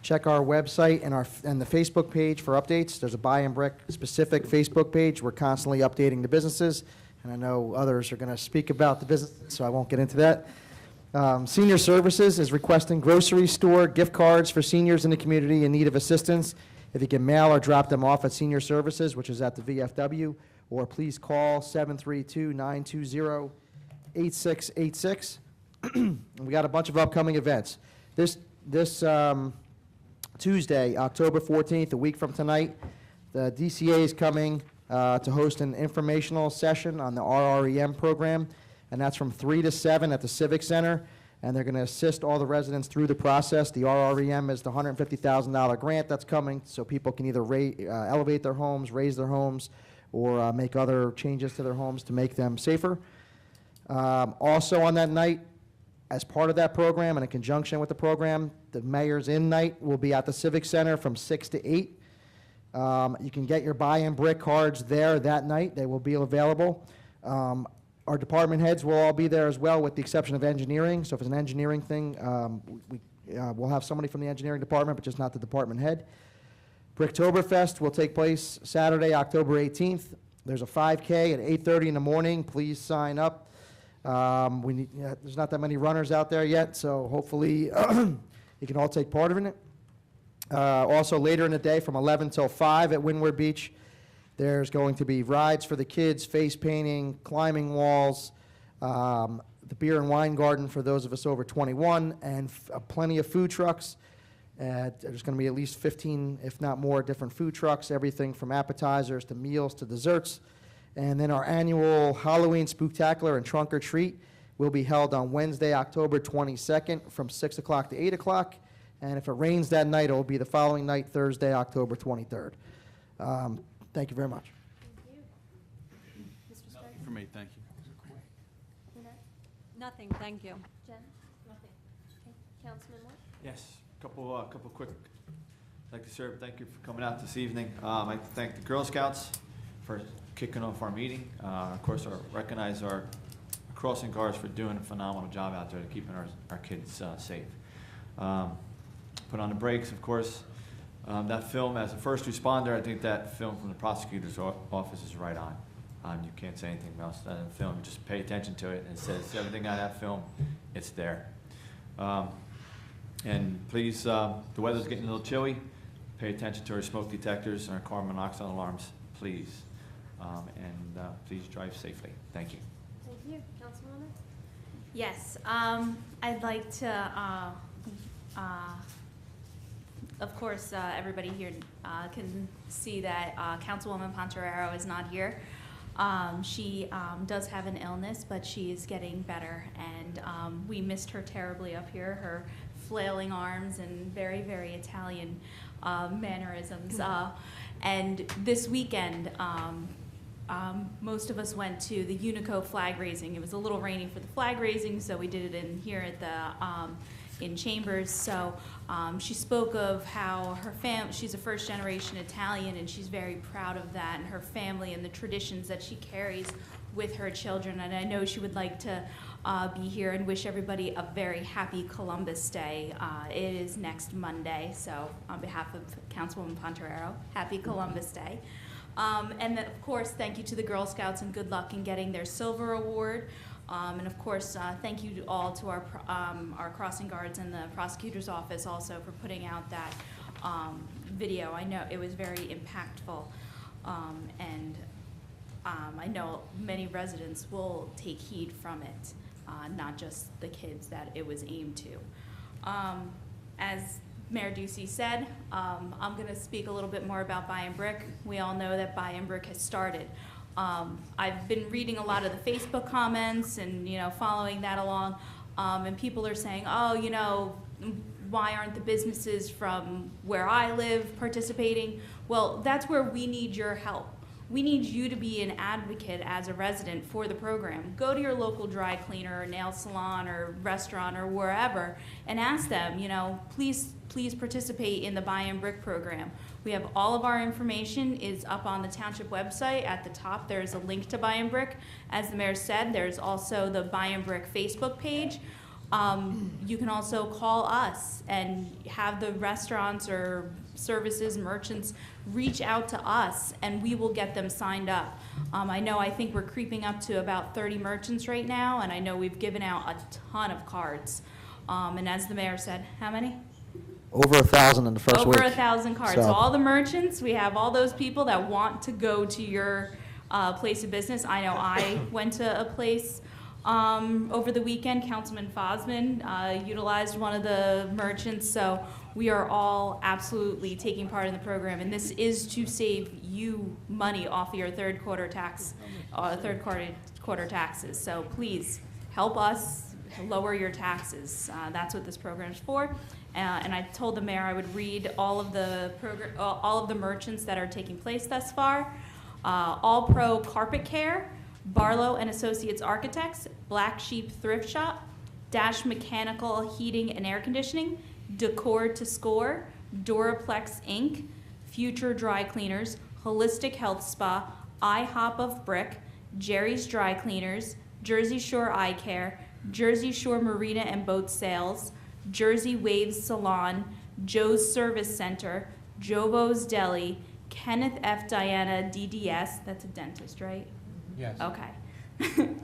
Check our website and the Facebook page for updates. There's a Buy and Brick specific Facebook page. We're constantly updating the businesses, and I know others are going to speak about the business, so I won't get into that. Senior Services is requesting grocery store gift cards for seniors in the community in need of assistance. If you can mail or drop them off at Senior Services, which is at the VFW, or please call 732-920-8686. We got a bunch of upcoming events. This Tuesday, October 14th, a week from tonight, the DCA is coming to host an informational session on the RREM program, and that's from 3 to 7 at the Civic Center, and they're going to assist all the residents through the process. The RREM is the $150,000 grant that's coming, so people can either elevate their homes, raise their homes, or make other changes to their homes to make them safer. Also on that night, As part of that program and in conjunction with the program, the Mayor's In Night will be at the Civic Center from 6 to 8. You can get your buy-in brick cards there that night. They will be available. Our department heads will all be there as well, with the exception of engineering. So if it's an engineering thing, we'll have somebody from the engineering department, but just not the department head. Bricktoberfest will take place Saturday, October 18th. There's a 5K at 8:30 in the morning. Please sign up. There's not that many runners out there yet, so hopefully you can all take part in it. Also, later in the day, from 11 till 5 at Windward Beach, there's going to be rides for the kids, face painting, climbing walls, the beer and wine garden for those of us over 21, and plenty of food trucks. There's going to be at least 15, if not more, different food trucks, everything from appetizers to meals to desserts. And then our annual Halloween Spooktacular and Trunk or Treat will be held on Wednesday, October 22nd from 6 o'clock to 8 o'clock. And if it rains that night, it will be the following night, Thursday, October 23rd. Thank you very much. Thank you. Mr. Striker? For me, thank you. Lynette? Nothing, thank you. Jen? Nothing. Okay. Councilman Moore? Yes, couple quick, I'd like to serve, thank you for coming out this evening. I'd like to thank the Girl Scouts for kicking off our meeting. Of course, recognize our crossing guards for doing a phenomenal job out there to keeping our kids safe. Put on the brakes, of course. That film, as a first responder, I think that film from the prosecutor's office is right on. You can't say anything else than the film. Just pay attention to it. It says everything on that film, it's there. And please, the weather's getting a little chilly. Pay attention to our smoke detectors and our carbon monoxide alarms, please. Please drive safely. Thank you. Thank you. Councilwoman? Yes, I'd like to, of course, everybody here can see that Councilwoman Pontorero is not here. She does have an illness, but she is getting better, and we missed her terribly up here, her flailing arms and very, very Italian mannerisms. And this weekend, most of us went to the Unico flag raising. It was a little rainy for the flag raising, so we did it in here at the in Chambers. So she spoke of how her she's a first-generation Italian, and she's very proud of that and her family and the traditions that she carries with her children. And I know she would like to be here and wish everybody a very happy Columbus Day. It is next Monday, so on behalf of Councilwoman Pontorero, happy Columbus Day. And then, of course, thank you to the Girl Scouts and good luck in getting their silver award. And of course, thank you to all to our crossing guards and the prosecutor's office also for putting out that video. I know it was very impactful, and I know many residents will take heed from it, not just the kids that it was aimed to. As Mayor Ducey said, I'm going to speak a little bit more about Buy and Brick. We all know that Buy and Brick has started. I've been reading a lot of the Facebook comments and, following that along, and people are saying, oh, why aren't the businesses from where I live participating? Well, that's where we need your help. We need you to be an advocate as a resident for the program. Go to your local dry cleaner or nail salon or restaurant or wherever and ask them, please participate in the Buy and Brick program. We have all of our information is up on the Township website. At the top, there's a link to Buy and Brick. As the mayor said, there's also the Buy and Brick Facebook page. You can also call us and have the restaurants or services, merchants reach out to us, and we will get them signed up. I think we're creeping up to about 30 merchants right now, and I know we've given out a ton of cards. And as the mayor said, how many? Over 1,000 in the first week. Over 1,000 cards. So all the merchants, we have all those people that want to go to your place of business. I know I went to a place over the weekend. Councilman Fosman utilized one of the merchants. So we are all absolutely taking part in the program, and this is to save you money off of your third quarter taxes. So please help us lower your taxes. That's what this program is for. And I told the mayor I would read all of the merchants that are taking place thus far. All Pro Carpet Care, Barlow and Associates Architects, Black Sheep Thrift Shop, Dash Mechanical Heating and Air Conditioning, Decor to Score, Duraplex Inc., Future Dry Cleaners, Holistic Health Spa, IHOP of Brick, Jerry's Dry Cleaners, Jersey Shore Eye Care, Jersey Shore Marina and Boat Sales, Jersey Waves Salon, Joe's Service Center, Jobo's Deli, Kenneth F. Diana DDS, that's a dentist, right? Yes. Okay.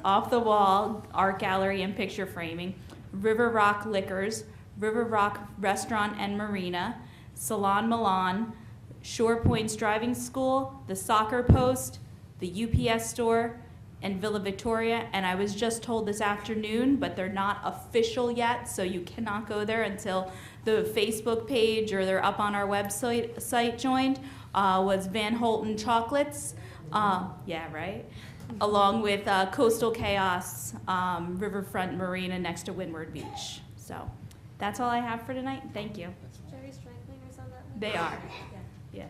Off the Wall Art Gallery and Picture Framing, River Rock Liquors, River Rock Restaurant and Marina, Salon Milan, Shore Points Driving School, the Soccer Post, the UPS Store, and Villa Victoria. And I was just told this afternoon, but they're not official yet, so you cannot go there until the Facebook page or they're up on our website joined, was Van Holten Chocolates. Yeah, right? Along with Coastal Chaos, Riverfront Marina next to Windward Beach. So that's all I have for tonight. Thank you. Jerry's Dry Cleaners on that list? They are. Yeah.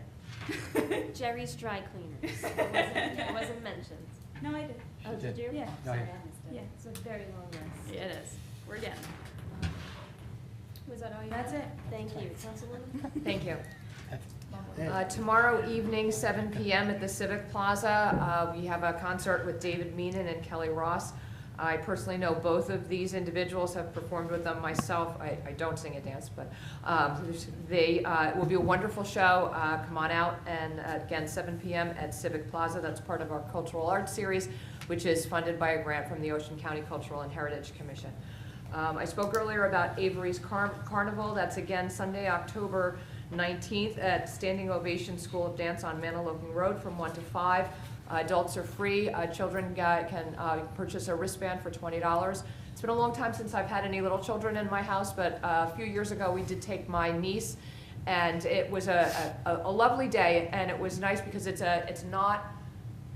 Jerry's Dry Cleaners. It wasn't mentioned. No, I did. Oh, did you? Yeah. Sorry, I Yeah. missed it. Yeah. It's a very long list. Yeah, it is. We're getting. Was that all you That's had? it. Thank you. Councilwoman? Thank you. Tomorrow evening, 7 p.m. at the Civic Plaza, we have a concert with David Meenan and Kelly Ross. I personally know both of these individuals, have performed with them myself. I don't sing and dance, but it will be a wonderful show. Come on out, and again, 7 p.m. at Civic Plaza. That's part of our Cultural Arts Series, which is funded by a grant from the Ocean County Cultural and Heritage Commission. I spoke earlier about Avery's Carnival. That's again Sunday, October 19th at Standing Ovation School of Dance on Maniloking Road from 1 to 5. Adults are free. Children can purchase a wristband for $20. It's been a long time since I've had any little children in my house, but a few years ago we did take my niece, and it was a lovely day, and it was nice because it's not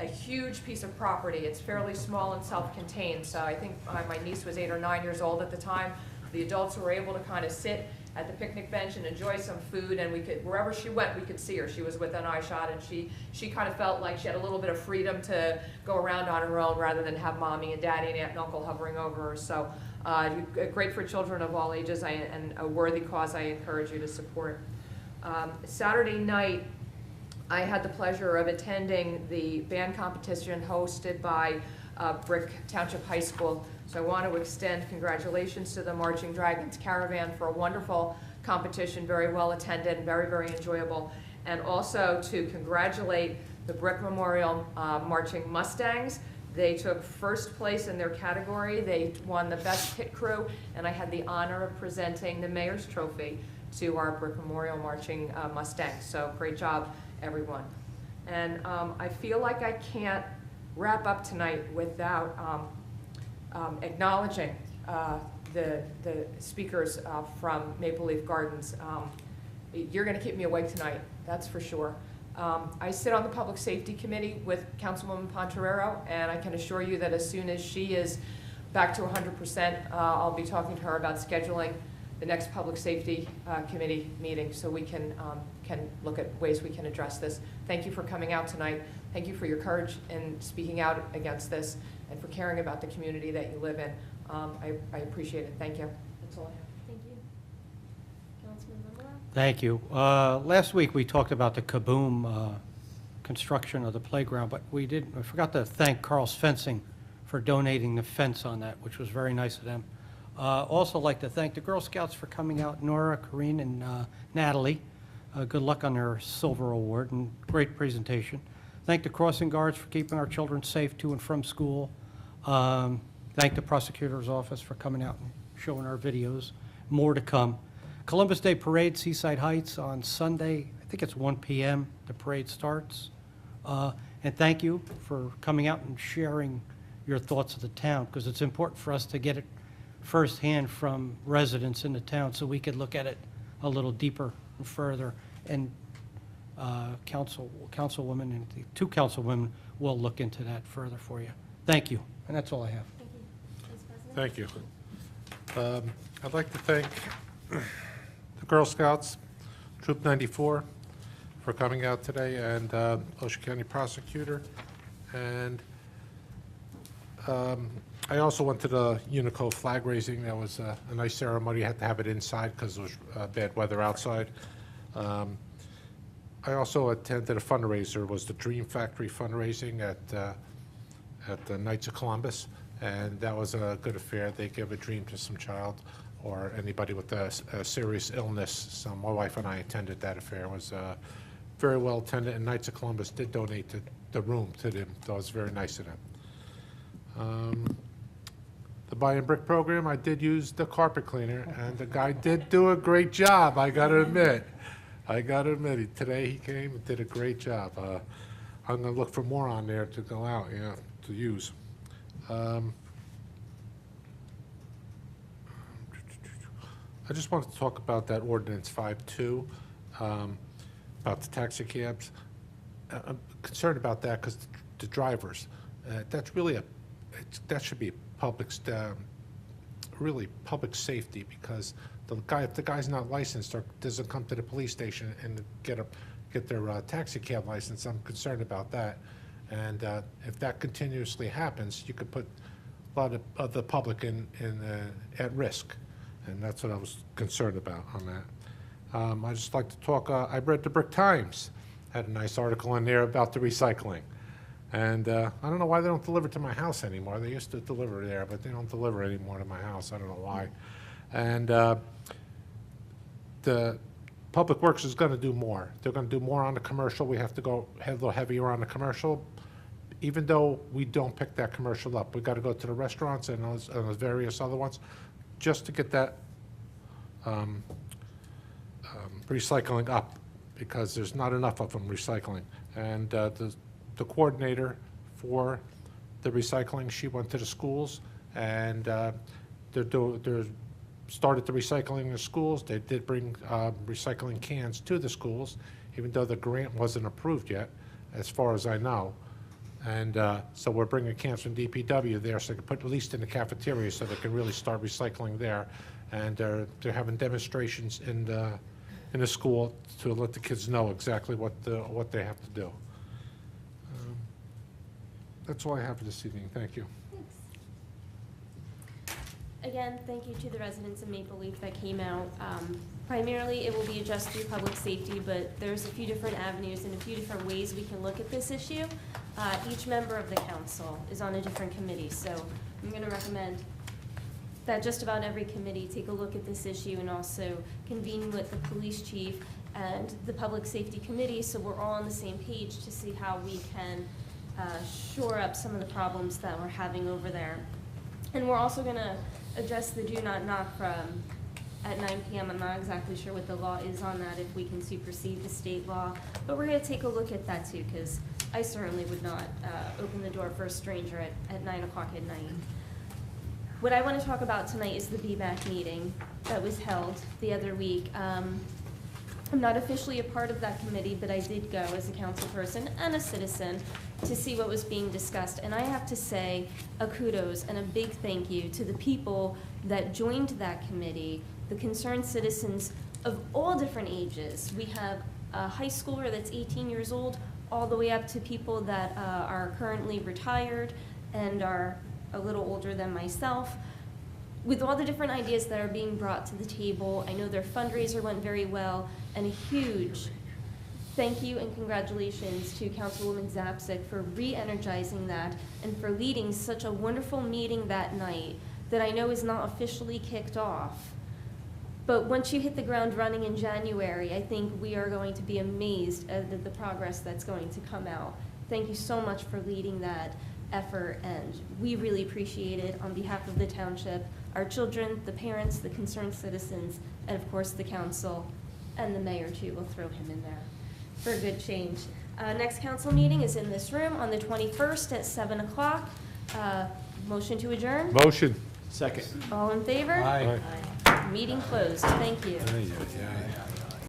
a huge piece of property. It's fairly small and self-contained. So I think my niece was 8 or 9 years old at the time. The adults were able to kind of sit at the picnic bench and enjoy some food, and we could, wherever she went, we could see her. She was within eye shot, and she kind of felt like she had a little bit of freedom to go around on her own rather than have mommy and daddy and aunt and uncle hovering over her. So great for children of all ages, and a worthy cause I encourage you to support. Saturday night, I had the pleasure of attending the band competition hosted by Brick Township High School. So I want to extend congratulations to the Marching Dragons Caravan for a wonderful competition, very well attended, very, very enjoyable. And also to congratulate the Brick Memorial Marching Mustangs. They took first place in their category. They won the best pit crew, and I had the honor of presenting the Mayor's Trophy to our Brick Memorial Marching Mustangs. So great job, everyone. And I feel like I can't wrap up tonight without acknowledging the speakers from Maple Leaf Gardens. You're going to keep me awake tonight, that's for sure. I sit on the Public Safety Committee with Councilwoman Pontorero, and I can assure you that as soon as she is back to 100%, I'll be talking to her about scheduling the next Public Safety Committee meeting so we can look at ways we can address this. Thank you for coming out tonight. Thank you for your courage in speaking out against this and for caring about the community that you live in. I appreciate it. Thank you. That's all I have. Thank you. Councilman Limbaugh? Thank you. Last week, we talked about the Kaboom construction of the playground, but I forgot to thank Carl's Fencing for donating the fence on that, which was very nice of them. Also like to thank the Girl Scouts for coming out, Nora, Corrine, and Natalie. Good luck on their silver award, and great presentation. Thank the crossing guards for keeping our children safe to and from school. Thank the prosecutor's office for coming out and showing our videos. More to come. Columbus Day Parade, Seaside Heights on Sunday. I think it's 1 p.m. the parade starts. And thank you for coming out and sharing your thoughts of the town, because it's important for us to get it firsthand from residents in the town so we could look at it a little deeper and further. And councilwoman and the two councilwomen will look into that further for you. Thank you. And that's all I have. Thank you. Vice President? Thank you. I'd like to thank the Girl Scouts, Troop 94, for coming out today, and Ocean County Prosecutor, and I also went to the Unico flag raising. That was a nice ceremony. You had to have it inside because it was bad weather outside. I also attended a fundraiser. It was the Dream Factory fundraising at the Knights of Columbus, and that was a good affair. They gave a dream to some child or anybody with a serious illness. So my wife and I attended that affair. It was very well attended, and Knights of Columbus did donate the room to them. That was very nice of them. The Buy and Brick program, I did use the carpet cleaner, and the guy did do a great job, I gotta admit. Today he came and did a great job. I'm gonna look for more on there to go out, to use. I just wanted to talk about that ordinance 5.2, about the taxi cabs. I'm concerned about that because the drivers, that's really that should be really public safety, because if the guy's not licensed or doesn't come to the police station and get their taxi cab license, I'm concerned about that. And if that continuously happens, you could put a lot of the public at risk, and that's what I was concerned about on that. I just like to talk. I read the Brick Times had a nice article in there about the recycling. And I don't know why they don't deliver to my house anymore. They used to deliver there, but they don't deliver anymore to my house. I don't know why. And the Public Works is going to do more. They're going to do more on the commercial. We have to go a little heavier on the commercial. Even though we don't pick that commercial up, we've got to go to the restaurants and those various other ones just to get that recycling up, because there's not enough of them recycling. And the coordinator for the recycling, she went to the schools, and they're started the recycling in the schools. They did bring recycling cans to the schools, even though the grant wasn't approved yet, as far as I know. And so we're bringing cans from DPW there so they can put at least in the cafeteria so they can really start recycling there. And they're having demonstrations in the school to let the kids know exactly what they have to do. That's all I have for this evening. Thank you. Thanks. Again, thank you to the residents of Maple Leaf that came out. Primarily, it will be addressed through public safety, but there's a few different avenues and a few different ways we can look at this issue. Each member of the council is on a different committee, so I'm going to recommend that just about every committee take a look at this issue and also convene with the police chief and the public safety committee so we're all on the same page to see how we can shore up some of the problems that we're having over there. And we're also going to address the do not knock from at 9 p.m. I'm not exactly sure what the law is on that, if we can supersede the state law, but we're going to take a look at that too, because I certainly would not open the door for a stranger at 9 o'clock at night. What I want to talk about tonight is the BMAC meeting that was held the other week. I'm not officially a part of that committee, but I did go as a council person and a citizen to see what was being discussed. And I have to say a kudos and a big thank you to the people that joined that committee, the concerned citizens of all different ages. We have a high schooler that's 18 years old, all the way up to people that are currently retired and are a little older than myself. With all the different ideas that are being brought to the table, I know their fundraiser went very well, and a huge thank you and congratulations to Councilwoman Zapsik for re-energizing that and for leading such a wonderful meeting that night that I know is not officially kicked off. But once you hit the ground running in January, I think we are going to be amazed at the progress that's going to come out. Thank you so much for leading that effort, and we really appreciate it on behalf of the township, our children, the parents, the concerned citizens, and of course the council and the mayor too. We'll throw him in there for a good change. Next council meeting is in this room on the 21st at 7 o'clock. Motion to adjourn? Motion. Second. All in favor? Aye. Meeting closed. Thank you. Aye, aye, aye.